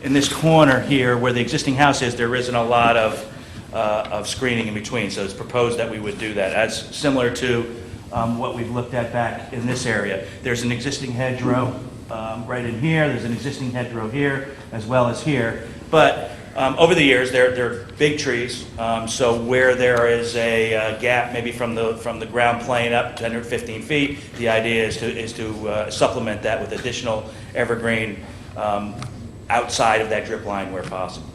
In this corner here, where the existing house is, there isn't a lot of screening in between. So it's proposed that we would do that, as similar to what we've looked at back in this area. There's an existing hedgerow right in here. There's an existing hedgerow here, as well as here. But Over the years, they're big trees, so where there is a gap, maybe from the ground plane up 10 or 15 feet, the idea is to supplement that with additional evergreen outside of that drip line where possible.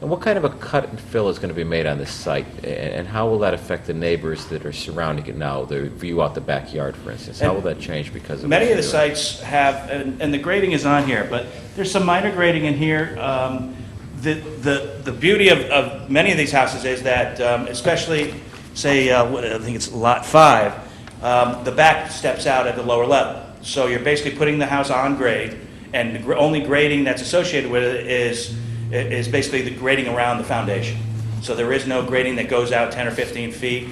And what kind of a cut and fill is going to be made on this site? And how will that affect the neighbors that are surrounding it now, the view out the backyard, for instance? How will that change because of... Many of the sites have, and the grading is on here, but there's some minor grading in here. The beauty of many of these houses is that, especially, say, I think it's lot 5, the back steps out at the lower level. So you're basically putting the house on grade, and the only grading that's associated with it is basically the grading around the foundation. So there is no grading that goes out 10 or 15 feet.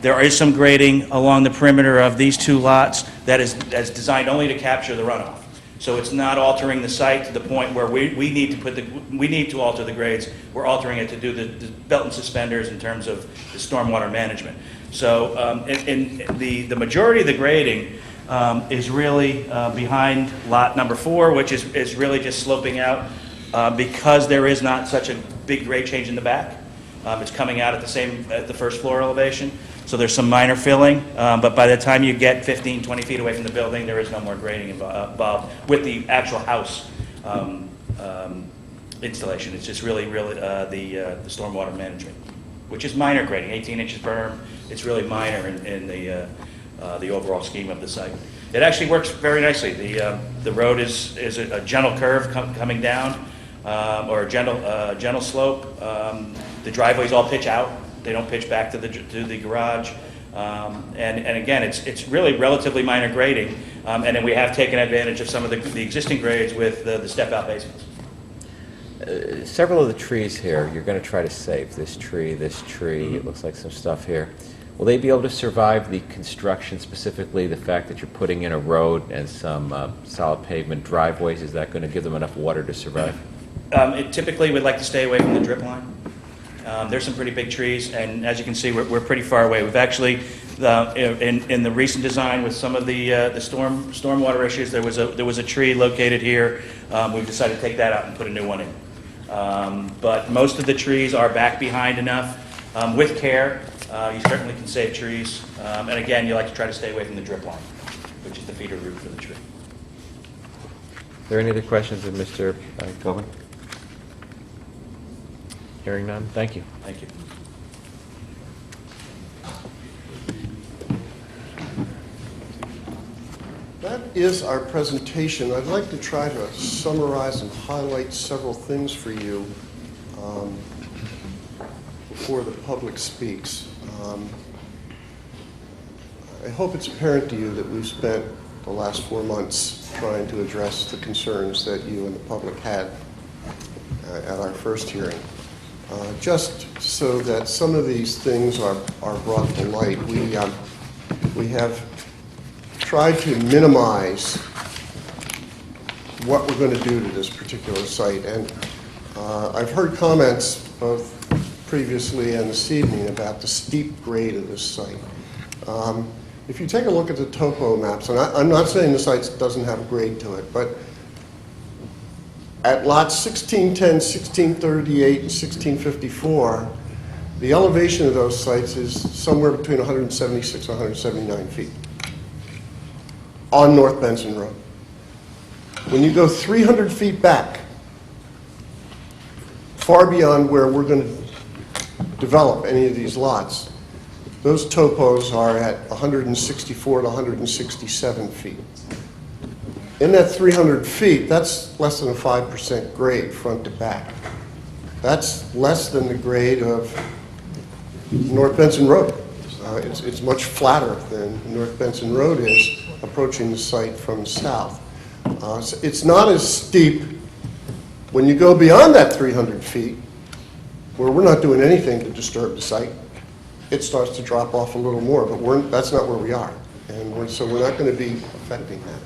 There is some grading along the perimeter of these 2 lots that's designed only to capture the runoff. So it's not altering the site to the point where we need to alter the grades. We're altering it to do the belt and suspenders in terms of the stormwater management. So the majority of the grading is really behind lot number 4, which is really just sloping out because there is not such a big grade change in the back. It's coming out at the first floor elevation. So there's some minor filling, but by the time you get 15, 20 feet away from the building, there is no more grading involved with the actual house installation. It's just really the stormwater management, which is minor grading, 18 inches berm. It's really minor in the overall scheme of the site. It actually works very nicely. The road is a gentle curve coming down, or a gentle slope. The driveways all pitch out. They don't pitch back to the garage. And again, it's really relatively minor grading. And then we have taken advantage of some of the existing grades with the step-out basements. Several of the trees here, you're going to try to save. This tree, it looks like some stuff here. Will they be able to survive the construction, specifically the fact that you're putting in a road and some solid pavement driveways? Is that going to give them enough water to survive? Typically, we'd like to stay away from the drip line. There's some pretty big trees, and as you can see, we're pretty far away. We've actually, in the recent design with some of the stormwater issues, there was a tree located here. We've decided to take that out and put a new one in. But most of the trees are back behind enough. With care, you certainly can save trees. And again, you like to try to stay away from the drip line, which is the feeder root for the tree. Are there any other questions of Mr. Govan? Hearing none, thank you. Thank you. That is our presentation. I'd like to try to summarize and highlight several things for you before the public speaks. I hope it's apparent to you that we've spent the last 4 months trying to address the concerns that you and the public had at our first hearing. Just so that some of these things are brought to light, we have tried to minimize what we're going to do to this particular site. And I've heard comments both previously and this evening about the steep grade of this site. If you take a look at the topo maps, and I'm not saying the site doesn't have a grade to it, but at lots 1610, 1638, and 1654, the elevation of those sites is somewhere between 176 and 179 feet on North Benson Road. When you go 300 feet back, far beyond where we're going to develop any of these lots, those topos are at 164 to 167 feet. In that 300 feet, that's less than a 5% grade front to back. That's less than the grade of North Benson Road. It's much flatter than North Benson Road is approaching the site from the south. So it's not as steep when you go beyond that 300 feet, where we're not doing anything to disturb the site. It starts to drop off a little more, but that's not where we are. And so we're not going to be affecting that.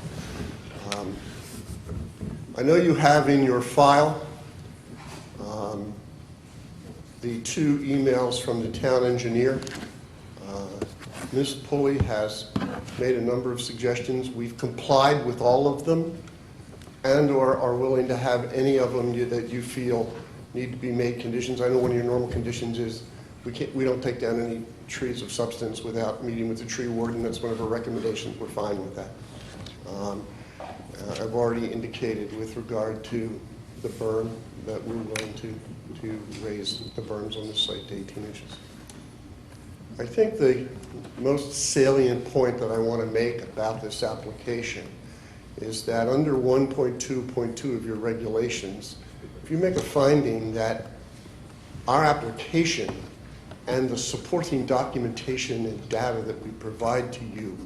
I know you have in your file the 2 emails from the town engineer. Ms. Pulley has made a number of suggestions. We've complied with all of them and or are willing to have any of them that you feel need to be made conditions. I know one of your normal conditions is we don't take down any trees of substance without meeting with the tree warden. That's one of our recommendations. We're fine with that. I've already indicated with regard to the berm that we're willing to raise the berms on the site to 18 inches. I think the most salient point that I want to make about this application is that under 1.2.2 of your regulations, if you make a finding that our application and the supporting documentation and data that we provide to you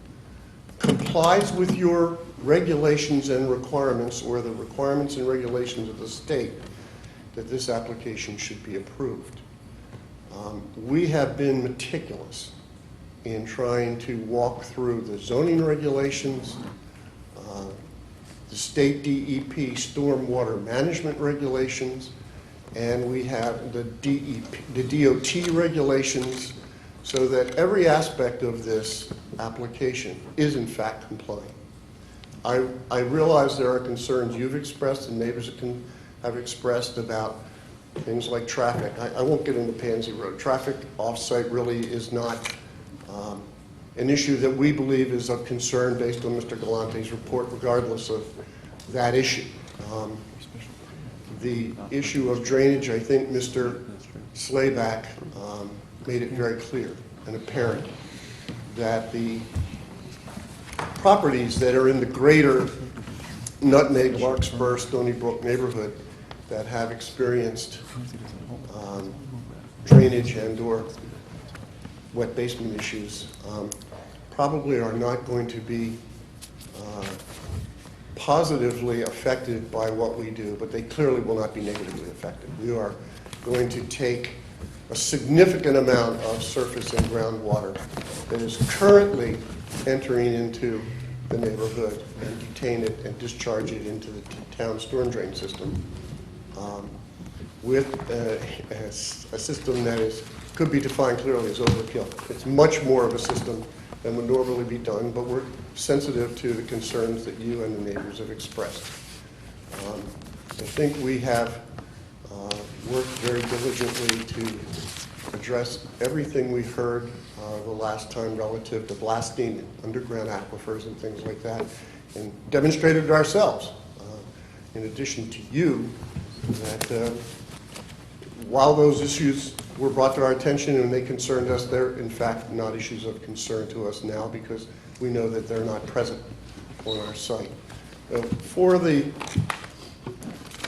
complies with your regulations and requirements or the requirements and regulations of the state, that this application should be approved. We have been meticulous in trying to walk through the zoning regulations, the state DEP stormwater management regulations, and we have the DOT regulations, so that every aspect of this application is in fact compliant. I realize there are concerns you've expressed and neighbors have expressed about things like traffic. I won't get into Pansy Road. Traffic off-site really is not an issue that we believe is of concern based on Mr. Galante's report, regardless of that issue. The issue of drainage, I think Mr. Slayback made it very clear and apparent that the properties that are in the greater Nutmeg, Larkspur, Stony Brook neighborhood that have experienced drainage and or wet basement issues probably are not going to be positively affected by what we do, but they clearly will not be negatively affected. We are going to take a significant amount of surface and groundwater that is currently entering into the neighborhood and detain it and discharge it into the town storm drain system with a system that could be defined clearly as overkill. It's much more of a system than would normally be done, but we're sensitive to the concerns that you and the neighbors have expressed. I think we have worked very diligently to address everything we heard the last time relative to blasting underground aquifers and things like that, and demonstrated it ourselves, in addition to you, that while those issues were brought to our attention and they concerned us, they're in fact not issues of concern to us now because we know that they're not present on our site. For the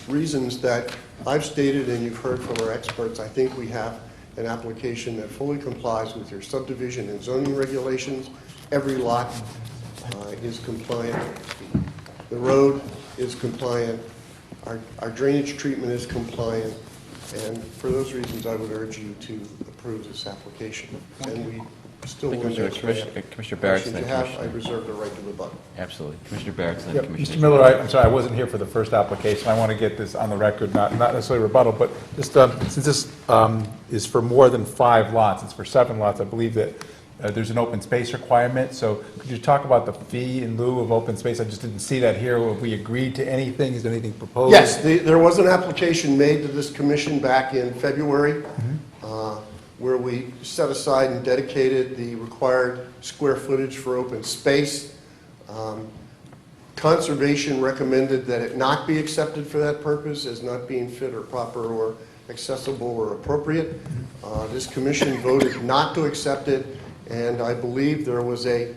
reasons that I've stated and you've heard from our experts, I think we have an application that fully complies with your subdivision and zoning regulations. Every lot is compliant. The road is compliant. Our drainage treatment is compliant. And for those reasons, I would urge you to approve this application. And we still will Commissioner Barrett's then I reserve the right to rebut. Absolutely. Commissioner Barrett's then Commissioner. Mr. Miller, I'm sorry, I wasn't here for the first application. I want to get this on the record, not necessarily rebuttal, but just since this is for more than 5 lots, it's for 7 lots, I believe that there's an open space requirement. So could you talk about the fee in lieu of open space? I just didn't see that here. Have we agreed to anything? Is there anything proposed? Yes, there was an application made to this commission back in February where we set aside and dedicated the required square footage for open space. Conservation recommended that it not be accepted for that purpose as not being fit or proper or accessible or appropriate. This commission voted not to accept it, and I believe there was a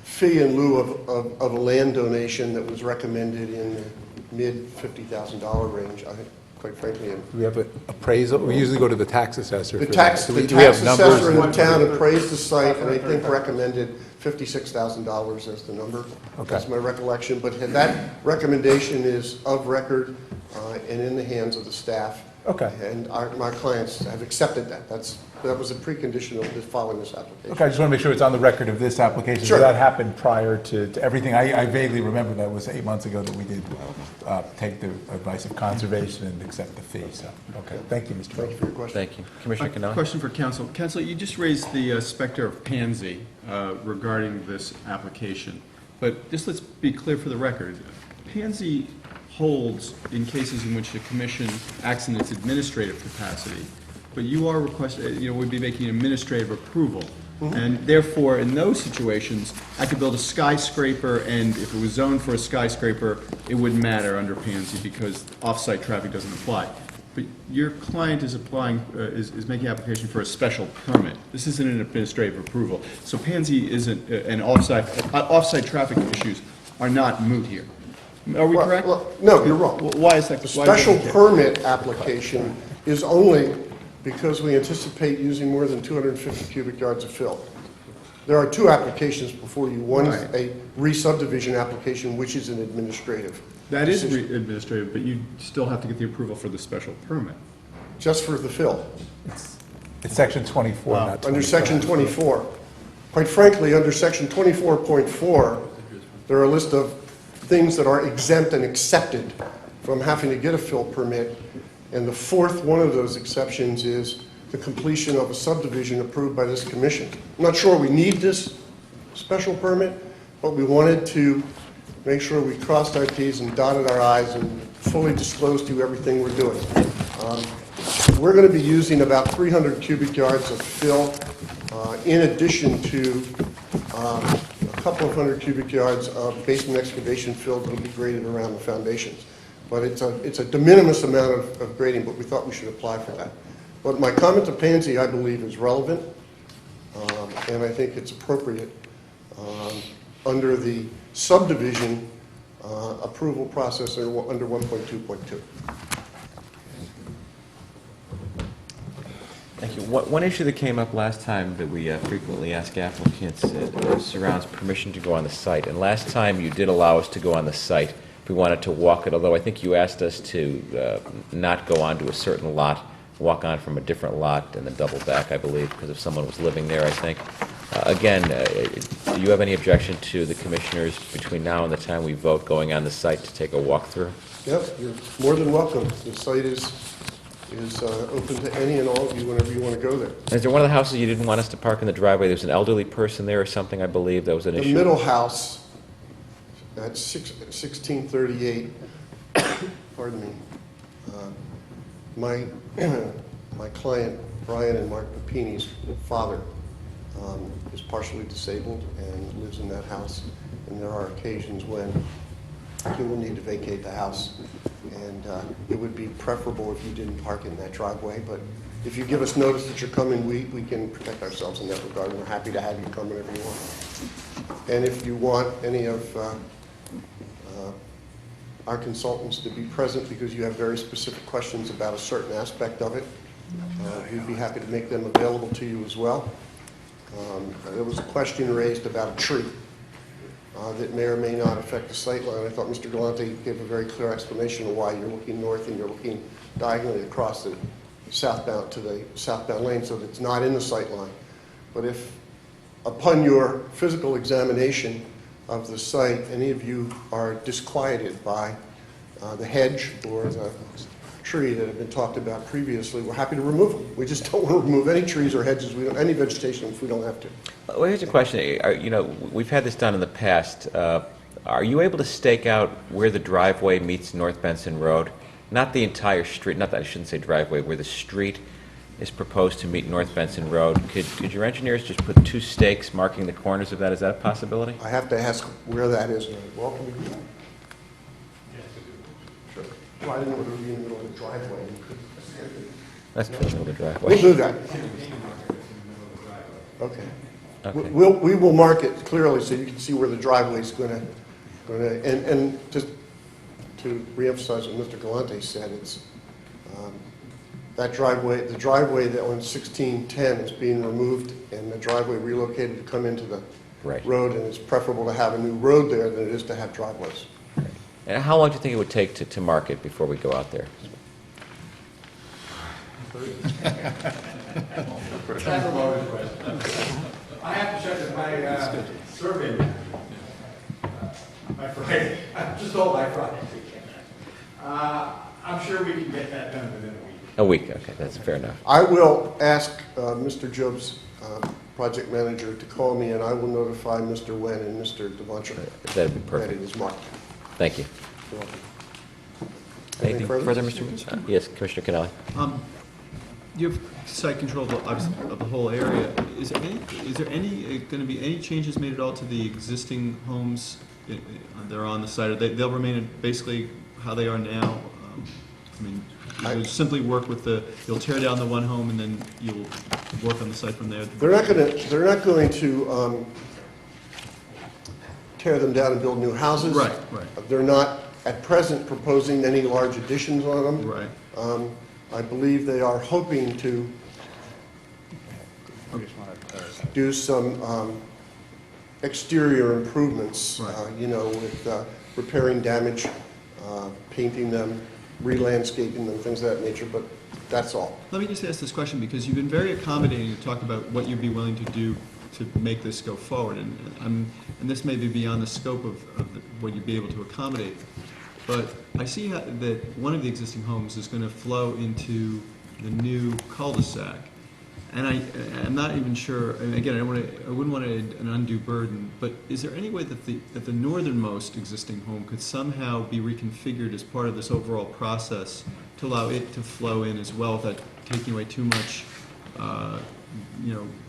fee in lieu of a land donation that was recommended in the mid $50,000 range. I think, quite frankly, Do we have an appraisal? We usually go to the tax assessor. the for tax, that. the Do we have tax numbers? assessor in the town appraised the site and I think recommended $56,000 as the number. Okay. That's my recollection, but that recommendation is of record and in the hands of the staff. Okay. And my clients have accepted that. That was a precondition of following this application. Okay, I just want to make sure it's on the record of this application. Sure. So that happened prior to everything. I vaguely remember that was 8 months ago that we did take the advice of conservation and accept the fee. So, okay, thank you, Mr. Miller. Thank you for your question. Thank you. Commissioner Canale? Question for council. Council, you just raised the specter of pansy regarding this application. But just let's be clear for the record. Pansy holds in cases in which the commission acts in its administrative capacity, but you are requesting, would be making administrative approval. And therefore, in those situations, I could build a skyscraper, and if it was zoned for a skyscraper, it wouldn't matter under Pansy because off-site traffic doesn't apply. But your client is applying, is making an application for a special permit. This isn't an administrative approval. So Pansy isn't, and off-site traffic issues are not moot here. Are we correct? Well, no, you're wrong. Why is that? The special permit application is only because we anticipate using more than 250 cubic yards of fill. There are two applications before you. One is a re-subdivision application, which is an administrative. That is administrative, but you still have to get the approval for the special permit. Just for the fill. It's section 24, not 24. Under section 24. Quite frankly, under section 24.4, there are a list of things that are exempt and accepted from having to get a fill permit. And the fourth one of those exceptions is the completion of a subdivision approved by this commission. I'm not sure we need this special permit, but we wanted to make sure we crossed our T's and dotted our I's and fully disclosed to you everything we're doing. We're going to be using about 300 cubic yards of fill in addition to a couple of hundred cubic yards of basement excavation fill that will be graded around the foundations. But it's a de minimis amount of grading, but we thought we should apply for that. But my comment to Pansy, I believe, is relevant, and I think it's appropriate under the subdivision approval process under 1.2.2. Thank you. One issue that came up last time that we frequently ask applicants surrounds permission to go on the site. And last time you did allow us to go on the site if we wanted to walk it, although I think you asked us to not go onto a certain lot, walk on from a different lot and then double back, I believe, because if someone was living there, I think. Again, do you have any objection to the commissioners between now and the time we vote going on the site to take a walkthrough? Yes, you're more than welcome. The site is open to any and all of you whenever you want to go there. Is there one of the houses you didn't want us to park in the driveway? There's an elderly person there or something, I believe. That was an issue. The middle house at 1638, pardon me, my client, Brian and Mark Papini's father, is partially disabled and lives in that house. And there are occasions when he will need to vacate the house. And it would be preferable if you didn't park in that driveway. But if you give us notice that you're coming, we can protect ourselves in that regard. We're happy to have you come whenever you want. And if you want any of our consultants to be present because you have very specific questions about a certain aspect of it, we'd be happy to make them available to you as well. There was a question raised about a tree that may or may not affect the sight line. I thought Mr. Galante gave a very clear explanation of why you're looking north and you're looking diagonally across the southbound to the southbound lane so that it's not in the sight line. But if upon your physical examination of the site, any of you are disquieted by the hedge or the tree that have been talked about previously, we're happy to remove them. We just don't want to remove any trees or hedges, any vegetation if we don't have to. Well, here's a question. We've had this done in the past. Are you able to stake out where the driveway meets North Benson Road? Not the entire street, not that I shouldn't say driveway, where the street is proposed to meet North Benson Road. Could your engineers just put two stakes marking the corners of that? Is that a possibility? I have to ask where that is. Welcome to do that. Sure. Well, I didn't want to be in the middle of the driveway. That's the middle of the driveway. We'll do that. Okay. We will mark it clearly so you can see where the driveway is going to, and just to reemphasize what Mr. Galante said, it's that driveway, the driveway that on 1610 is being removed and the driveway relocated to come into the road, and it's preferable to have a new road there than it is to have driveways. And how long do you think it would take to mark it before we go out there? I have to check with my survey manager by Friday. I'm just told by Friday. I'm sure we can get that done within a week. A week, okay, that's fair enough. I will ask Mr. Job's project manager to call me, and I will notify Mr. Wen and Mr. Devantra That'd be perfect. that it is marked. Thank you. You're welcome. Anything further? further, Mr.? Yes, Commissioner Canali. You have site control of the whole area. Is there going to be any changes made at all to the existing homes that are on the site? Or they'll remain basically how they are now? I mean, you'll simply work with you'll tear down the one home and then you'll work on the site from there? They're not going to tear them down and build new houses. Right. They're not, at present, proposing any large additions on them. Right. I believe they are hoping to do some exterior improvements, with repairing damage, painting them, re-landscaping them, things of that nature, but that's all. Let me just ask this question, because you've been very accommodating to talk about what you'd be willing to do to make this go forward, and this may be beyond the scope of what you'd be able to accommodate. But I see that one of the existing homes is going to flow into the new cul-de-sac, and I'm not even sure. And again, I wouldn't want an undue burden. But is there any way that the northernmost existing home could somehow be reconfigured as part of this overall process to allow it to flow in as well, without taking away too much,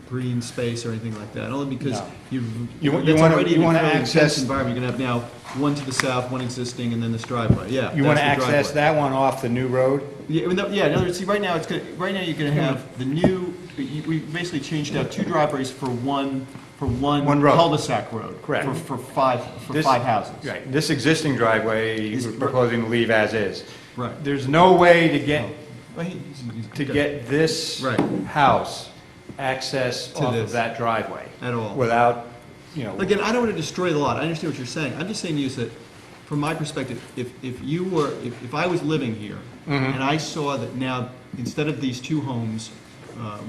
green space or anything like that? Only because you want to access environment. You're going to have now one to the south, one existing, and then this driveway. Yeah. You want to access that one off the new road? Yeah. In other words, see, right now you're going to have the new. We basically changed out two driveways for one road. Cul-de-sac road. Correct. For five houses. Right. This existing driveway we're proposing to leave as is. Right. There's no way to get this house access off of that driveway at all without, Again, I don't want to destroy the lot. I understand what you're saying. I'm just saying to you that, from my perspective, if I was living here and I saw that now, instead of these two homes,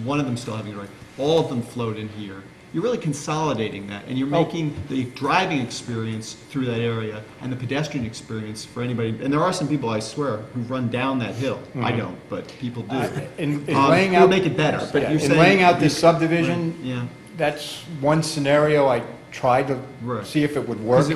one of them still having a driveway, all of them flowed in here, you're really consolidating that, and you're making the driving experience through that area and the pedestrian experience for anybody. And there are some people, I swear, who run down that hill. I don't, but people do. In laying out, make it better. But you're saying, in laying out this subdivision, that's one scenario I tried to see if it would work,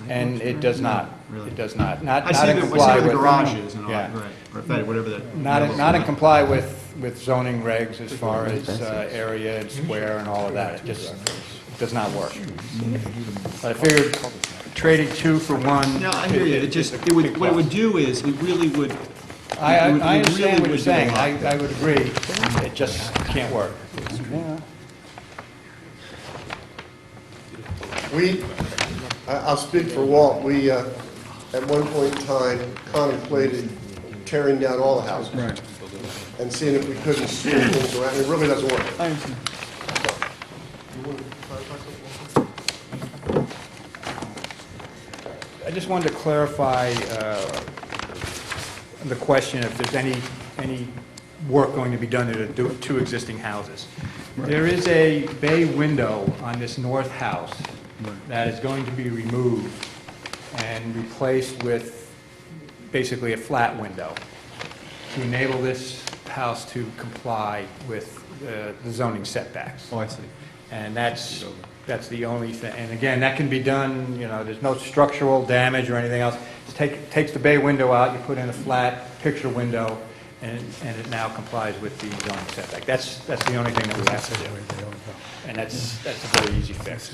and it does not. Really? It does not. I see the garages and all that, right, whatever that. Not in comply with zoning regs as far as area and square and all of that. It just does not work. But I figured trading two for one. No, I hear you. What it would do is, it really would. I understand what you're saying. I would agree. It just can't work. I'll speak for Walt. We, at one point in time, contemplated tearing down all the houses. Right. And seeing if we couldn't steer things around. It really doesn't work. I understand. I just wanted to clarify the question if there's any work going to be done to the two existing houses. There is a bay window on this north house that is going to be removed and replaced with basically a flat window to enable this house to comply with the zoning setbacks. Oh, I see. And that's the only thing. And again, that can be done, there's no structural damage or anything else. It takes the bay window out, you put in a flat picture window, and it now complies with the zoning setback. That's the only thing that we have to do. And that's a very easy fix.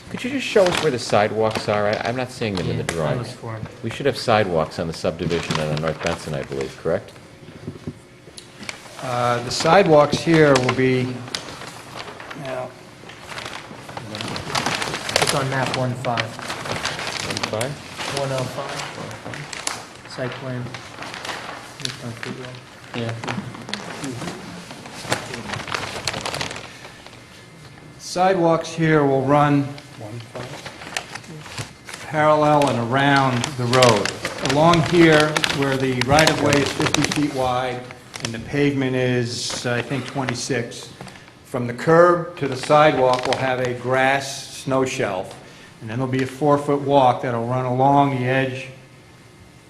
Could you just show us where the sidewalks are? I'm not seeing them in the drawings. We should have sidewalks on the subdivision and on North Benson, I believe, correct? The sidewalks here will be, It's on map 1-5. 1-5? 105. Site plan. Yeah. sidewalks here will run parallel and around the road. Along here, where the right-of-way is 50 feet wide and the pavement is, I think, 26, from the curb to the sidewalk, we'll have a grass snow shelf. And then there'll be a 4-foot walk that'll run along the edge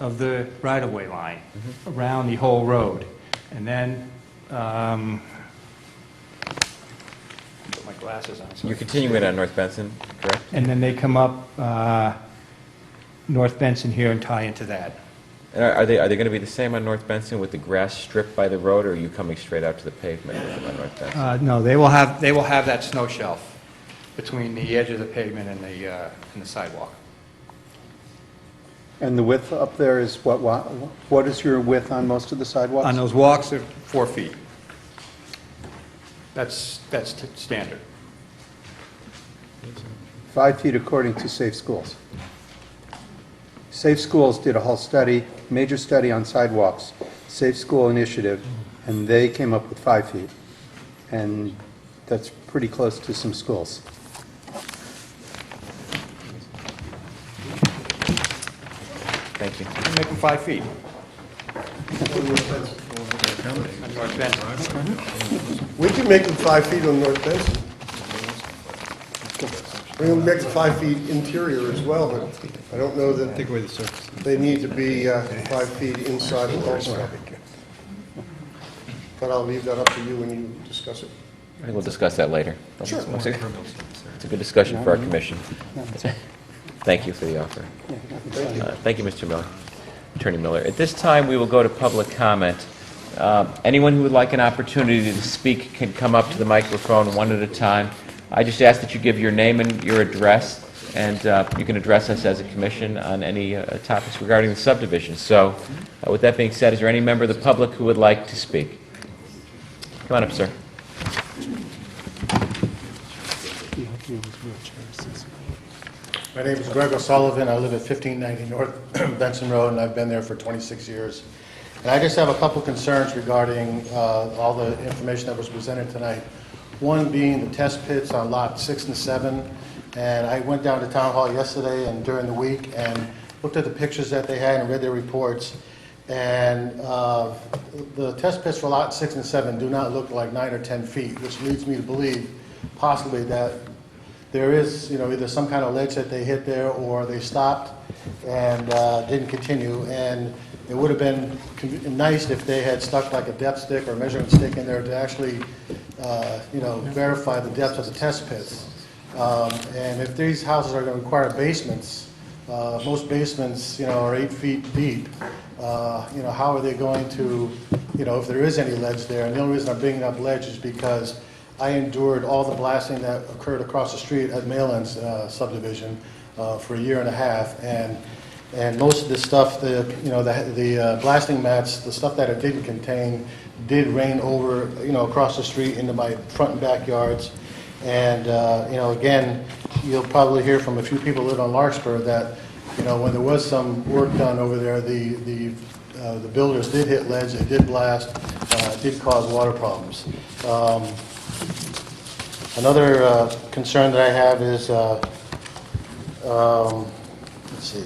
of the right-of-way line, around the whole road. And then, put my glasses on. You're continuing it on North Benson, correct? And then they come up North Benson here and tie into that. And are they going to be the same on North Benson with the grass strip by the road, or are you coming straight out to the pavement with them on North Benson? No, they will have that snow shelf between the edge of the pavement and the sidewalk. And the width up there is what is your width on most of the sidewalks? On those walks, they're 4 feet. That's standard. 5 feet according to Safe Schools. Safe Schools did a whole study, major study on sidewalks, Safe School Initiative, and they came up with 5 feet. And that's pretty close to some schools. Thank you. You can make them 5 feet. On North Benson. We can make them 5 feet on North Benson. We can make them 5 feet interior as well, but I don't know that they need to be 5 feet inside the also. But I'll leave that up to you when you discuss it. I think we'll discuss that later. Sure. It's a good discussion for our commission. Thank you for the offer. Thank you, Mr. Miller, Attorney Miller. At this time, we will go to public comment. Anyone who would like an opportunity to speak can come up to the microphone one at a time. I just ask that you give your name and your address, and you can address us as a commission on any topics regarding the subdivision. So, with that being said, is there any member of the public who would like to speak? Come on up, sir. My name is Greg O'Sullivan. I live at 1590 North Benson Road, and I've been there for 26 years. And I just have a couple concerns regarding all the information that was presented tonight. One being the test pits on lot 6 and 7. And I went down to Town Hall yesterday and during the week and looked at the pictures that they had and read their reports. And the test pits for lot 6 and 7 do not look like 9 or 10 feet, which leads me to believe possibly that there is, either some kind of ledge that they hit there or they stopped and didn't continue. And it would have been nice if they had stuck like a depth stick or measurement stick in there to actually, verify the depth of the test pits. And if these houses are going to require basements, most basements, are 8 feet deep. How are they going to, if there is any ledge there? And the only reason I'm bringing up ledge is because I endured all the blasting that occurred across the street at Maylands subdivision for a year and a half, and most of the stuff, the blasting mats, the stuff that it didn't contain, did rain over, across the street into my front and backyards. And again, you'll probably hear from a few people who live on Larkspur that, when there was some work done over there, the builders did hit ledge, they did blast, did cause water problems. Another concern that I have is, let's see.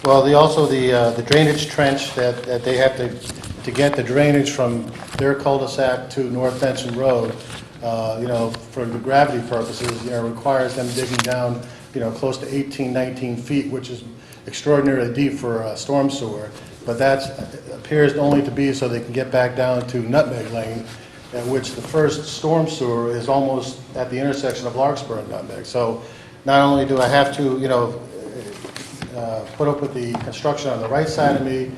Well, the drainage trench that they have to get the drainage from their cul-de-sac to North Benson Road, for the gravity purposes, requires them digging down, close to 18, 19 feet, which is extraordinarily deep for a storm sewer. But that appears only to be so they can get back down to Nutmeg Lane, at which the first storm sewer is almost at the intersection of Larkspur and Nutmeg. So not only do I have to, put up with the construction on the right side of me,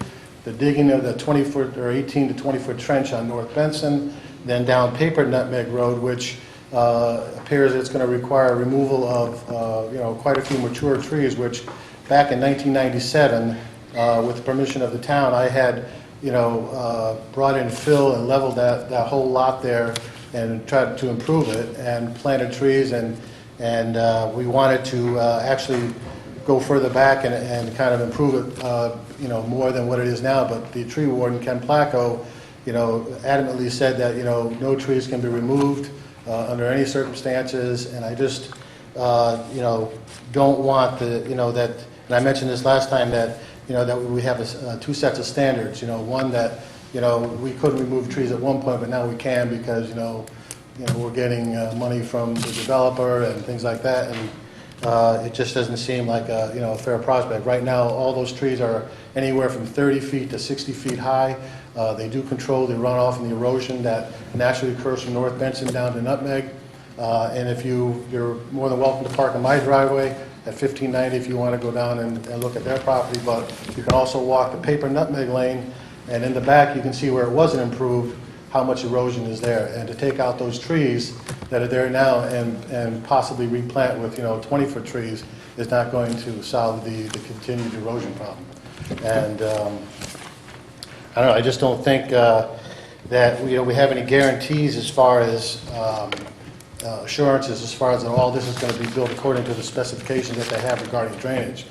the digging of the 20-foot or 18 to 20-foot trench on North Benson, then down Paper Nutmeg Road, which appears it's going to require removal of, quite a few mature trees, which back in 1997, with the permission of the town, I had brought in fill and leveled that whole lot there and tried to improve it and planted trees, and we wanted to actually go further back and kind of improve it, more than what it is now. But the tree warden, Ken Placco, adamantly said that, no trees can be removed under any circumstances, and I just, don't want that, and I mentioned this last time, that that we have two sets of standards. One that we couldn't remove trees at one point, but now we can because we're getting money from the developer and things like that, and it just doesn't seem like a fair prospect. Right now, all those trees are anywhere from 30 feet to 60 feet high. They do control the runoff and the erosion that naturally occurs from North Benson down to Nutmeg. And if you're more than welcome to park in my driveway. at 1590 if you want to go down and look at their property, but you can also walk the paper nutmeg lane, and in the back you can see where it wasn't improved, how much erosion is there. And to take out those trees that are there now and possibly replant with, 20-foot trees is not going to solve the continued erosion problem. And I don't know, I just don't think that we have any guarantees as far as assurances as far as that all this is going to be built according to the specifications that they have regarding drainage.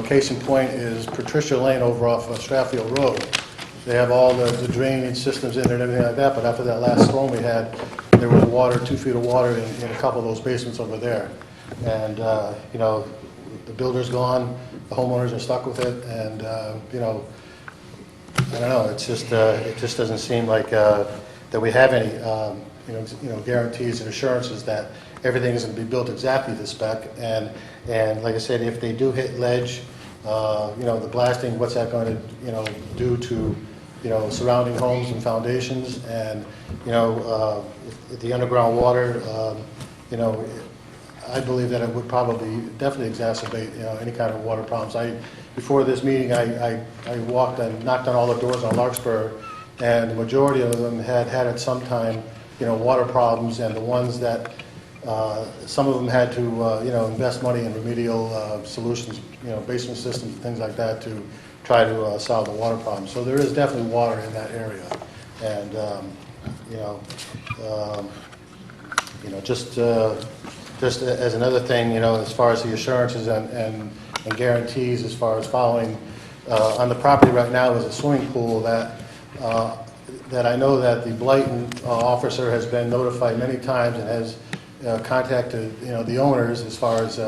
Case in point is Patricia Lane over off Stratfield Road. They have all the drainage systems in there and everything like that, but after that last storm we had, there was water, 2 feet of water in a couple of those basements over there. And, the builder's gone, the homeowners are stuck with it, and, I don't know, it just doesn't seem like that we have any, guarantees and assurances that everything is going to be built exactly to spec. And like I said, if they do hit ledge, the blasting, what's that going to, do to, surrounding homes and foundations, and, if the underground water, I believe that it would probably definitely exacerbate, any kind of water problems. Before this meeting, I walked and knocked on all the doors on Larkspur, and the majority of them had at some time, water problems, and the ones that, some of them had to, invest money in remedial solutions, basement systems, things like that, to try to solve the water problem. So there is definitely water in that area, and just as another thing, as far as the assurances and guarantees, as far as following on the property right now is a swimming pool that I know that the blightant officer has been notified many times and has contacted the owners as far as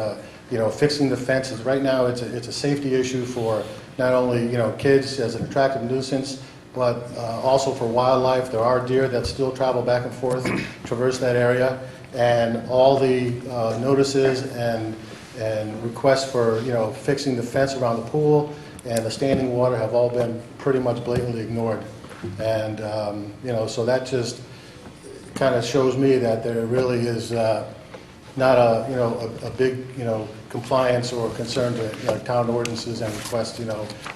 fixing the fences. Right now, it's a safety issue for not only kids as an attractive nuisance, but also for wildlife. There are deer that still travel back and forth, traverse that area, and all the notices and requests for fixing the fence around the pool and the standing water have all been pretty much blatantly ignored. And so that just kind of shows me that there really is not a big compliance or concern to town ordinances and requests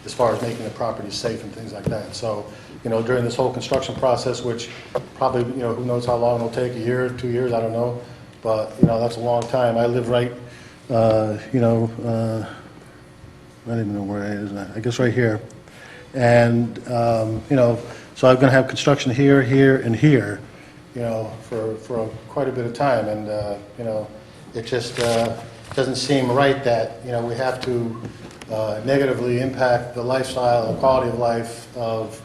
as far as making the property safe and things like that. So during this whole construction process, which probably who knows how long it'll take, a year, 2 years, I don't know, but that's a long time. I live right I don't even know where it is. I guess right here, and so I'm going to have construction here, here, and here, for quite a bit of time, and it just doesn't seem right that we have to negatively impact the lifestyle and quality of life of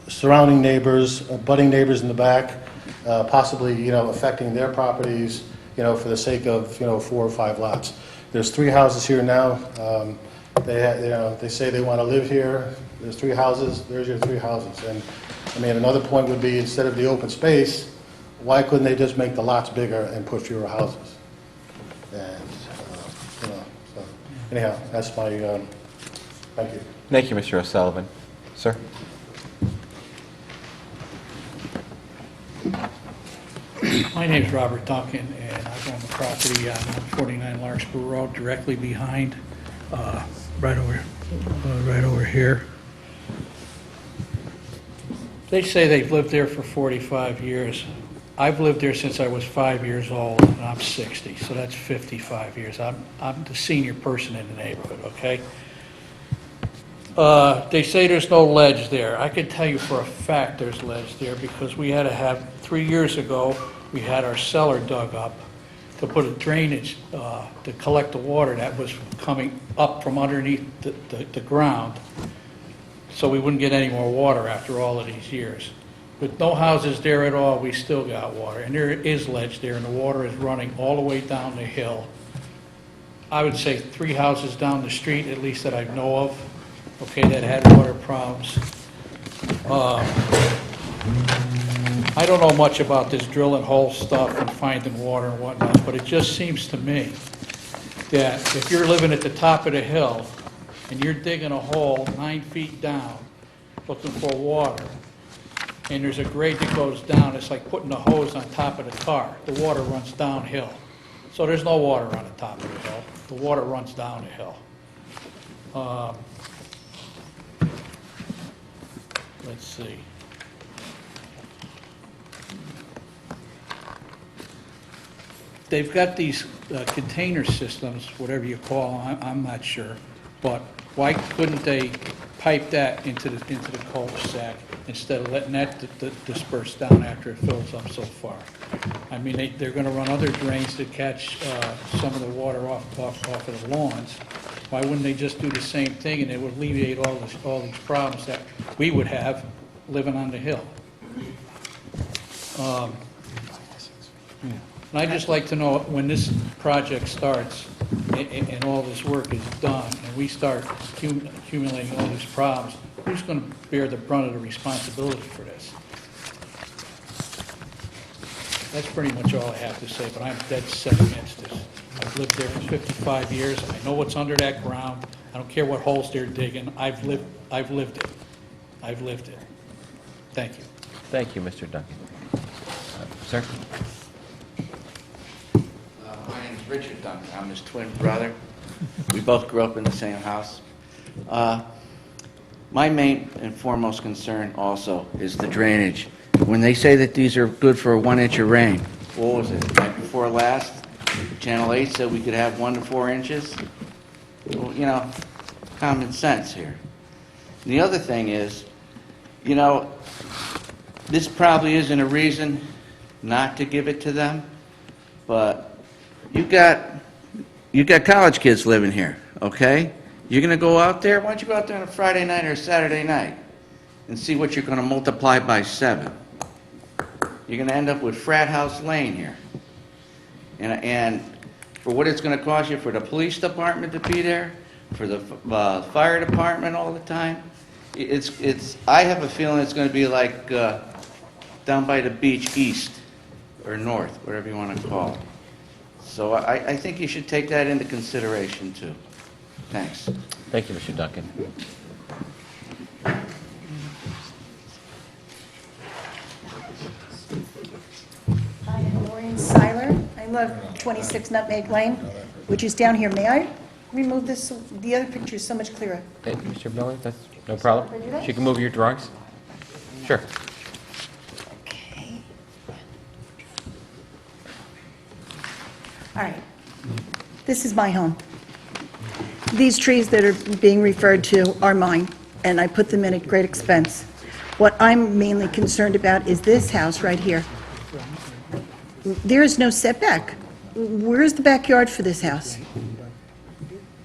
surrounding neighbors, budding neighbors in the back, possibly affecting their properties, for the sake of 4 or 5 lots. There's 3 houses here now. They say they want to live here. There's 3 houses. There's your 3 houses. And I mean, another point would be, instead of the open space, why couldn't they just make the lots bigger and put fewer houses? And so anyhow, that's my thank you. Thank you, Mr. O'Sullivan. Sir? My name's Robert Duncan, and I own the property on 49 Larkspur Road, directly behind, right over here. They say they've lived there for 45 years. I've lived there since I was 5 years old, and I'm 60, so that's 55 years. I'm the senior person in the neighborhood, okay? They say there's no ledge there. I can tell you for a fact there's ledge there, because we had to have, 3 years ago, we had our cellar dug up to put a drainage, to collect the water that was coming up from underneath the ground, so we wouldn't get any more water after all of these years. With no houses there at all, we still got water, and there is ledge there, and the water is running all the way down the hill. I would say 3 houses down the street, at least that I know of, okay, that had water problems. I don't know much about this drilling hole stuff and finding water and whatnot, but it just seems to me that if you're living at the top of the hill and you're digging a hole 9 feet down looking for water, and there's a grade that goes down, it's like putting a hose on top of the car. The water runs downhill. So there's no water on the top of the hill. The water runs down the hill. Let's see. They've got these container systems, whatever you call them, I'm not sure, but why couldn't they pipe that into the cul-de-sac instead of letting that disperse down after it fills up so far? I mean, they're gonna run other drains to catch some of the water off of the lawns. Why wouldn't they just do the same thing, and it would alleviate all these problems that we would have living on the hill? And I'd just like to know, when this project starts and all this work is done, and we start accumulating all these problems, who's going to bear the brunt of the responsibility for this? That's pretty much all I have to say, but I'm dead set against this. I've lived there for 55 years. I know what's under that ground. I don't care what holes they're digging. I've lived it. I've lived it. Thank you. Thank you, Mr. Duncan. Sir? My name is Richard Duncan. I'm his twin brother. We both grew up in the same house. My main and foremost concern also is the drainage. When they say that these are good for a 1 inch of rain, what was it, night before last? Channel 8 said we could have 1 to 4 inches. Well, you know, common sense here. And the other thing is, you know, this probably isn't a reason not to give it to them, but you got college kids living here, okay? You're going to go out there? Why don't you go out there on a Friday night or a Saturday night and see what you're going to multiply by 7? You're going to end up with Frat House Lane here. And for what it's going to cost you for the police department to be there, for the fire department all the time, I have a feeling it's going to be like down by the beach east or north, whatever you want to call it. So I think you should take that into consideration too. Thanks. Thank you, Mr. Duncan. Hi, I'm Maureen Seiler. I live 26 Nutmeg Lane, which is down here. May I remove this? The other picture is so much clearer. Hey, Mr. Miller, that's no problem. Can I do that? You can move your drawings. Sure. Okay. All right. This is my home. These trees that are being referred to are mine, and I put them in at great expense. What I'm mainly concerned about is this house right here. There is no setback. Where's the backyard for this house?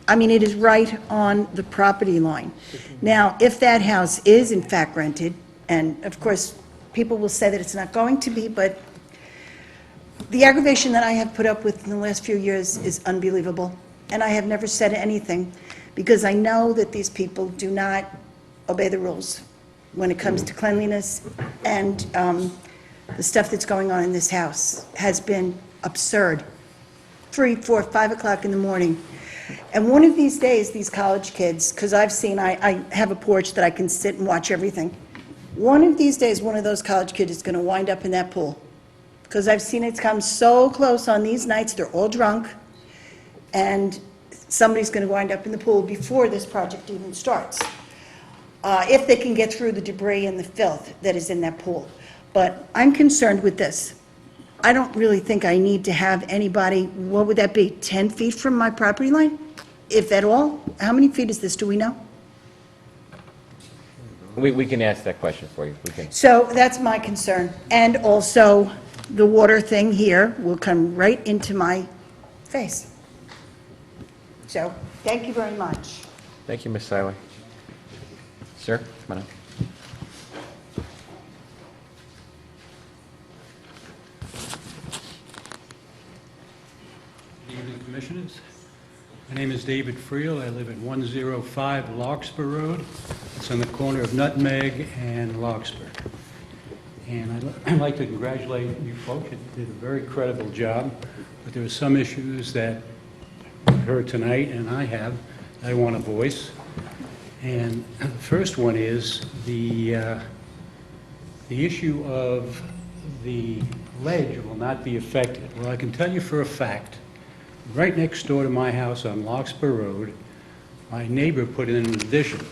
I mean, it is right on the property line. Now, if that house is in fact rented, and of course, people will say that it's not going to be, but the aggravation that I have put up with in the last few years is unbelievable. And I have never said anything because I know that these people do not obey the rules when it comes to cleanliness, and the stuff that's going on in this house has been absurd. 3, 4, 5 o'clock in the morning. And one of these days, these college kids, because I have a porch that I can sit and watch everything. One of these days, one of those college kids is going to wind up in that pool. Because I've seen it come so close on these nights, they're all drunk, and somebody's going to wind up in the pool before this project even starts. If they can get through the debris and the filth that is in that pool. But I'm concerned with this. I don't really think I need to have anybody, what would that be, 10 feet from my property line? If at all? How many feet is this, do we know? We can answer that question for you. We can. So that's my concern. And also, the water thing here will come right into my face. So, thank you very much. Thank you, Ms. Seiler. Sir, come on up. Good evening, Commissioners. My name is David Friel. I live at 105 Larkspur Road. It's on the corner of Nutmeg and Larkspur. And I'd like to congratulate you folks. You did a very credible job, but there were some issues that I heard tonight, and I want to voice. And the first one is the issue of the ledge will not be affected. Well, I can tell you for a fact right next door to my house on Larkspur Road, my neighbor put in an addition.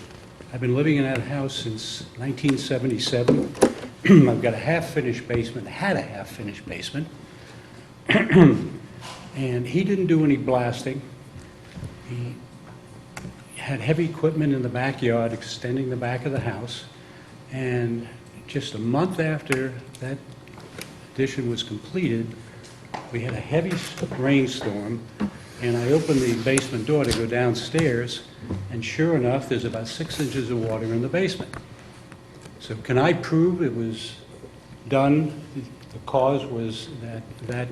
I've been living in that house since 1977. I've got a half-finished basement, had a half-finished basement. And he didn't do any blasting. He had heavy equipment in the backyard extending the back of the house. And just a month after that addition was completed, we had a heavy rainstorm, and I opened the basement door to go downstairs, and sure enough, there's about 6 inches of water in the basement. So can I prove it was done, the cause was that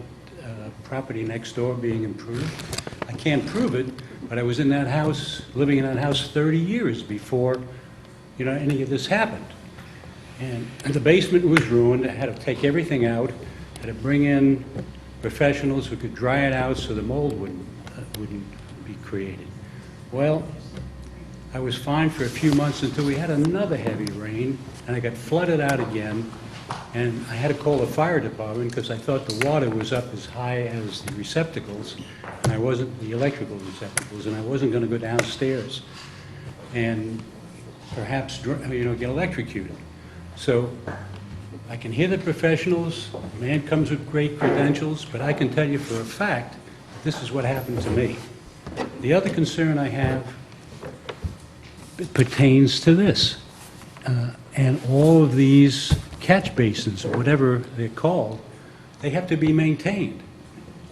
property next door being improved? I can't prove it, but I was in that house, living in that house 30 years before, any of this happened. And the basement was ruined. I had to take everything out, had to bring in professionals who could dry it out so the mold wouldn't be created. Well, I was fine for a few months until we had another heavy rain, and I got flooded out again, and I had to call the fire department because I thought the water was up as high as the receptacles, and the electrical receptacles, and I wasn't going to go downstairs and perhaps get electrocuted. So I can hear the professionals, the man comes with great credentials, but I can tell you for a fact that this is what happened to me. The other concern I have pertains to this. And all of these catch basins, or whatever they're called, they have to be maintained.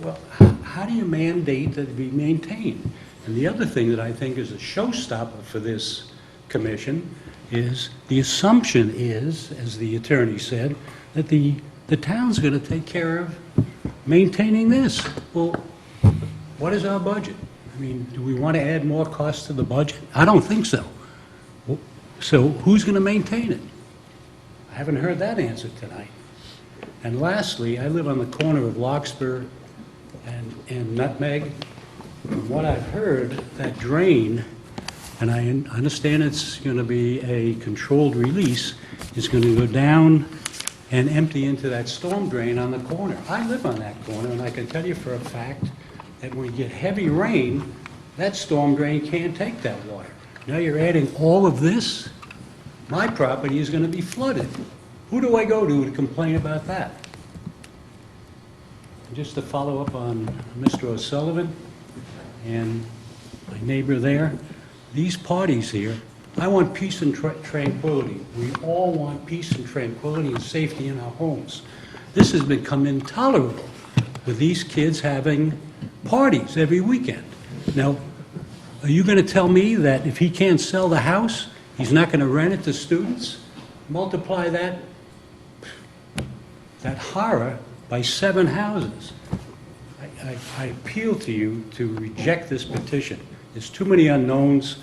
Well, how do you mandate that it be maintained? And the other thing that I think is a showstopper for this commission is the assumption is, as the attorney said, that the town's going to take care of maintaining this. Well, what is our budget? I mean, do we want to add more cost to the budget? I don't think so. So who's going to maintain it? I haven't heard that answer tonight. And lastly, I live on the corner of Larkspur and Nutmeg. From what I've heard, that drain, and I understand it's going to be a controlled release, is going to go down and empty into that storm drain on the corner. I live on that corner, and I can tell you for a fact that when you get heavy rain, that storm drain can't take that water. Now you're adding all of this, my property is going to be flooded. Who do I go to complain about that? And just to follow up on Mr. O'Sullivan and my neighbor there, these parties here, I want peace and tranquility. We all want peace and tranquility and safety in our homes. This has become intolerable with these kids having parties every weekend. Now, are you going to tell me that if he can't sell the house, he's not going to rent it to students? Multiply that horror by 7 houses. I appeal to you to reject this petition. There's too many unknowns.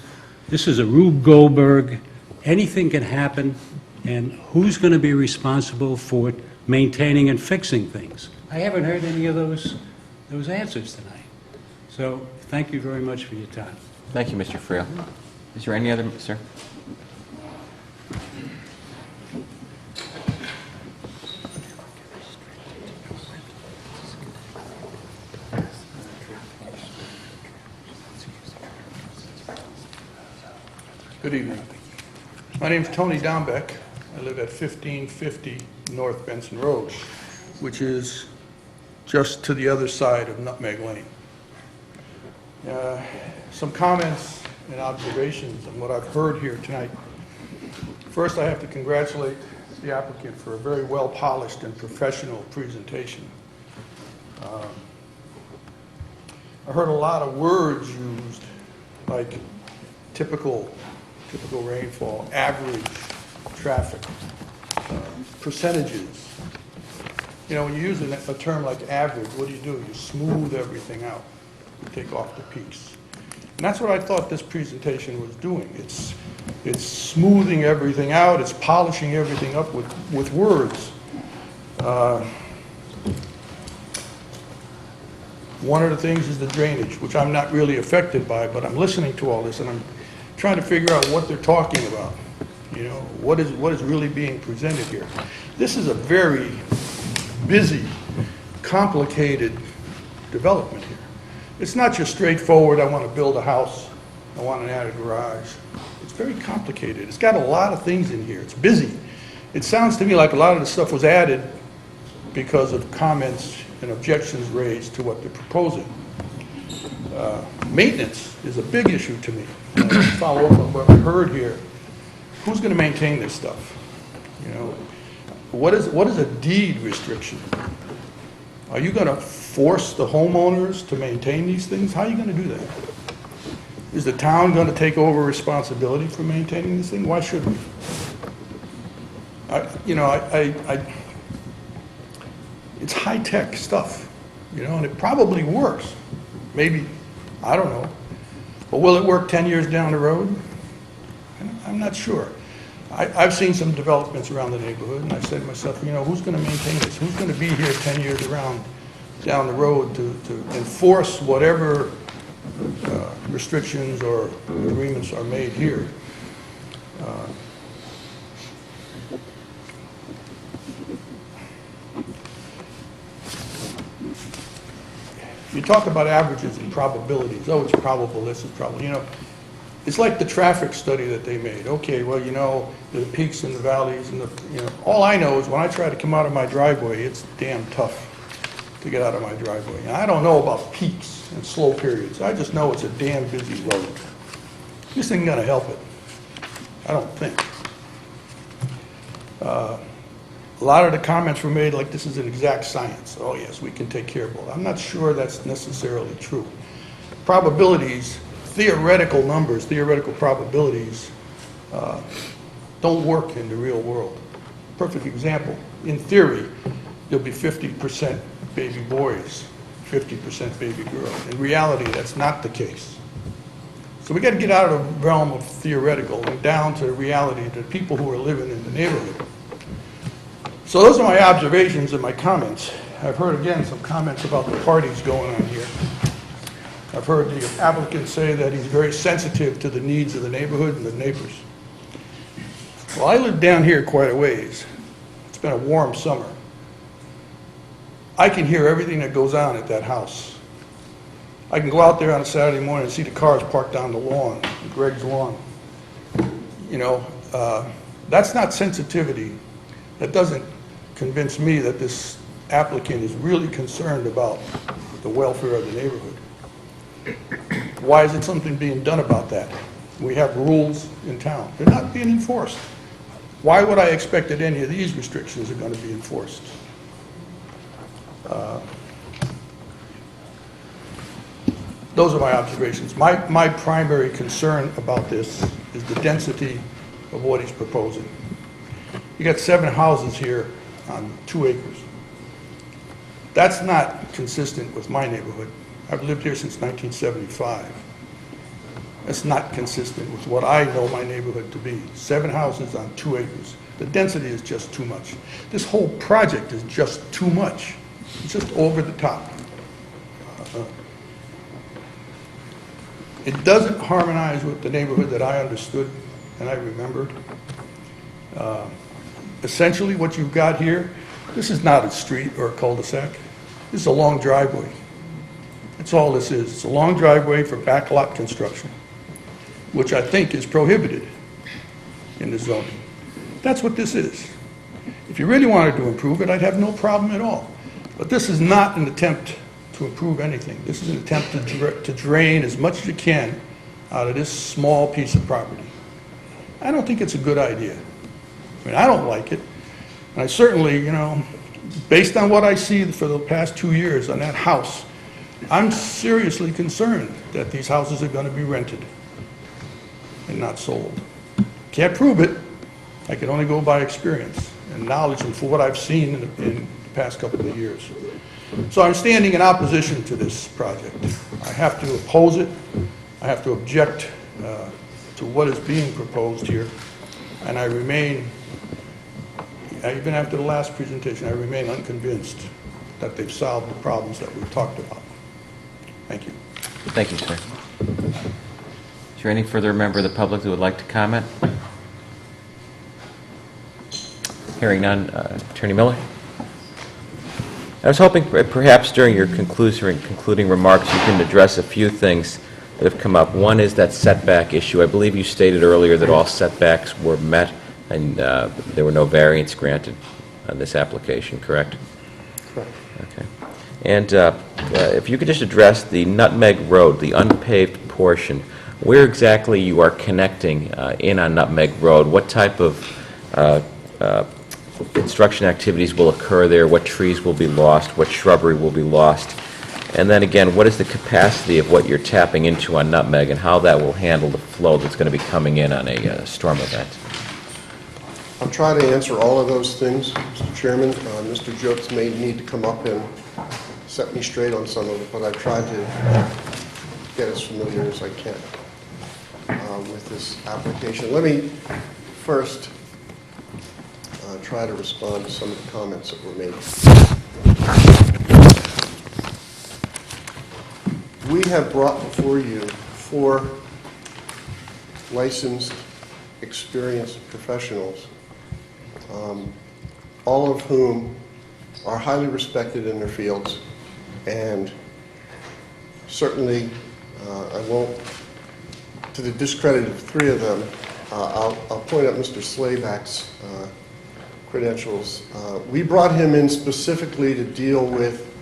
This is a Rube Goldberg. Anything can happen, and who's going to be responsible for maintaining and fixing things? I haven't heard any of those answers tonight. So thank you very much for your time. Thank you, Mr. Friel. Is there any other, sir? Good evening. My name's Tony Dombeck. I live at 1550 North Benson Road, which is just to the other side of Nutmeg Lane. Some comments and observations on what I've heard here tonight. First, I have to congratulate the applicant for a very well-polished and professional presentation. I heard a lot of words used, like typical rainfall, average traffic, percentages. You know, when you use a term like average, what do? You smooth everything out. You take off the peaks. And that's what I thought this presentation was doing. It's smoothing everything out. It's polishing everything up with words. One of the things is the drainage, which I'm not really affected by, but I'm listening to all this and I'm trying to figure out what they're talking about. You know, what is really being presented here. This is a very busy, complicated development here. It's not just straightforward, I want to build a house, I want to add a garage. It's very complicated. It's got a lot of things in here. It's busy. It sounds to me like a lot of the stuff was added because of comments and objections raised to what they're proposing. Maintenance is a big issue to me. To follow up on what we heard here, who's going to maintain this stuff? You know, what is a deed restriction? Are you going to force the homeowners to maintain these things? How are you going to do that? Is the town going to take over responsibility for maintaining this thing? Why should we? It's high-tech stuff, you know, and it probably works. Maybe, I don't know. But will it work 10 years down the road? I'm not sure. I've seen some developments around the neighborhood, and I said to myself, you know, who's going to maintain this? Who's going to be here 10 years down the road to enforce whatever restrictions or agreements are made here? You talk about averages and probabilities. Oh, it's probable, this is probable. You know, it's like the traffic study that they made. Okay, well, you know, the peaks and the valleys and all I know is when I try to come out of my driveway, it's damn tough to get out of my driveway. And I don't know about peaks and slow periods. I just know it's a damn busy road. This ain't gonna help it. I don't think. A lot of the comments were made like this is an exact science. Oh yes, we can take care of it. I'm not sure that's necessarily true. Probabilities, theoretical numbers, theoretical probabilities don't work in the real world. Perfect example, in theory, there'll be 50% baby boys, 50% baby girls. In reality, that's not the case. So we got to get out of the realm of theoretical and down to the reality of the people who are living in the neighborhood. So those are my observations and my comments. I've heard, again, some comments about the parties going on here. I've heard the applicant say that he's very sensitive to the needs of the neighborhood and the neighbors. Well, I live down here quite a ways. It's been a warm summer. I can hear everything that goes on at that house. I can go out there on a Saturday morning and see the cars parked on the lawn, Greg's lawn. You know, that's not sensitivity. That doesn't convince me that this applicant is really concerned about the welfare of the neighborhood. Why isn't something being done about that? We have rules in town. They're not being enforced. Why would I expect that any of these restrictions are going to be enforced? Those are my observations. My primary concern about this is the density of what he's proposing. You got 7 houses here on 2 acres. That's not consistent with my neighborhood. I've lived here since 1975. That's not consistent with what I know my neighborhood to be. 7 houses on 2 acres. The density is just too much. This whole project is just too much. It's just over the top. It doesn't harmonize with the neighborhood that I understood and I remembered. Essentially, what you've got here, this is not a street or a cul-de-sac. This is a long driveway. That's all this is. It's a long driveway for backlot construction, which I think is prohibited in the zoning. That's what this is. If you really wanted to improve it, I'd have no problem at all. But this is not an attempt to improve anything. This is an attempt to drain as much as you can out of this small piece of property. I don't think it's a good idea. I mean, I don't like it. And I certainly, you know, based on what I see for the past 2 years on that house, I'm seriously concerned that these houses are going to be rented and not sold. Can't prove it. I can only go by experience and knowledge and for what I've seen in the past couple of years. So I'm standing in opposition to this project. I have to oppose it. I have to object to what is being proposed here. And I remain, even after the last presentation, I remain unconvinced that they've solved the problems that we've talked about. Thank you. Thank you, sir. Is there any further member of the public that would like to comment? Hearing none, Attorney Miller? I was hoping perhaps during your concluding remarks, you can address a few things that have come up. One is that setback issue. I believe you stated earlier that all setbacks were met and there were no variance granted on this application, correct? Correct. Okay. And if you could just address the Nutmeg Road, the unpaved portion, where exactly you are connecting in on Nutmeg Road, what type of construction activities will occur there, what trees will be lost, what shrubbery will be lost, and then again, what is the capacity of what you're tapping into on Nutmeg and how that will handle the flow that's going to be coming in on a storm event? I'll try to answer all of those things, Mr. Chairman. Mr. Jokes may need to come up and set me straight on some of it, but I've tried to get as familiar as I can with this application. Let me first try to respond to some of the comments that were made. We have brought before you 4 licensed, experienced professionals, all of whom are highly respected in their fields, and certainly I won't, to the discredit of 3 of them, I'll point out Mr. Slayback's credentials. We brought him in specifically to deal with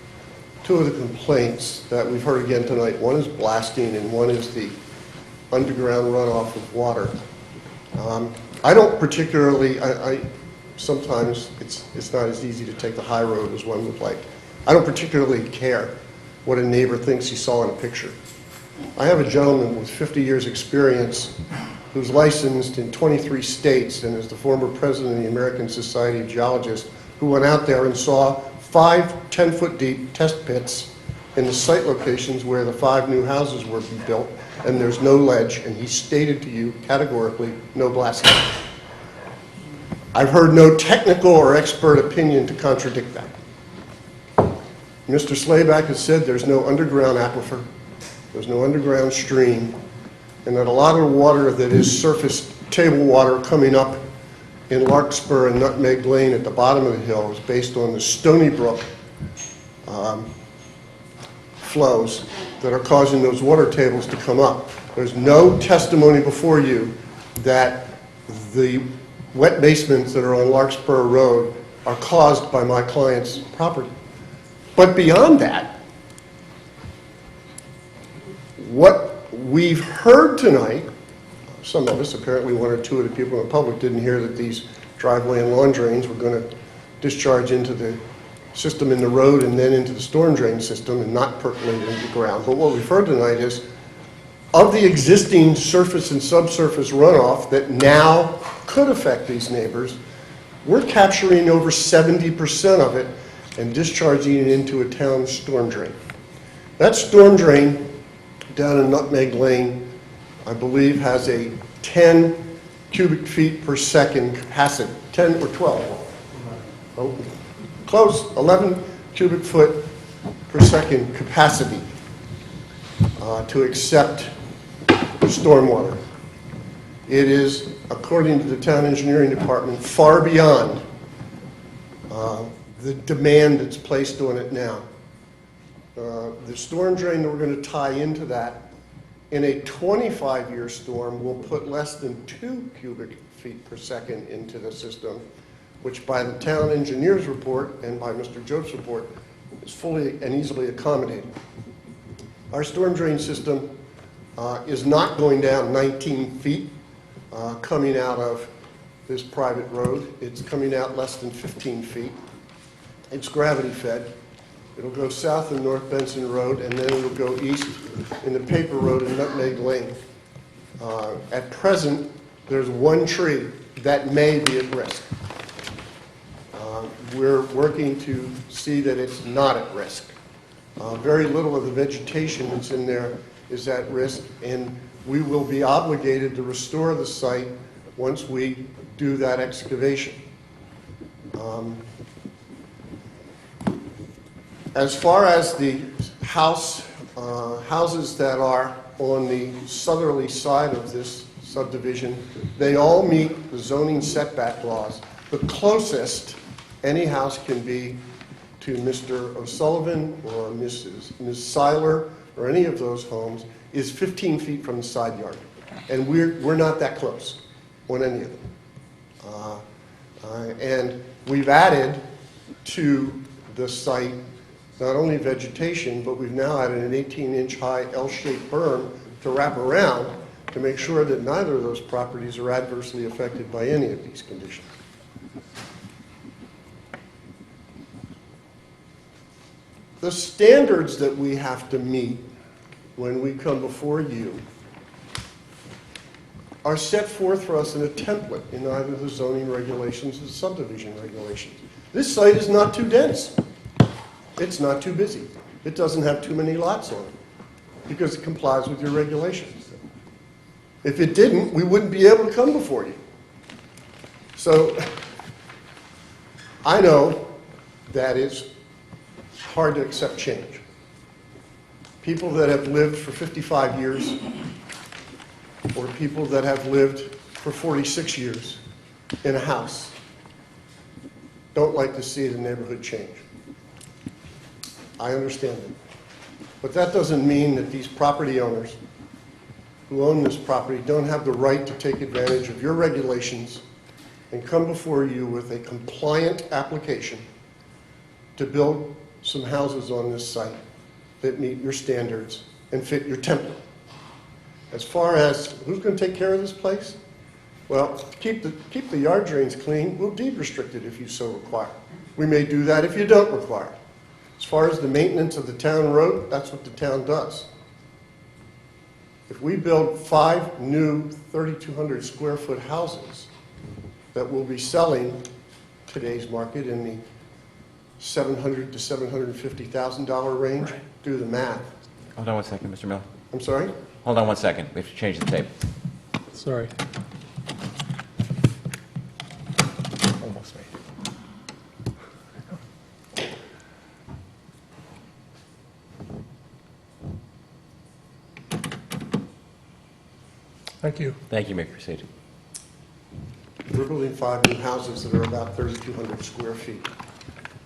2 of the complaints that we've heard again tonight. One is blasting and one is the underground runoff of water. I don't particularly, sometimes it's not as easy to take the high road as one would like. I don't particularly care what a neighbor thinks he saw in a picture. I have a gentleman with 50 years experience who's licensed in 23 states and is the former president of the American Society of Geologists, who went out there and saw 5 10-foot deep test pits in the site locations where the 5 new houses were built, and there's no ledge, and he stated to you categorically, no blasting. I've heard no technical or expert opinion to contradict that. Mr. Slayback has said there's no underground aquifer, there's no underground stream, and that a lot of the water that is surface table water coming up in Larkspur and Nutmeg Lane at the bottom of the hill is based on the Stony Brook flows that are causing those water tables to come up. There's no testimony before you that the wet basements that are on Larkspur Road are caused by my client's property. But beyond that, what we've heard tonight, some of us, apparently 1 or 2 of the people in the public didn't hear that these driveway and lawn drains were going to discharge into the system in the road and then into the storm drain system and not percolate into the ground. But what we've heard tonight is, of the existing surface and subsurface runoff that now could affect these neighbors, we're capturing over 70% of it and discharging it into a town storm drain. That storm drain down in Nutmeg Lane, I believe, has a 10 cubic feet per second capacity, 10 or 12. Oh, close, 11 cubic foot per second capacity to accept stormwater. It is, according to the town engineering department, far beyond the demand that's placed on it now. The storm drain that we're going to tie into that in a 25-year storm will put less than 2 cubic feet per second into the system, which by the town engineer's report and by Mr. Jope's report is fully and easily accommodated. Our storm drain system is not going down 19 feet coming out of this private road. It's coming out less than 15 feet. It's gravity fed. It'll go south in North Benson Road, and then it'll go east in the Paper Road in Nutmeg Lane. At present, there's 1 tree that may be at risk. We're working to see that it's not at risk. Very little of the vegetation that's in there is at risk, and we will be obligated to restore the site once we do that excavation. As far as the houses that are on the southerly side of this subdivision, they all meet the zoning setback laws. The closest any house can be to Mr. O'Sullivan or Ms. Seiler or any of those homes is 15 feet from the side yard. And we're not that close on any of them. And we've added to the site not only vegetation, but we've now added an 18-inch high L-shaped berm to wrap around to make sure that neither of those properties are adversely affected by any of these conditions. The standards that we have to meet when we come before you are set forth for us in a template in either the zoning regulations or the subdivision regulations. This site is not too dense. It's not too busy. It doesn't have too many lots on it because it complies with your regulations. If it didn't, we wouldn't be able to come before you. So I know that it's hard to accept change. People that have lived for 55 years or people that have lived for 46 years in a house don't like to see the neighborhood change. I understand that. But that doesn't mean that these property owners who own this property don't have the right to take advantage of your regulations and come before you with a compliant application to build some houses on this site that meet your standards and fit your template. As far as who's going to take care of this place, well, to keep the yard drains clean, we'll deed restrict it if you so require. We may do that if you don't require it. As far as the maintenance of the town road, that's what the town does. If we build 5 new 3,200 square foot houses that will be selling today's market in the $700,000 to $750,000 range, right. Do the math. Hold on one second, Mr. Miller. I'm sorry? Hold on one second. We have to change the tape. Sorry. Almost made it. Thank you. Thank you. You may proceed. We're building 5 new houses that are about 3,200 square feet.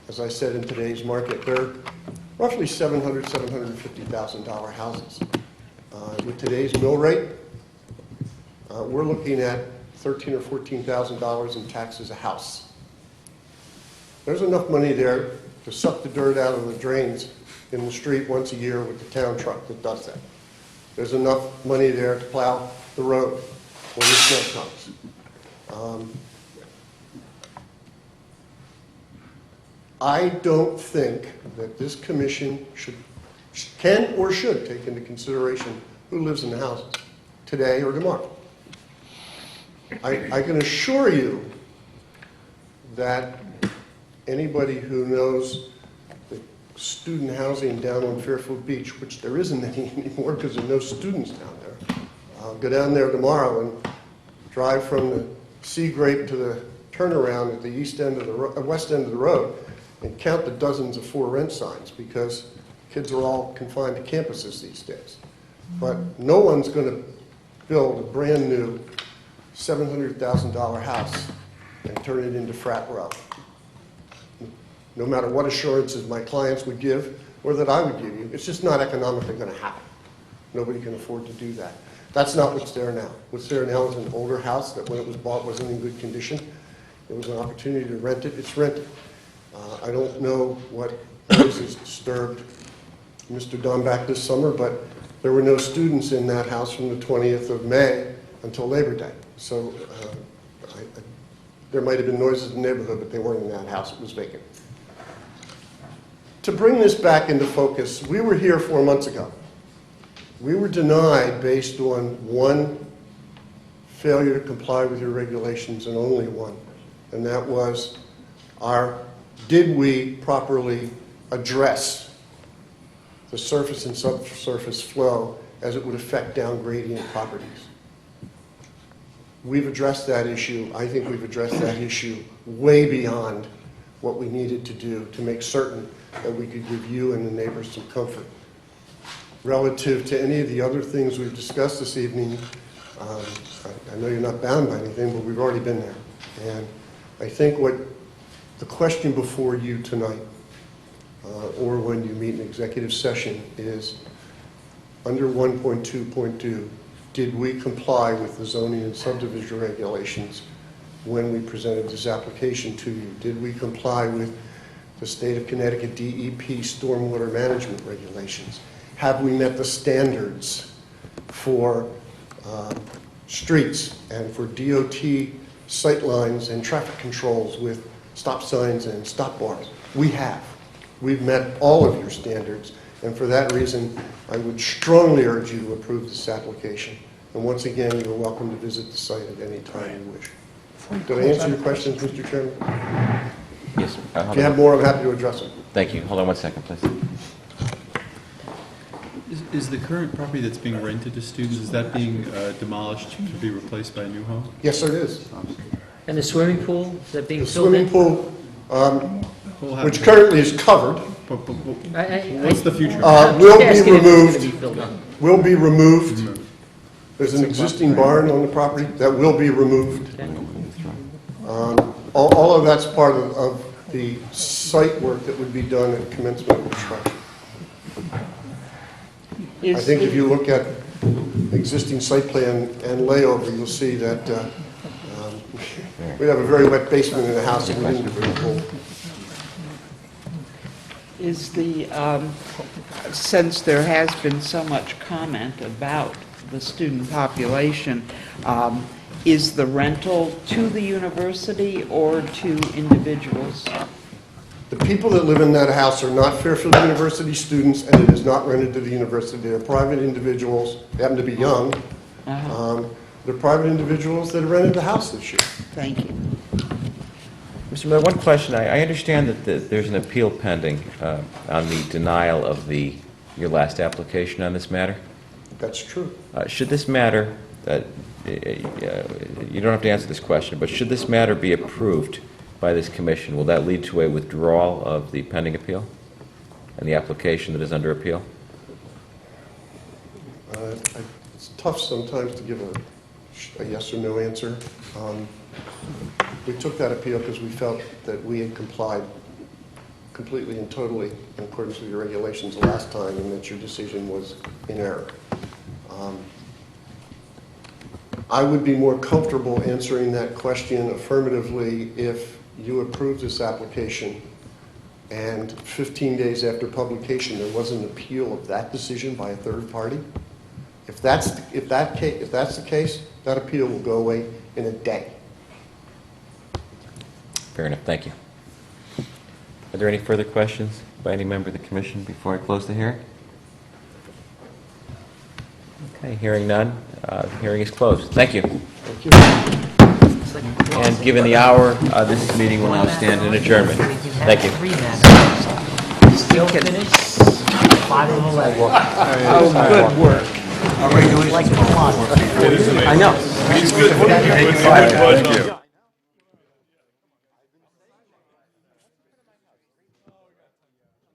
As I said, in today's market, they're roughly $700,000, $750,000 houses. With today's mill rate, we're looking at $13,000 or $14,000 in taxes a house. There's enough money there to suck the dirt out of the drains in the street once a year with the town truck that does that. There's enough money there to plow the road when the snow comes. I don't think that this commission can or should take into consideration who lives in the houses today or tomorrow. I can assure you that anybody who knows the student housing down on Fairfield Beach, which there isn't any anymore because there are no students down there, go down there tomorrow and drive from the Sea Grape to the turnaround at the west end of the road and count the dozens of for rent signs because kids are all confined to campuses these days. But no one's going to build a brand new $700,000 house and turn it into frat row. No matter what assurances my clients would give or that I would give you, it's just not economically going to happen. Nobody can afford to do that. That's not what's there now. What's there now is an older house that when it was bought wasn't in good condition. There was an opportunity to rent it. It's rented. I don't know what has disturbed Mr. Domback this summer, but there were no students in that house from the 20th of May until Labor Day. So there might have been noises in the neighborhood, but they weren't in that house. It was vacant. To bring this back into focus, we were here 4 months ago. We were denied based on one failure to comply with your regulations and only one, and that was did we properly address the surface and subsurface flow as it would affect down gradient properties. We've addressed that issue. I think we've addressed that issue way beyond what we needed to do to make certain that we could give you and the neighbors some comfort. Relative to any of the other things we've discussed this evening, I know you're not bound by anything, but we've already been there. And I think what the question before you tonight or when you meet in executive session is, under 1.2.2, did we comply with the zoning and subdivision regulations when we presented this application to you? Did we comply with the state of Connecticut DEP stormwater management regulations? Have we met the standards for streets and for DOT sight lines and traffic controls with stop signs and stop bars? We have. We've met all of your standards, and for that reason, I would strongly urge you to approve this application. And once again, you're welcome to visit the site at any time you wish. Did I answer your questions, Mr. Chairman? Yes. If you have more, I'm happy to address them. Thank you. Hold on one second, please. Is the current property that's being rented to students, is that being demolished to be replaced by a new home? Yes, it is. And the swimming pool, is that being The filled in? swimming pool, which currently is covered, What's the future? will Asking be if it's gonna removed. be filled in. Will be removed. There's an existing barn on the property that will be removed. All of that's part of the site work that would be done at commencement of construction. I think if you look at existing site plan and layover, you'll see that we have a very wet basement in the house and we didn't do a pool. Is the, since there has been so much comment about the student population, is the rental to the university or to individuals? The people that live in that house are not Fairfield University students, and it is not rented to the university. They're private individuals. They happen to be young. They're private individuals that rented the house this year. Thank you. Mr. Miller, one question. I understand that there's an appeal pending on the denial of your last application on this matter. That's true. Should this matter, you don't have to answer this question, but should this matter be approved by this commission, will that lead to a withdrawal of the pending appeal and the application that is under appeal? It's tough sometimes to give a yes or no answer. We took that appeal because we felt that we had complied completely and totally in accordance with your regulations the last time, and that your decision was in error. I would be more comfortable answering that question affirmatively if you approved this application and 15 days after publication there was an appeal of that decision by a third party. If that's the case, that appeal will go away in a day. Fair enough. Thank you. Are there any further questions by any member of the commission before I close the hearing? Okay, hearing none. The hearing is closed. Thank you. Thank you. And given the hour, this meeting will now stand in adjournment. Thank you. Still finished, 5 of 11. Oh, good work. Like a lot. It is amazing. I know. Thank you.